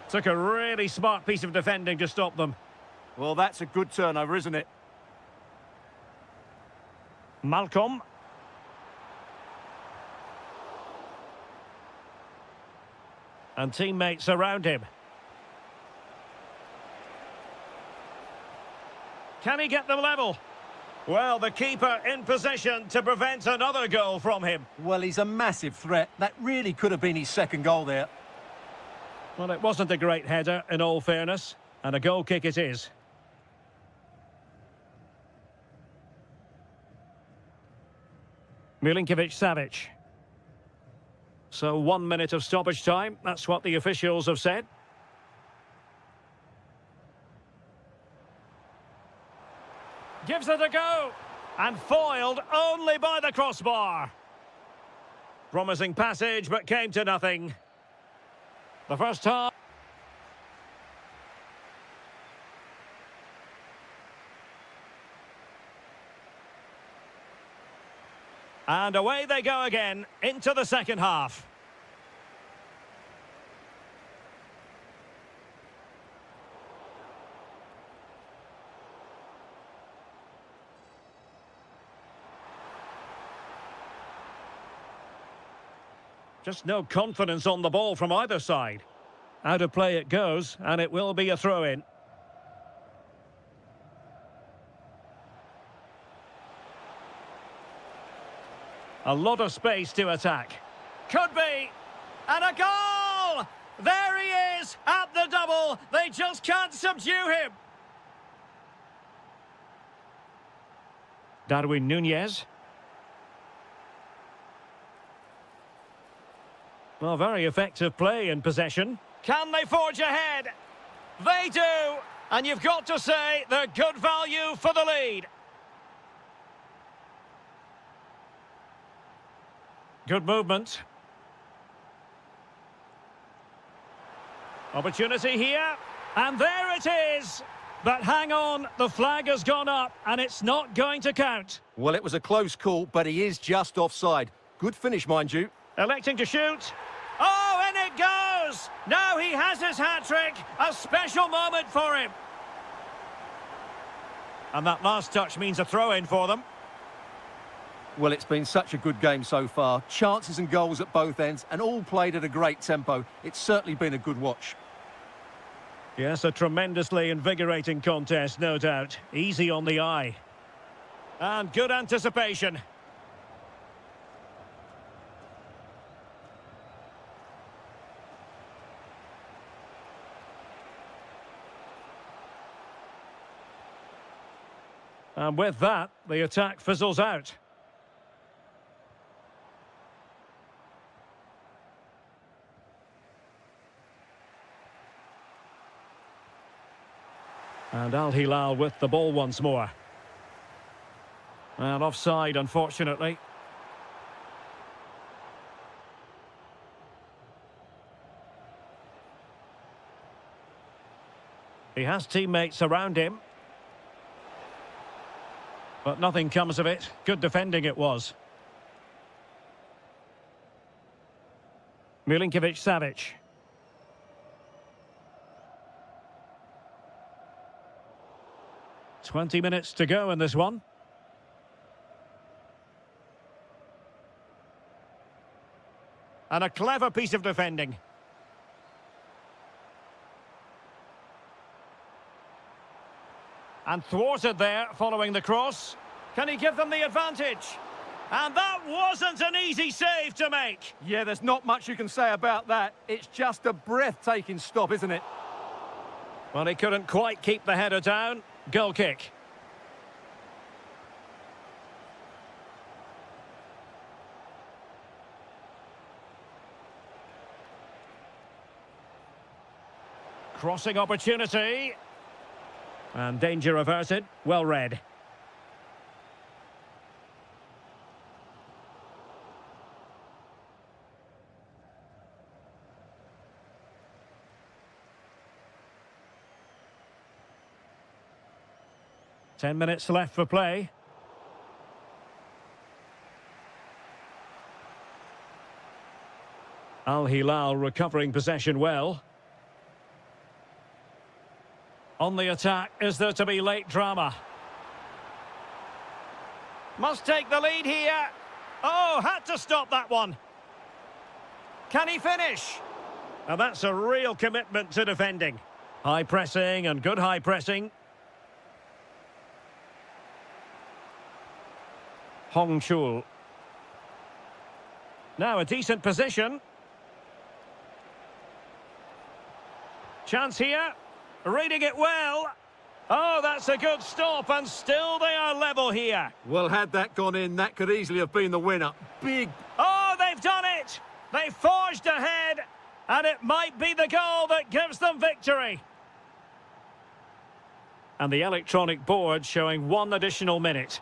Took a really smart piece of defending to stop them. Well, that's a good turnover, isn't it? Malcolm. And teammates around him. Can he get them level? Well, the keeper in position to prevent another goal from him. Well, he's a massive threat. That really could have been his second goal there. Well, it wasn't a great header, in all fairness. And a goal kick it is. Milinkovic-Savic. So 1 minute of stoppage time. That's what the officials have said. Gives it a go. And foiled only by the crossbar. Promising passage, but came to nothing. The first half. And away they go again into the second half. Just no confidence on the ball from either side. Out of play it goes, and it will be a throw-in. A lot of space to attack. Could be. And a goal! There he is at the double. They just can't subdue him. Darwin Núñez. Well, very effective play in possession. Can they forge ahead? They do. And you've got to say they're good value for the lead. Good movement. Opportunity here. And there it is. But hang on, the flag has gone up and it's not going to count. Well, it was a close call, but he is just offside. Good finish, mind you. Electing to shoot. Oh, and it goes! Now he has his hat-trick. A special moment for him. And that last touch means a throw-in for them. Well, it's been such a good game so far. Chances and goals at both ends, and all played at a great tempo. It's certainly been a good watch. Yes, a tremendously invigorating contest, no doubt. Easy on the eye. And good anticipation. And with that, the attack fizzles out. And Al Hilal with the ball once more. And offside, unfortunately. He has teammates around him. But nothing comes of it. Good defending it was. Milinkovic-Savic. "20 minutes to go in this one. And a clever piece of defending. And thwarted there following the cross. Can he give them the advantage? And that wasn't an easy save to make. Yeah, there's not much you can say about that. It's just a breathtaking stop, isn't it? Well, he couldn't quite keep the header down. Goal kick. Crossing opportunity. And danger averted. Well read. Ten minutes left for play. Al Hilal recovering possession well. On the attack, is there to be late drama? Must take the lead here. Oh, had to stop that one. Can he finish? Now that's a real commitment to defending. High pressing and good high pressing. Hong Chul. Now a decent position. Chance here. Reading it well. Oh, that's a good stop, and still they are level here. Well, had that gone in, that could easily have been the winner. Big. Oh, they've done it. They forged ahead, and it might be the goal that gives them victory. And the electronic board showing 1 additional minute.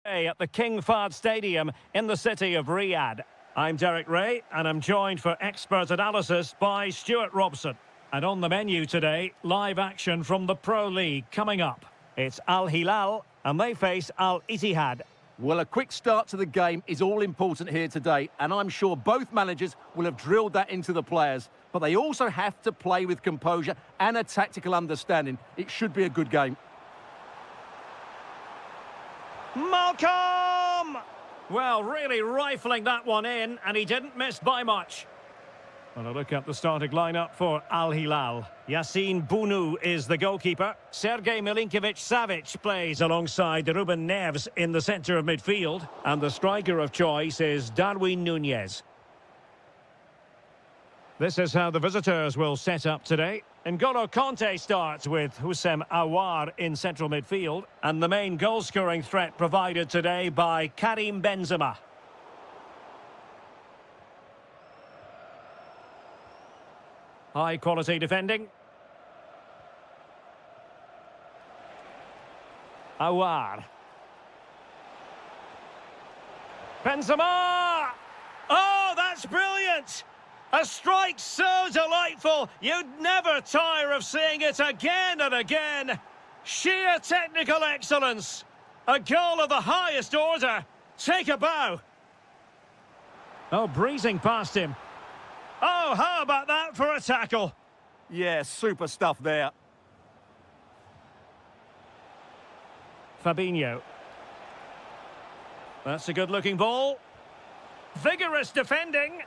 At the King Fahd Stadium in the city of Riyadh. I'm Derek Ray, and I'm joined for expert analysis by Stuart Robson. And on the menu today, live action from the Pro League coming up. It's Al Hilal, and they face Al Ittihad. Well, a quick start to the game is all important here today, and I'm sure both managers will have drilled that into the players. But they also have to play with composure and a tactical understanding. It should be a good game. Malcolm! Well, really rifling that one in, and he didn't miss by much. Well, a look at the starting lineup for Al Hilal. Yassine Bounou is the goalkeeper. Sergej Milinkovic-Savic plays alongside Ruben Neves in the centre of midfield. And the striker of choice is Darwin Núñez. This is how the visitors will set up today. N'Golo Kanté starts with Houssem Aouar in central midfield. And the main goal-scoring threat provided today by Karim Benzema. High-quality defending. Aouar. Benzema! Oh, that's brilliant! A strike so delightful, you'd never tire of seeing it again and again. Sheer technical excellence. A goal of the highest order. Take a bow. Oh, breezing past him. Oh, how about that for a tackle? Yeah, super stuff there. Fabinho. That's a good-looking ball. Vigorous defending.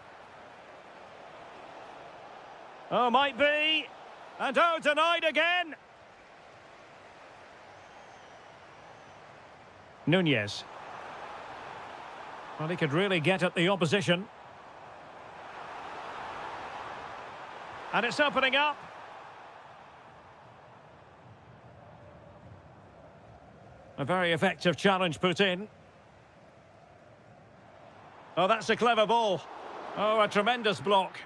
Oh, might be. And oh, denied again. Núñez. Well, he could really get at the opposition. And it's opening up. A very effective challenge put in. Oh, that's a clever ball. Oh, a tremendous block.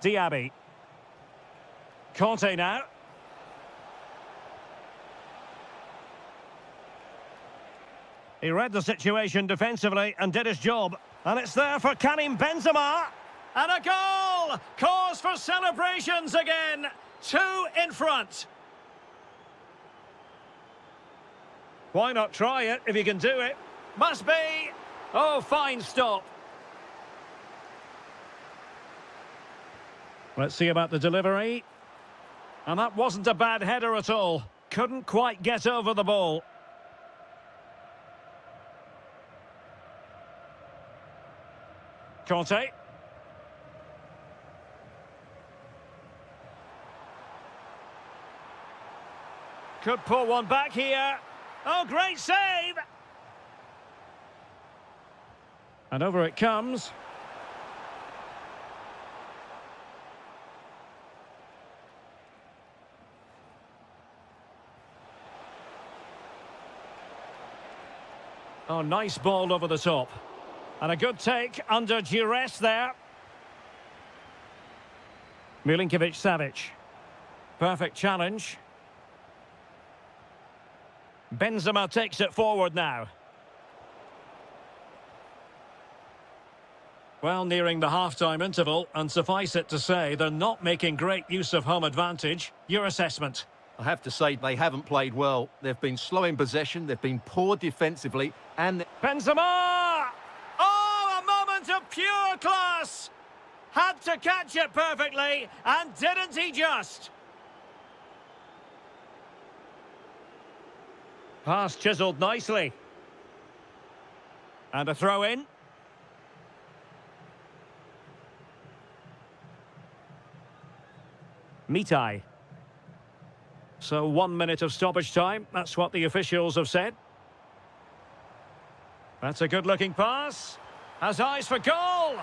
Diaby. Kanté now. He read the situation defensively and did his job. And it's there for Karim Benzema. And a goal! Cause for celebrations again. 2 in front. Why not try it if you can do it? Must be. Oh, fine stop. Let's see about the delivery. And that wasn't a bad header at all. Couldn't quite get over the ball. Kanté. Could pull one back here. Oh, great save! And over it comes. Oh, nice ball over the top. And a good take under duress there. Milinkovic-Savic. Perfect challenge. Benzema takes it forward now. Well, nearing the half-time interval, and suffice it to say, they're not making great use of home advantage. Your assessment? I have to say they haven't played well. They've been slow in possession, they've been poor defensively, and... Benzema! Oh, a moment of pure class! Had to catch it perfectly, and didn't he just? Pass chiselled nicely. And a throw in. Mitai. So 1 minute of stoppage time. That's what the officials have said. That's a good-looking pass. Has eyes for goal.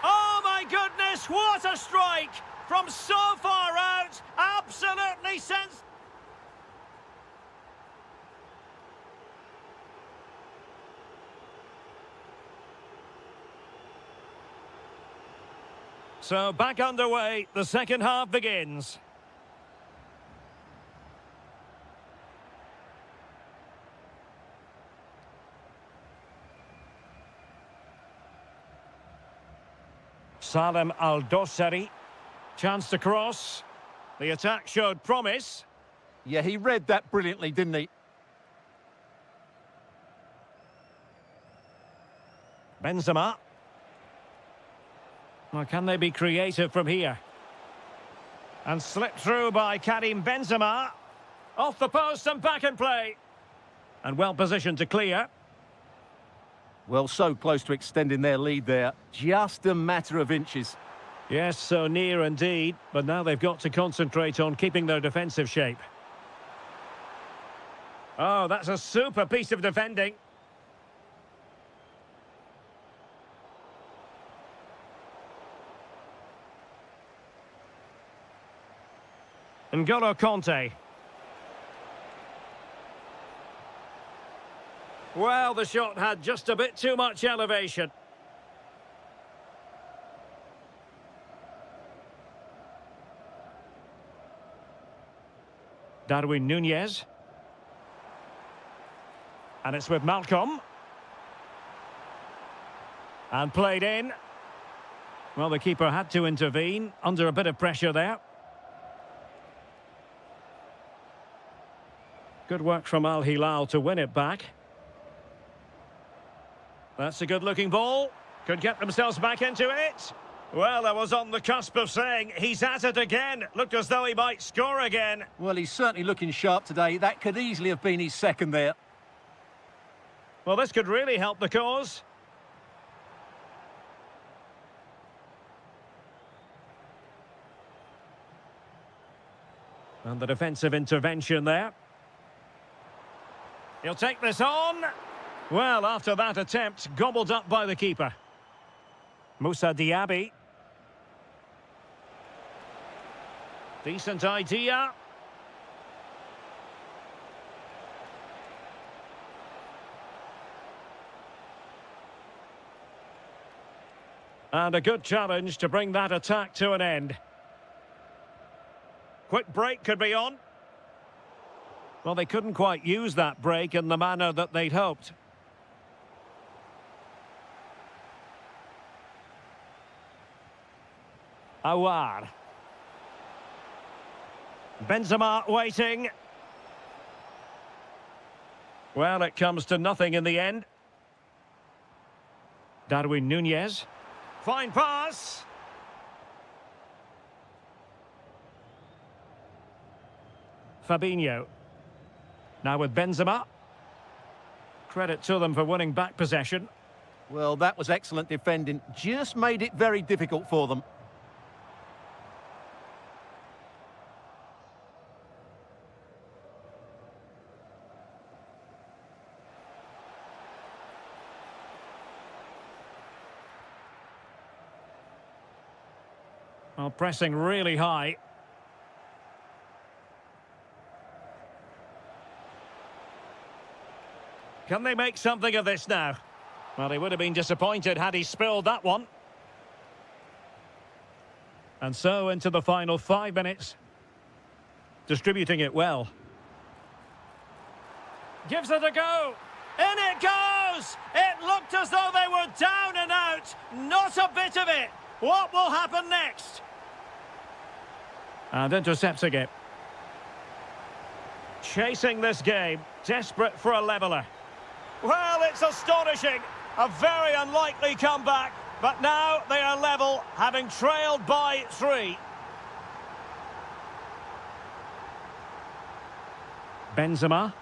Oh, my goodness, what a strike! From so far out, absolutely sensational. So back underway, the second half begins. Salem Al-Dossari. Chance to cross. The attack showed promise. Yeah, he read that brilliantly, didn't he? Benzema. Well, can they be creative from here? And slipped through by Karim Benzema. Off the post and back in play. And well positioned to clear. Well, so close to extending their lead there. Just a matter of inches. Yes, so near indeed. But now they've got to concentrate on keeping their defensive shape. Oh, that's a super piece of defending. N'Golo Conte. Well, the shot had just a bit too much elevation. Darwin Núñez. And it's with Malcolm. And played in. Well, the keeper had to intervene under a bit of pressure there. Good work from Al Hilal to win it back. That's a good-looking ball. Could get themselves back into it. Well, I was on the cusp of saying he's at it again. Looked as though he might score again. Well, he's certainly looking sharp today. That could easily have been his second there. Well, this could really help the cause. And the defensive intervention there. He'll take this on. Well, after that attempt, gobbled up by the keeper. Moussa Diaby. Decent idea. And a good challenge to bring that attack to an end. Quick break could be on. Well, they couldn't quite use that break in the manner that they'd hoped. Awar. Benzema waiting. Well, it comes to nothing in the end. Darwin Núñez. Fine pass. Fabinho. Now with Benzema. Credit to them for winning back possession. Well, that was excellent defending. Just made it very difficult for them. Well, pressing really high. Can they make something of this now? Well, he would have been disappointed had he spilled that one. And so into the final 5 minutes. Distributing it well. Gives it a go. In it goes! It looked as though they were down and out. Not a bit of it. What will happen next? And intercepting it. Chasing this game. Desperate for a leveller. Well, it's astonishing. A very unlikely comeback. But now they are level, having trailed by 3. Benzema.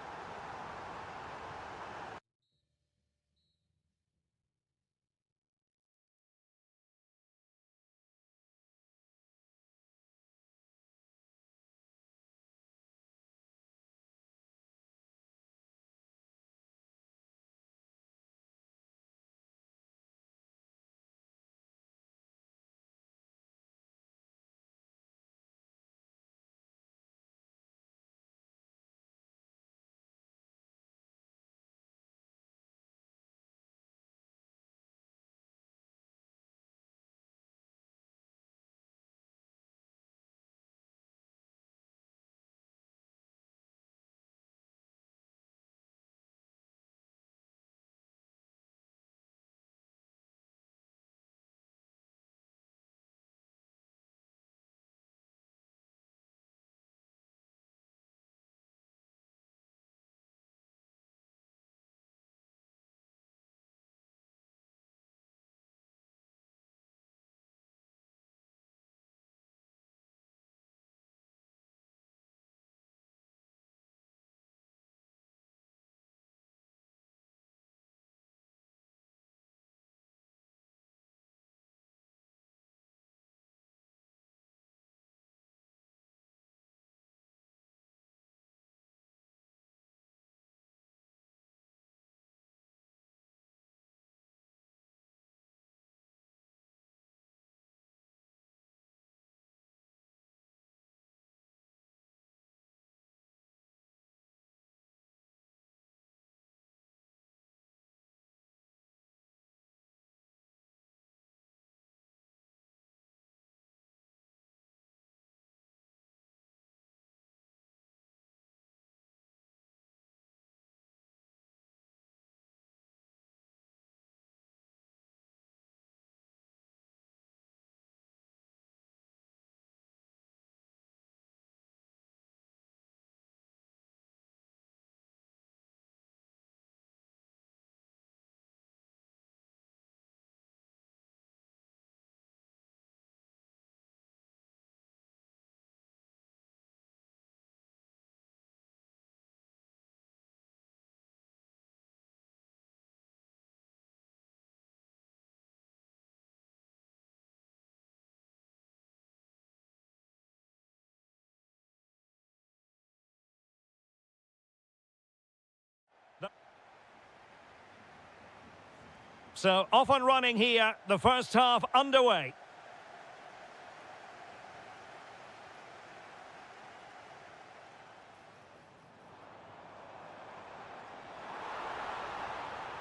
So off and running here, the first half underway.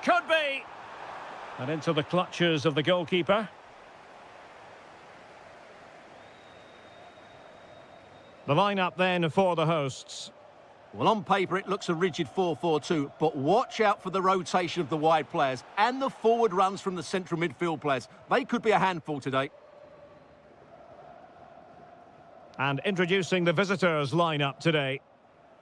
Could be. And into the clutches of the goalkeeper. The lineup then for the hosts. Well, on paper, it looks a rigid 4-4-2, but watch out for the rotation of the wide players and the forward runs from the central midfield players. They could be a handful today. And introducing the visitors' lineup today.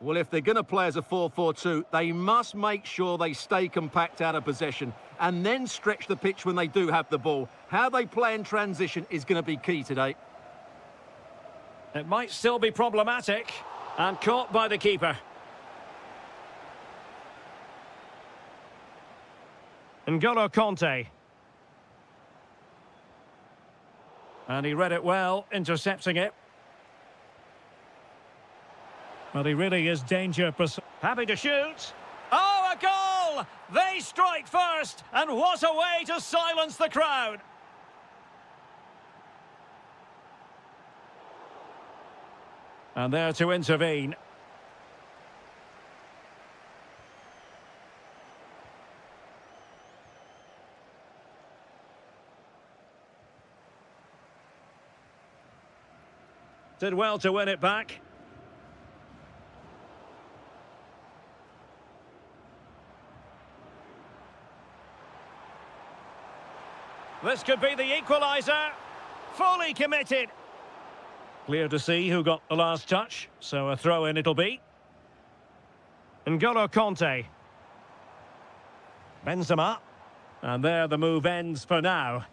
Well, if they're going to play as a 4-4-2, they must make sure they stay compact out of possession and then stretch the pitch when they do have the ball. How they play in transition is going to be key today. It might still be problematic. And caught by the keeper. N'Golo Kanté. And he read it well, intercepting it. Well, he really is danger. Happy to shoot. Oh, a goal! They strike first, and what a way to silence the crowd. And there to intervene. Did well to win it back. This could be the equaliser. Fully committed. Clear to see who got the last touch, so a throw-in it'll be. N'Golo Kanté. Benzema. And there the move ends for now.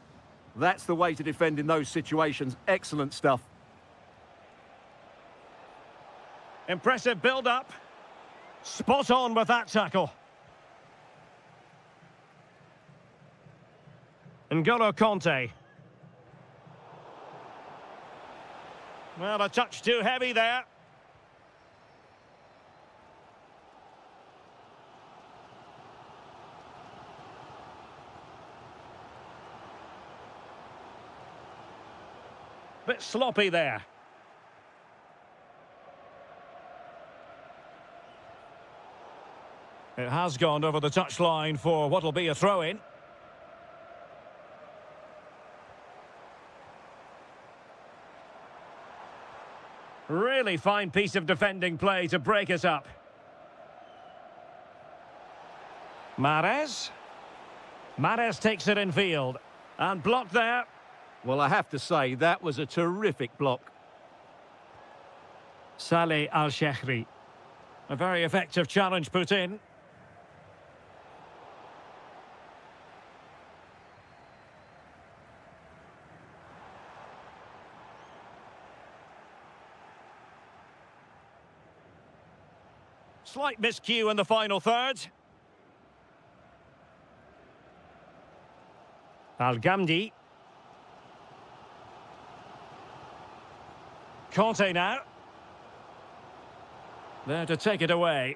That's the way to defend in those situations. Excellent stuff. Impressive build-up. Spot on with that tackle. N'Golo Kanté. Well, a touch too heavy there. Bit sloppy there. It has gone over the touchline for what'll be a throw-in. Really fine piece of defending play to break us up. Mahrez. Mahrez takes it in field. And blocked there. Well, I have to say, that was a terrific block. Saleh Al-Shehri. A very effective challenge put in. Slight miscue in the final third. Al-Ghamdi. Kanté now. There to take it away.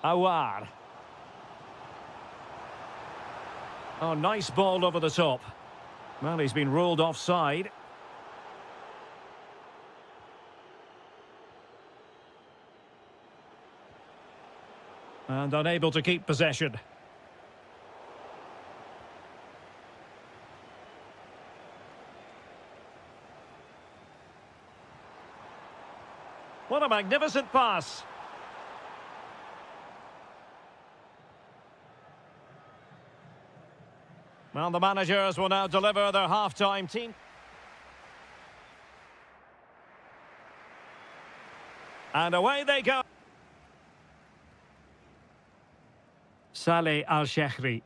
Awar. Oh, nice ball over the top. Well, he's been ruled offside. And unable to keep possession. What a magnificent pass. Well, the managers will now deliver their half-time team. And away they go. Saleh Al-Shehri.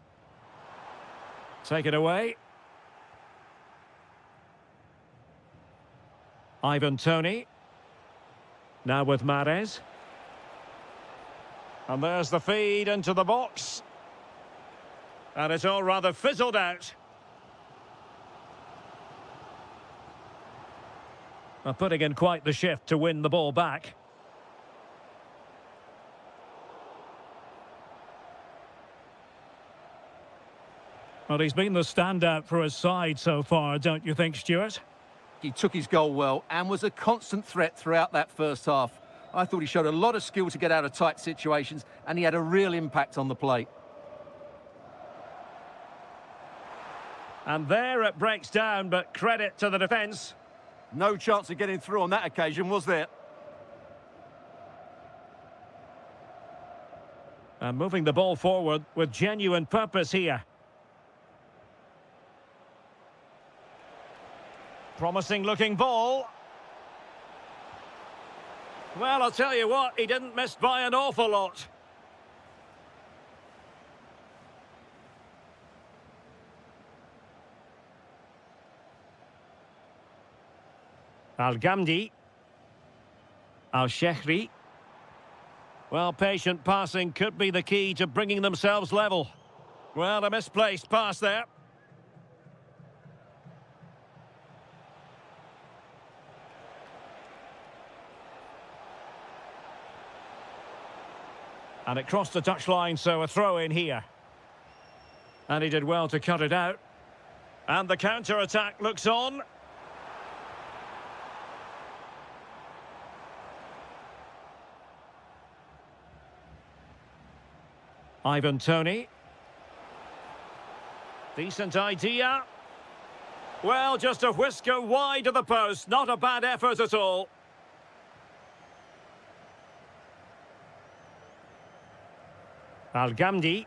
Take it away. Ivan Toney. Now with Mahrez. And there's the feed into the box. And it's all rather fizzled out. Putting in quite the shift to win the ball back. Well, he's been the standout for his side so far, don't you think, Stuart? He took his goal well and was a constant threat throughout that first half. I thought he showed a lot of skill to get out of tight situations, and he had a real impact on the play. And there it breaks down, but credit to the defence. No chance of getting through on that occasion, was there? And moving the ball forward with genuine purpose here. Promising looking ball. Well, I'll tell you what, he didn't miss by an awful lot. Al-Ghamdi. Al-Shehri. Well, patient passing could be the key to bringing themselves level. Well, a misplaced pass there. And it crossed the touchline, so a throw in here. And he did well to cut it out. And the counter-attack looks on. Ivan Toney. Decent idea. Well, just a whisker wide of the post. Not a bad effort at all. Al-Ghamdi.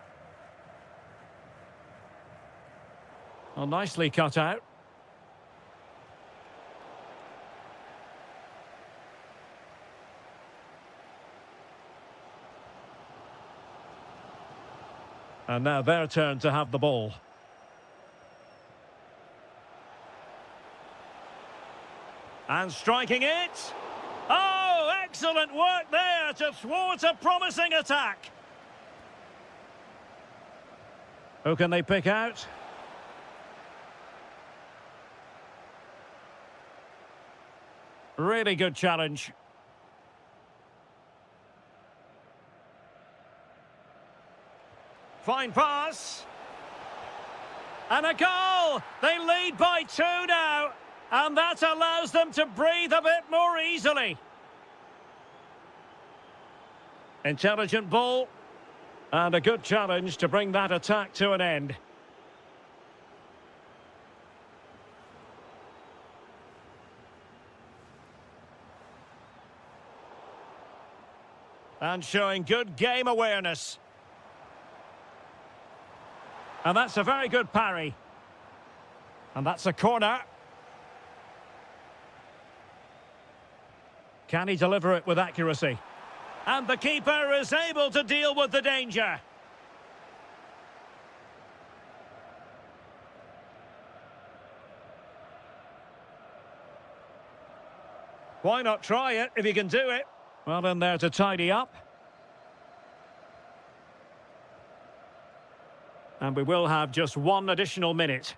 Well, nicely cut out. And now their turn to have the ball. And striking it. Oh, excellent work there to thwart a promising attack. Who can they pick out? Really good challenge. Fine pass. And a goal! They lead by 2 now. And that allows them to breathe a bit more easily. Intelligent ball. And a good challenge to bring that attack to an end. And showing good game awareness. And that's a very good parry. And that's a corner. Can he deliver it with accuracy? And the keeper is able to deal with the danger. Why not try it if you can do it? Well, in there to tidy up. And we will have just 1 additional minute.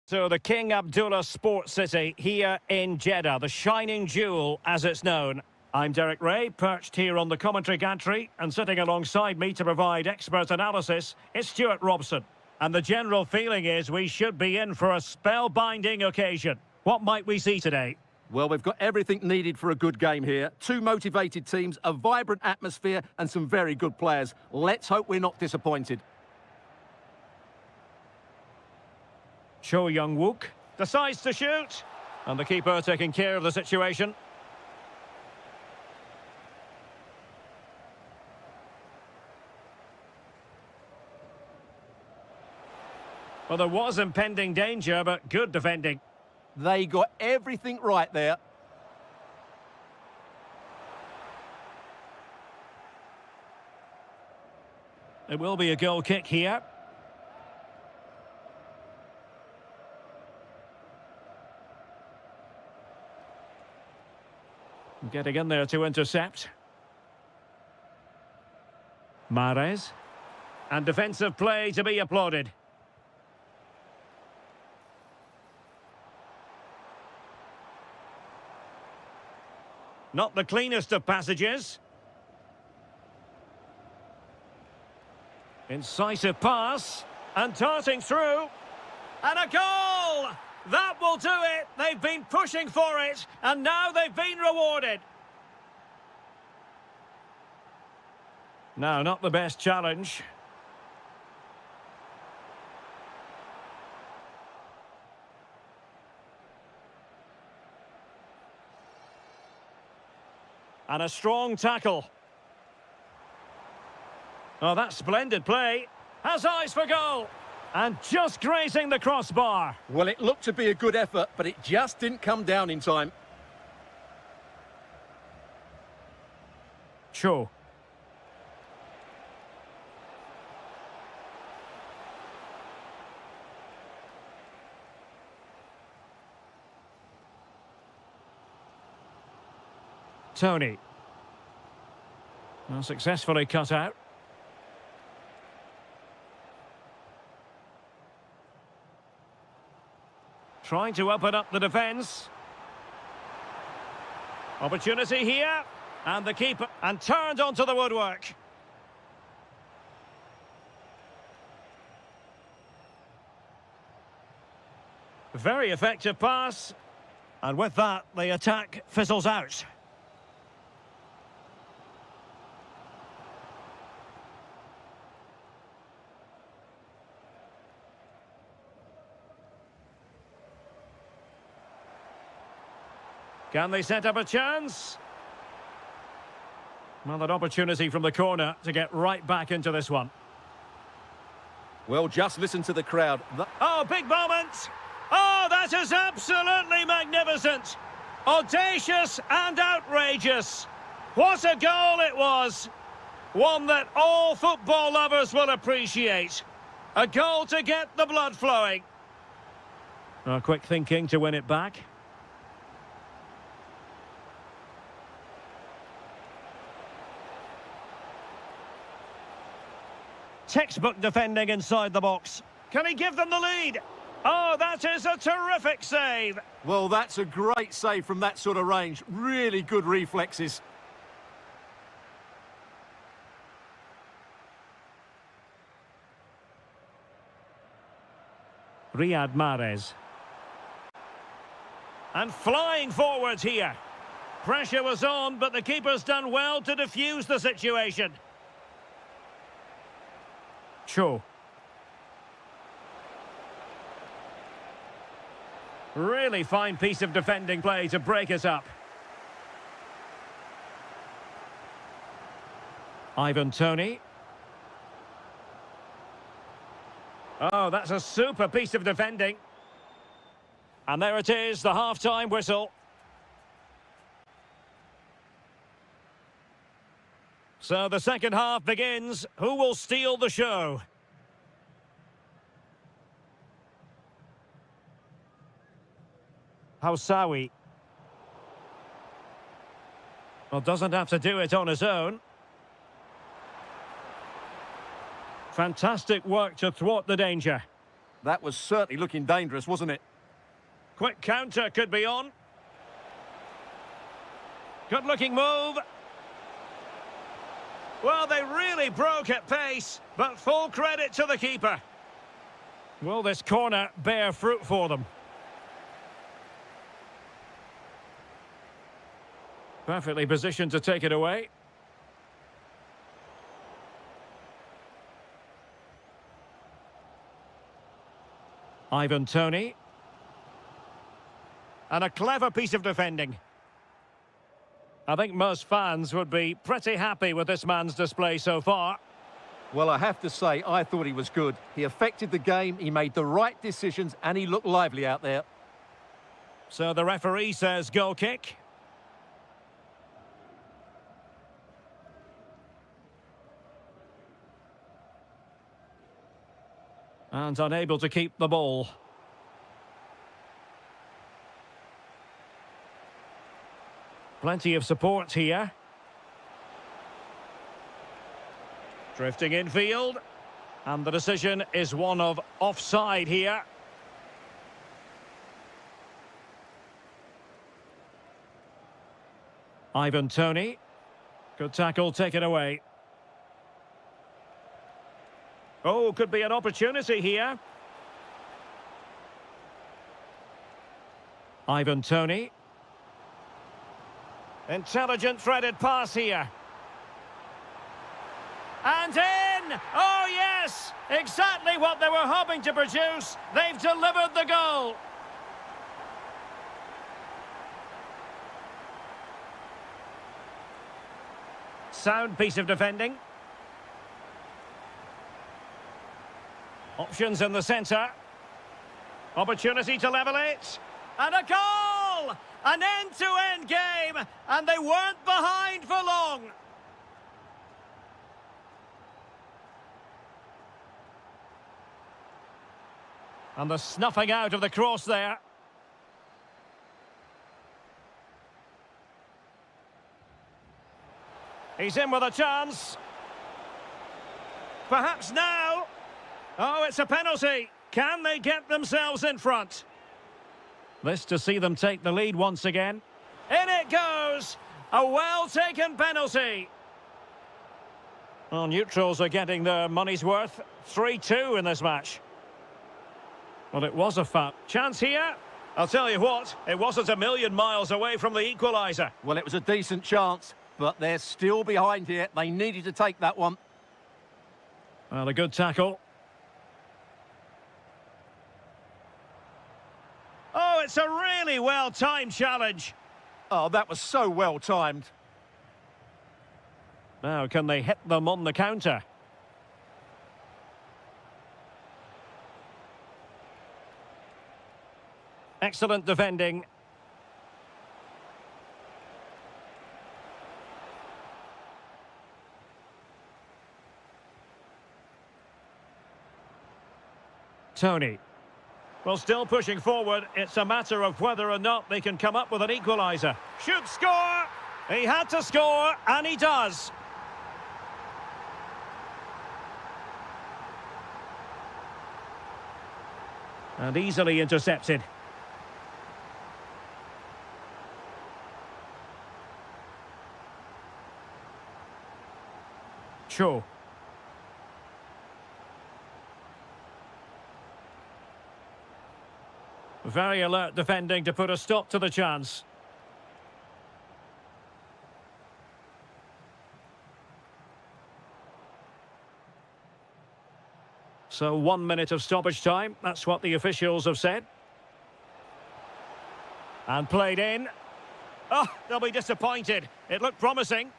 So the King Abdullah Sports City here in Jeddah, the shining jewel as it's known. I'm Derek Ray, perched here on the commentary gantry, and sitting alongside me to provide expert analysis is Stuart Robson. And the general feeling is we should be in for a spellbinding occasion. What might we see today? Well, we've got everything needed for a good game here. Two motivated teams, a vibrant atmosphere, and some very good players. Let's hope we're not disappointed. Cho Young-wook decides to shoot. And the keeper taking care of the situation. Well, there was impending danger, but good defending. They got everything right there. It will be a goal kick here. Getting in there to intercept. Mahrez. And defensive play to be applauded. Not the cleanest of passages. Incisive pass. And darting through. And a goal! That will do it. They've been pushing for it. And now they've been rewarded. No, not the best challenge. And a strong tackle. Oh, that's splendid play. Has eyes for goal. And just grazing the crossbar. Well, it looked to be a good effort, but it just didn't come down in time. Cho. Tony. Well, successfully cut out. Trying to open up the defence. Opportunity here. And the keeper. And turned onto the woodwork. Very effective pass. And with that, the attack fizzles out. Can they set up a chance? Well, an opportunity from the corner to get right back into this one. Well, just listen to the crowd. Oh, big moment! Oh, that is absolutely magnificent! Audacious and outrageous! What a goal it was! One that all football lovers will appreciate. A goal to get the blood flowing. Oh, quick thinking to win it back. Textbook defending inside the box. Can he give them the lead? Oh, that is a terrific save. Well, that's a great save from that sort of range. Really good reflexes. Riyad Mahrez. And flying forwards here. Pressure was on, but the keeper's done well to defuse the situation. Cho. Really fine piece of defending play to break us up. Ivan Toney. Oh, that's a super piece of defending. And there it is, the half-time whistle. So the second half begins. Who will steal the show? Housawi. Well, doesn't have to do it on his own. Fantastic work to thwart the danger. That was certainly looking dangerous, wasn't it? Quick counter could be on. Good-looking move. Well, they really broke at pace, but full credit to the keeper. Will this corner bear fruit for them? Perfectly positioned to take it away. Ivan Toney. And a clever piece of defending. I think most fans would be pretty happy with this man's display so far. Well, I have to say, I thought he was good. He affected the game, he made the right decisions, and he looked lively out there. So the referee says goal kick. And unable to keep the ball. Plenty of support here. Drifting infield. And the decision is one of offside here. Ivan Toney. Good tackle taken away. Oh, could be an opportunity here. Ivan Toney. Intelligent threaded pass here. And in! Oh, yes! Exactly what they were hoping to produce. They've delivered the goal. Sound piece of defending. Options in the centre. Opportunity to level it. And a goal! An end-to-end game, and they weren't behind for long. And the snuffing out of the cross there. He's in with a chance. Perhaps now. Oh, it's a penalty. Can they get themselves in front? This to see them take the lead once again. In it goes! A well-taken penalty. Well, neutrals are getting their money's worth. 3-2 in this match. Well, it was a foul. Chance here? I'll tell you what, it wasn't a million miles away from the equaliser. Well, it was a decent chance, but they're still behind here. They needed to take that one. Well, a good tackle. Oh, it's a really well-timed challenge. Oh, that was so well-timed. Now, can they hit them on the counter? Excellent defending. Toney. Well, still pushing forward. It's a matter of whether or not they can come up with an equaliser. Should score! He had to score, and he does. And easily intercepted. Cho. Very alert defending to put a stop to the chance. So 1 minute of stoppage time. That's what the officials have said. And played in. Oh, they'll be disappointed. It looked promising.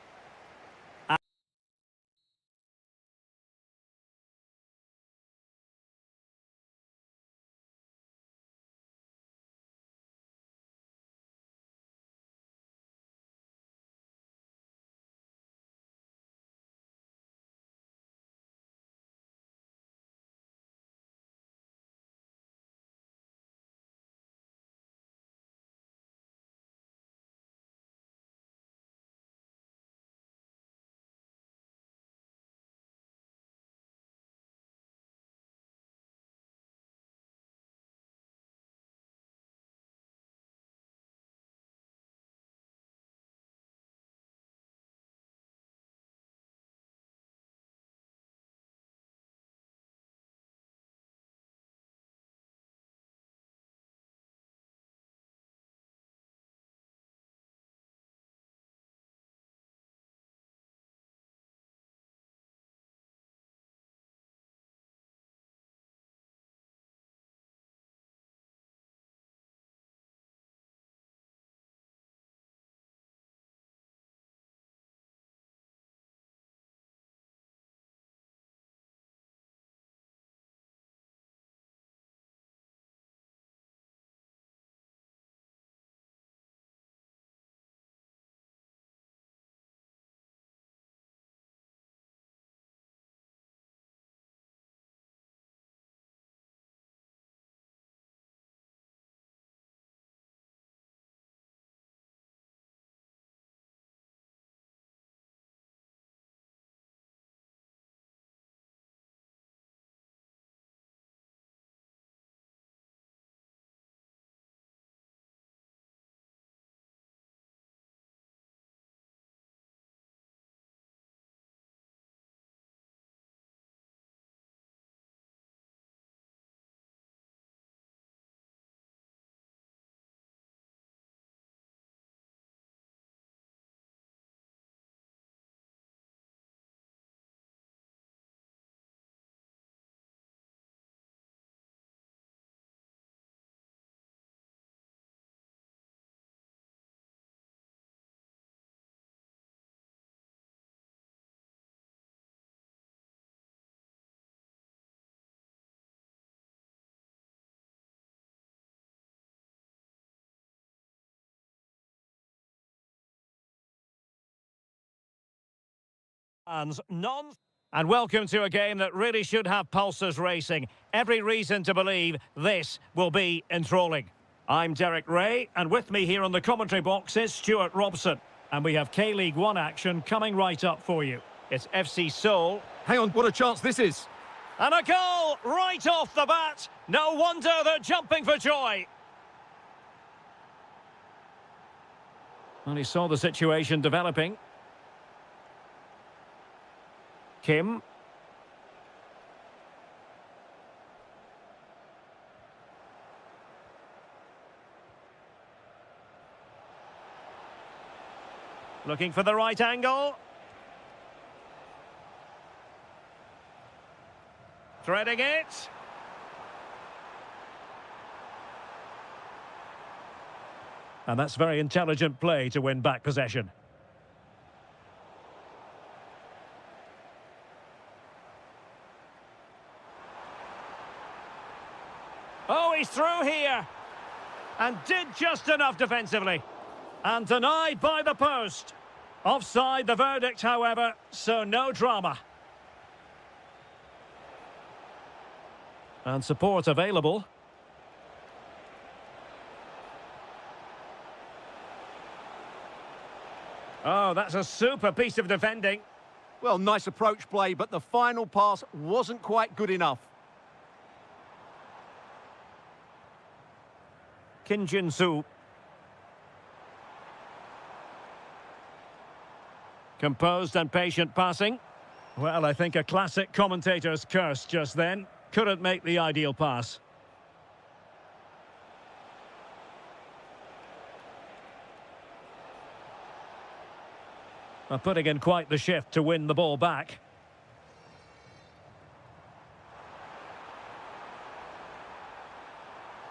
And welcome to a game that really should have pulses racing. Every reason to believe this will be enthralling. I'm Derek Ray, and with me here on the commentary box is Stuart Robson. And we have K-League 1 action coming right up for you. It's FC Seoul. Hang on, what a chance this is. And a goal right off the bat. No wonder they're jumping for joy. And he saw the situation developing. Kim. Looking for the right angle. Threading it. And that's very intelligent play to win back possession. Oh, he's through here. And did just enough defensively. And denied by the post. Offside the verdict, however, so no drama. And support available. Oh, that's a super piece of defending. Well, nice approach play, but the final pass wasn't quite good enough. Kim Jin-soo. Composed and patient passing. Well, I think a classic commentator's curse just then. Couldn't make the ideal pass. Putting in quite the shift to win the ball back.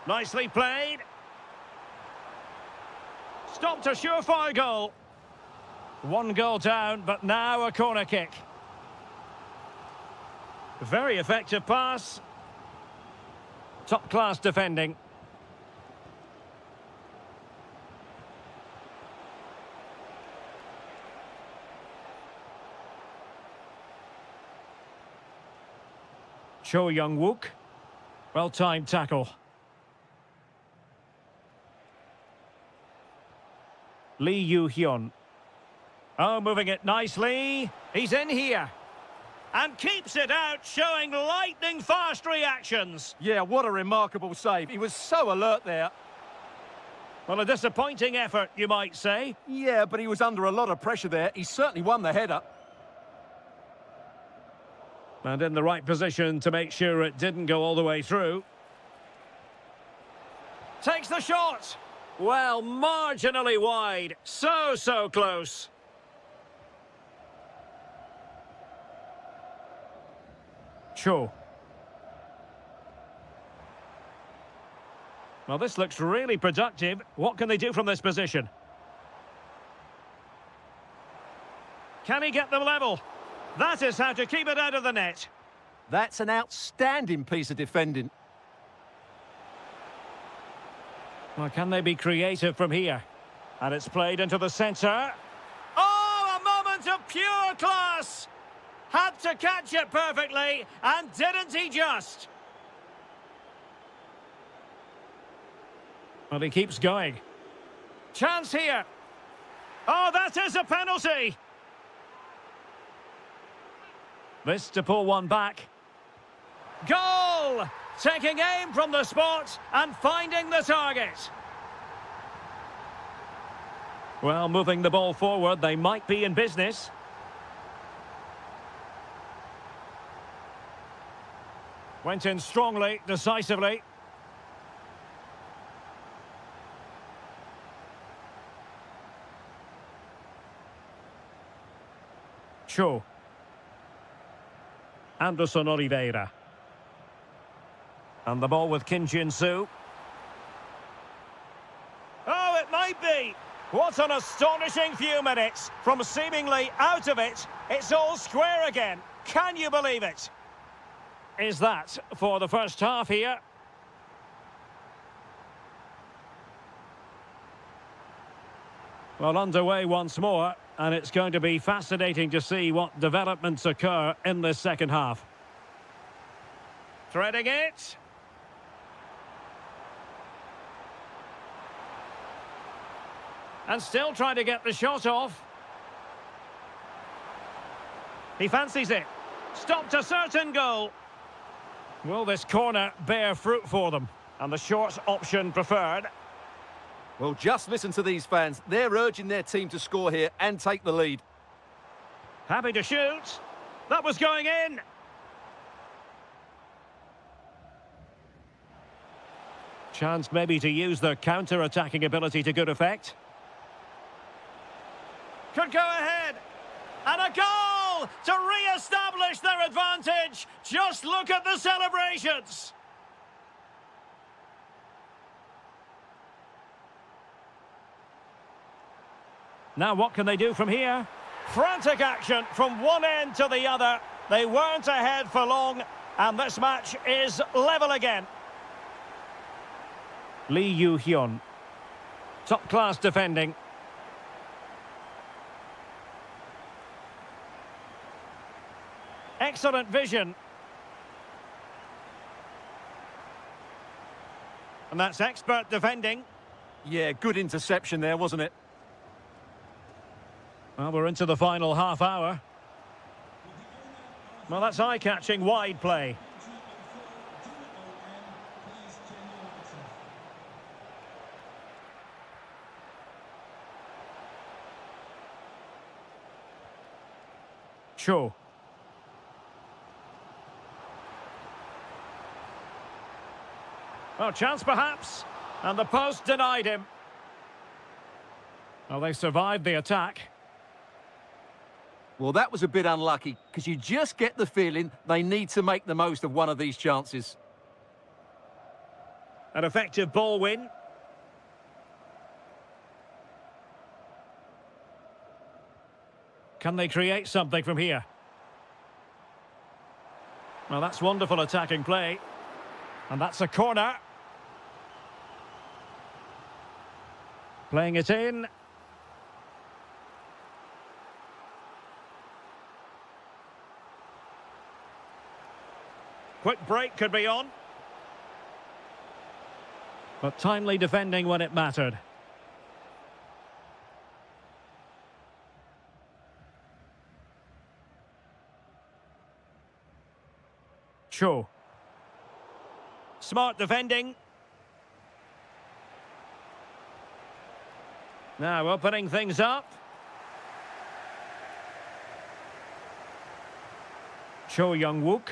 Nicely played. Stopped a surefire goal. One goal down, but now a corner kick. Very effective pass. Top-class defending. Cho Young-wook. Well-timed tackle. Lee Yu-hyun. Oh, moving it nicely. He's in here. And keeps it out, showing lightning-fast reactions. Yeah, what a remarkable save. He was so alert there. Well, a disappointing effort, you might say. Yeah, but he was under a lot of pressure there. He certainly won the header. And in the right position to make sure it didn't go all the way through. Takes the shot. Well, marginally wide. So close. Cho. Well, this looks really productive. What can they do from this position? Can he get them level? That is how to keep it out of the net. That's an outstanding piece of defending. Well, can they be creative from here? And it's played into the centre. Oh, a moment of pure class! Had to catch it perfectly, and didn't he just? Well, he keeps going. Chance here. Oh, that is a penalty! This to pull one back. Goal! Taking aim from the spot and finding the target. Well, moving the ball forward, they might be in business. Went in strongly, decisively. Cho. Anderson Oliveira. And the ball with Kim Jin-soo. Oh, it might be. What an astonishing few minutes. From seemingly out of it, it's all square again. Can you believe it? Is that for the first half here? Well, underway once more. and it's going to be fascinating to see what developments occur in this second half. Threading it. And still trying to get the shot off. He fancies it. Stopped a certain goal. Will this corner bear fruit for them? And the short option preferred. Well, just listen to these fans. They're urging their team to score here and take the lead. Happy to shoot. That was going in. Chance maybe to use their counter-attacking ability to good effect. Could go ahead. And a goal to re-establish their advantage. Just look at the celebrations. Now what can they do from here? Frantic action from one end to the other. They weren't ahead for long, and this match is level again. Lee Yu-hyun. Top-class defending. Excellent vision. And that's expert defending. Yeah, good interception there, wasn't it? Well, we're into the final half hour. Well, that's eye-catching wide play. Cho. Well, chance perhaps. And the post denied him. Well, they survived the attack. Well, that was a bit unlucky, because you just get the feeling they need to make the most of one of these chances. An effective ball win. Can they create something from here? Well, that's wonderful attacking play. And that's a corner. Playing it in. Quick break could be on. But timely defending when it mattered. Cho. Smart defending. Now opening things up. Cho Young-wook.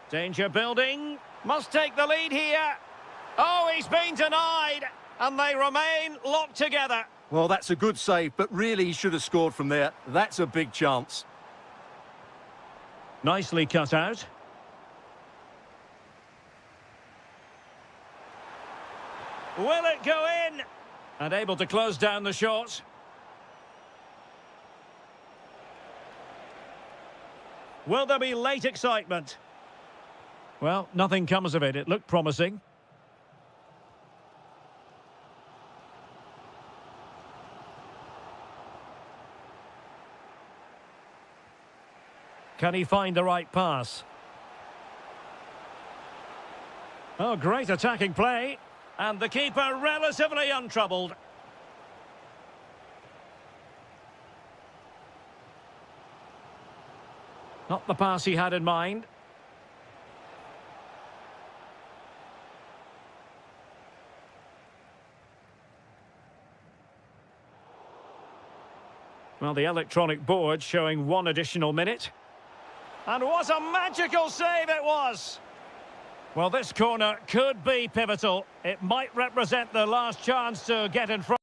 Danger building. Must take the lead here. Oh, he's been denied. And they remain locked together. Well, that's a good save, but really he should have scored from there. That's a big chance. Nicely cut out. Will it go in? And able to close down the shot. Will there be late excitement? Well, nothing comes of it. It looked promising. Can he find the right pass? Oh, great attacking play. And the keeper relatively untroubled. Not the pass he had in mind. Well, the electronic board showing one additional minute. And what a magical save it was! Well, this corner could be pivotal. It might represent the last chance to get in front.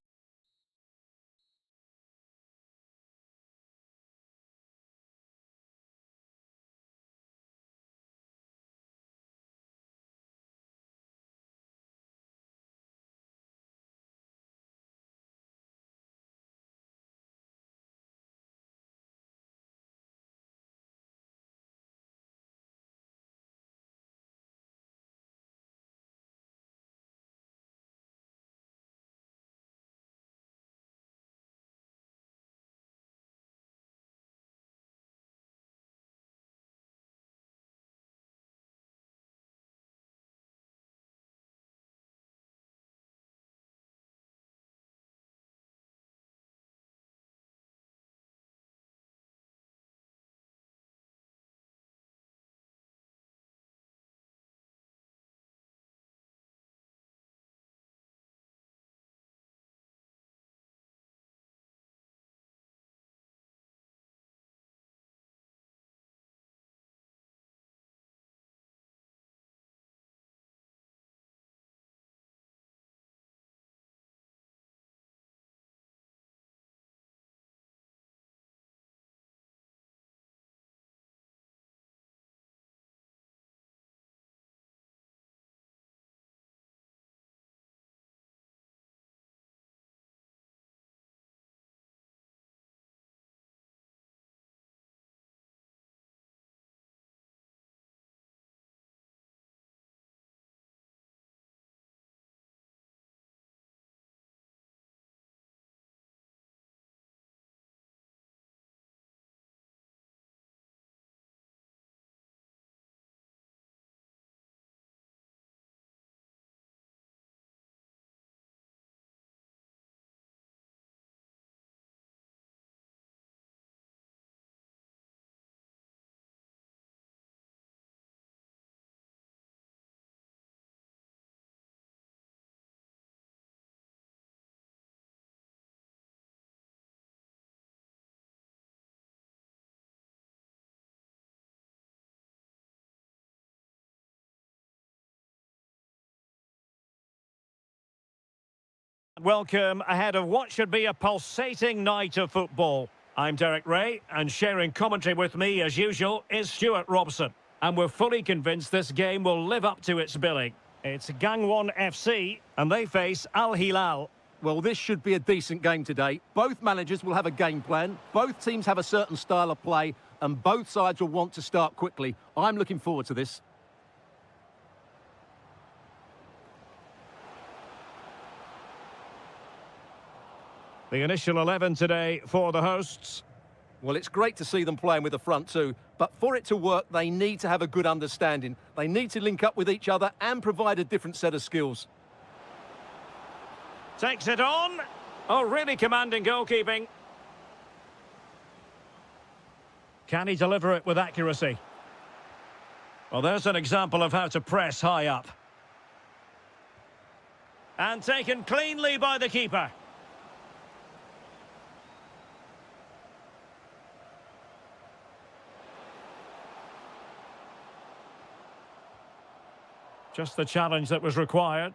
Welcome ahead of what should be a pulsating night of football. I'm Derek Ray, and sharing commentary with me, as usual, is Stuart Robson. And we're fully convinced this game will live up to its billing. It's Gangwon FC, and they face Al Hilal. Well, this should be a decent game today. Both managers will have a game plan. Both teams have a certain style of play, and both sides will want to start quickly. I'm looking forward to this. The initial 11 today for the hosts. Well, it's great to see them playing with the front two, but for it to work, they need to have a good understanding. They need to link up with each other and provide a different set of skills. Takes it on. Oh, really commanding goalkeeping. Can he deliver it with accuracy? Well, there's an example of how to press high up. And taken cleanly by the keeper. Just the challenge that was required.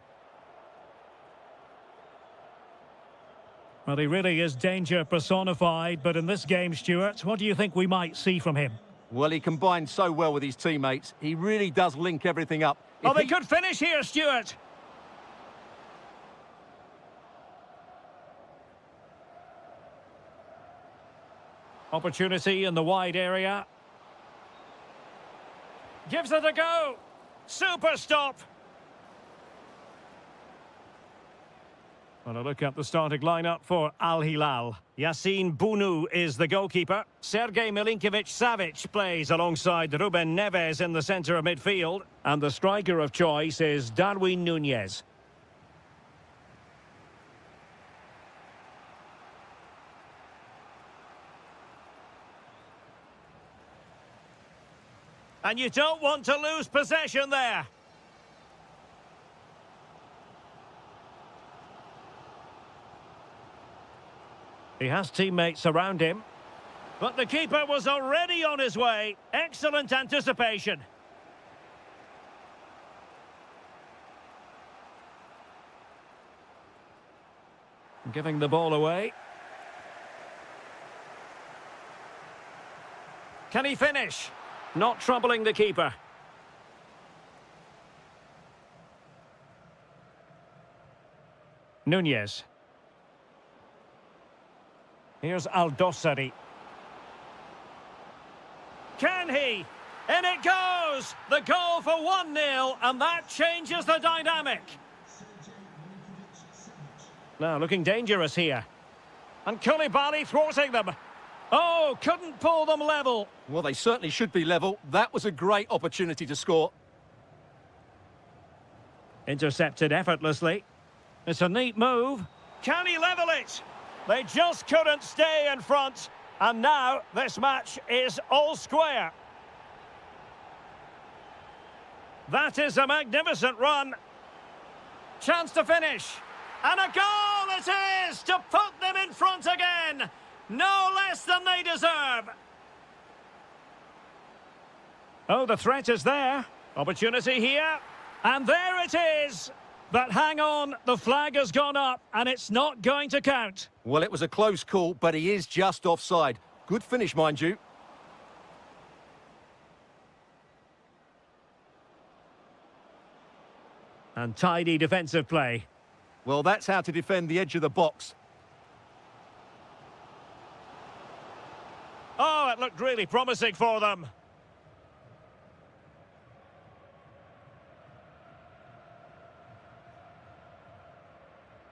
Well, he really is danger personified, but in this game, Stuart, what do you think we might see from him? Well, he combines so well with his teammates. He really does link everything up. Oh, they could finish here, Stuart. Opportunity in the wide area. Gives it a go. Super stop. Well, a look at the starting lineup for Al Hilal. Yassine Bounou is the goalkeeper. Sergej Milinkovic-Savic plays alongside Ruben Neves in the centre of midfield. And the striker of choice is Darwin Núñez. And you don't want to lose possession there. He has teammates around him. But the keeper was already on his way. Excellent anticipation. Giving the ball away. Can he finish? Not troubling the keeper. Núñez. Here's Aldosari. Can he? In it goes! The goal for 1-0, and that changes the dynamic. Now looking dangerous here. And Koulibaly thwarting them. Oh, couldn't pull them level. Well, they certainly should be level. That was a great opportunity to score. Intercepted effortlessly. It's a neat move. Can he level it? They just couldn't stay in front. And now this match is all square. That is a magnificent run. Chance to finish. And a goal it is to put them in front again. No less than they deserve. Oh, the threat is there. Opportunity here. And there it is. But hang on, the flag has gone up and it's not going to count. Well, it was a close call, but he is just offside. Good finish, mind you. And tidy defensive play. Well, that's how to defend the edge of the box. Oh, it looked really promising for them.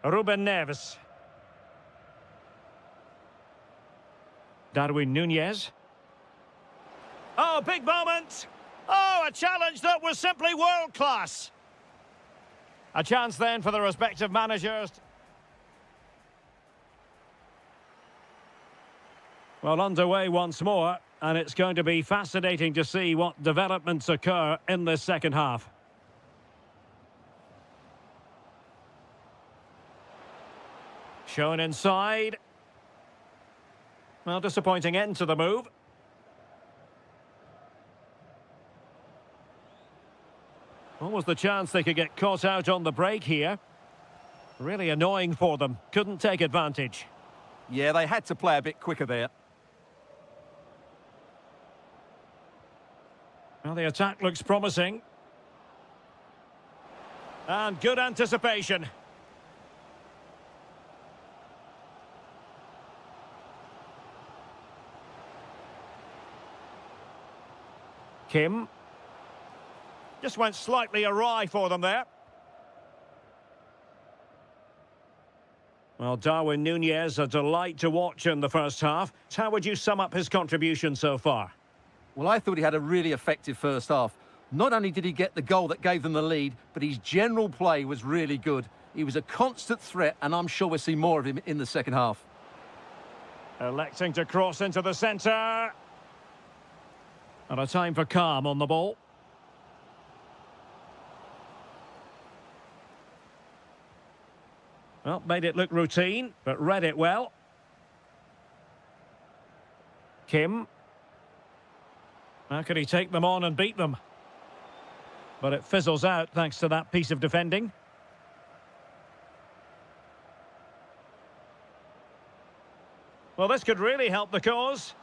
Ruben Neves. Darwin Núñez. Oh, big moment. Oh, a challenge that was simply world-class. A chance then for the respective managers. Well, underway once more, and it's going to be fascinating to see what developments occur in this second half. Shown inside. Well, disappointing end to the move. What was the chance they could get caught out on the break here? Really annoying for them. Couldn't take advantage. Yeah, they had to play a bit quicker there. Well, the attack looks promising. And good anticipation. Kim. Just went slightly awry for them there. Well, Darwin Núñez, a delight to watch in the first half. How would you sum up his contribution so far? Well, I thought he had a really effective first half. Not only did he get the goal that gave them the lead, but his general play was really good. He was a constant threat, and I'm sure we'll see more of him in the second half. Electing to cross into the centre. And a time for calm on the ball. Well, made it look routine, but read it well. Kim. How could he take them on and beat them? But it fizzles out thanks to that piece of defending. Well, this could really help the cause.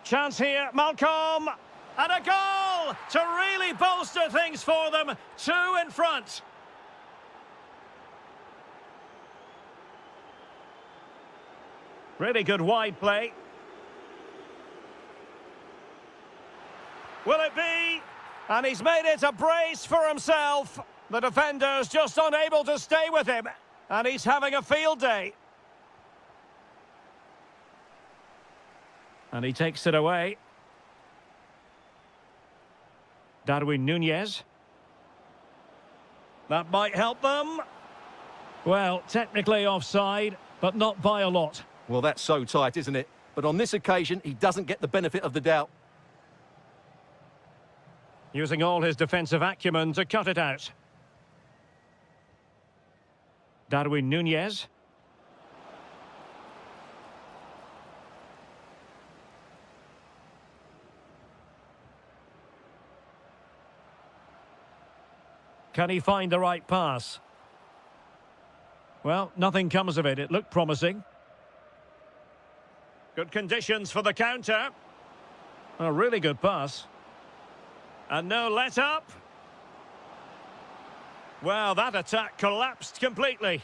Chance here, Malcolm! And a goal to really bolster things for them. 2 in front. Really good wide play. Will it be? And he's made it a brace for himself. The defender's just unable to stay with him. And he's having a field day. And he takes it away. Darwin Núñez. That might help them. Well, technically offside, but not by a lot. Well, that's so tight, isn't it? But on this occasion, he doesn't get the benefit of the doubt. Using all his defensive acumen to cut it out. Darwin Núñez. Can he find the right pass? Well, nothing comes of it. It looked promising. Good conditions for the counter. A really good pass. And no let-up. Well, that attack collapsed completely.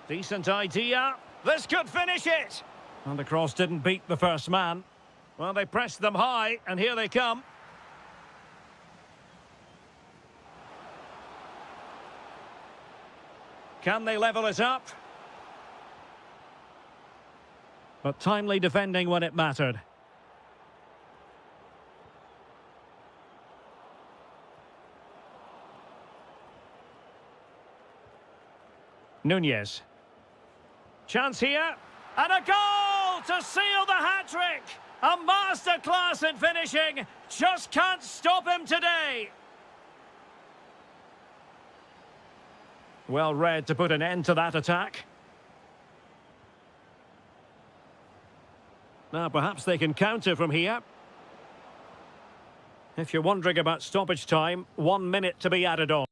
Decent idea. This could finish it. And the cross didn't beat the first man. Well, they pressed them high, and here they come. Can they level it up? But timely defending when it mattered. Núñez. Chance here. And a goal to seal the hat-trick. A masterclass in finishing. Just can't stop him today. Well read to put an end to that attack. Now perhaps they can counter from here. If you're wondering about stoppage time, 1 minute to be added on.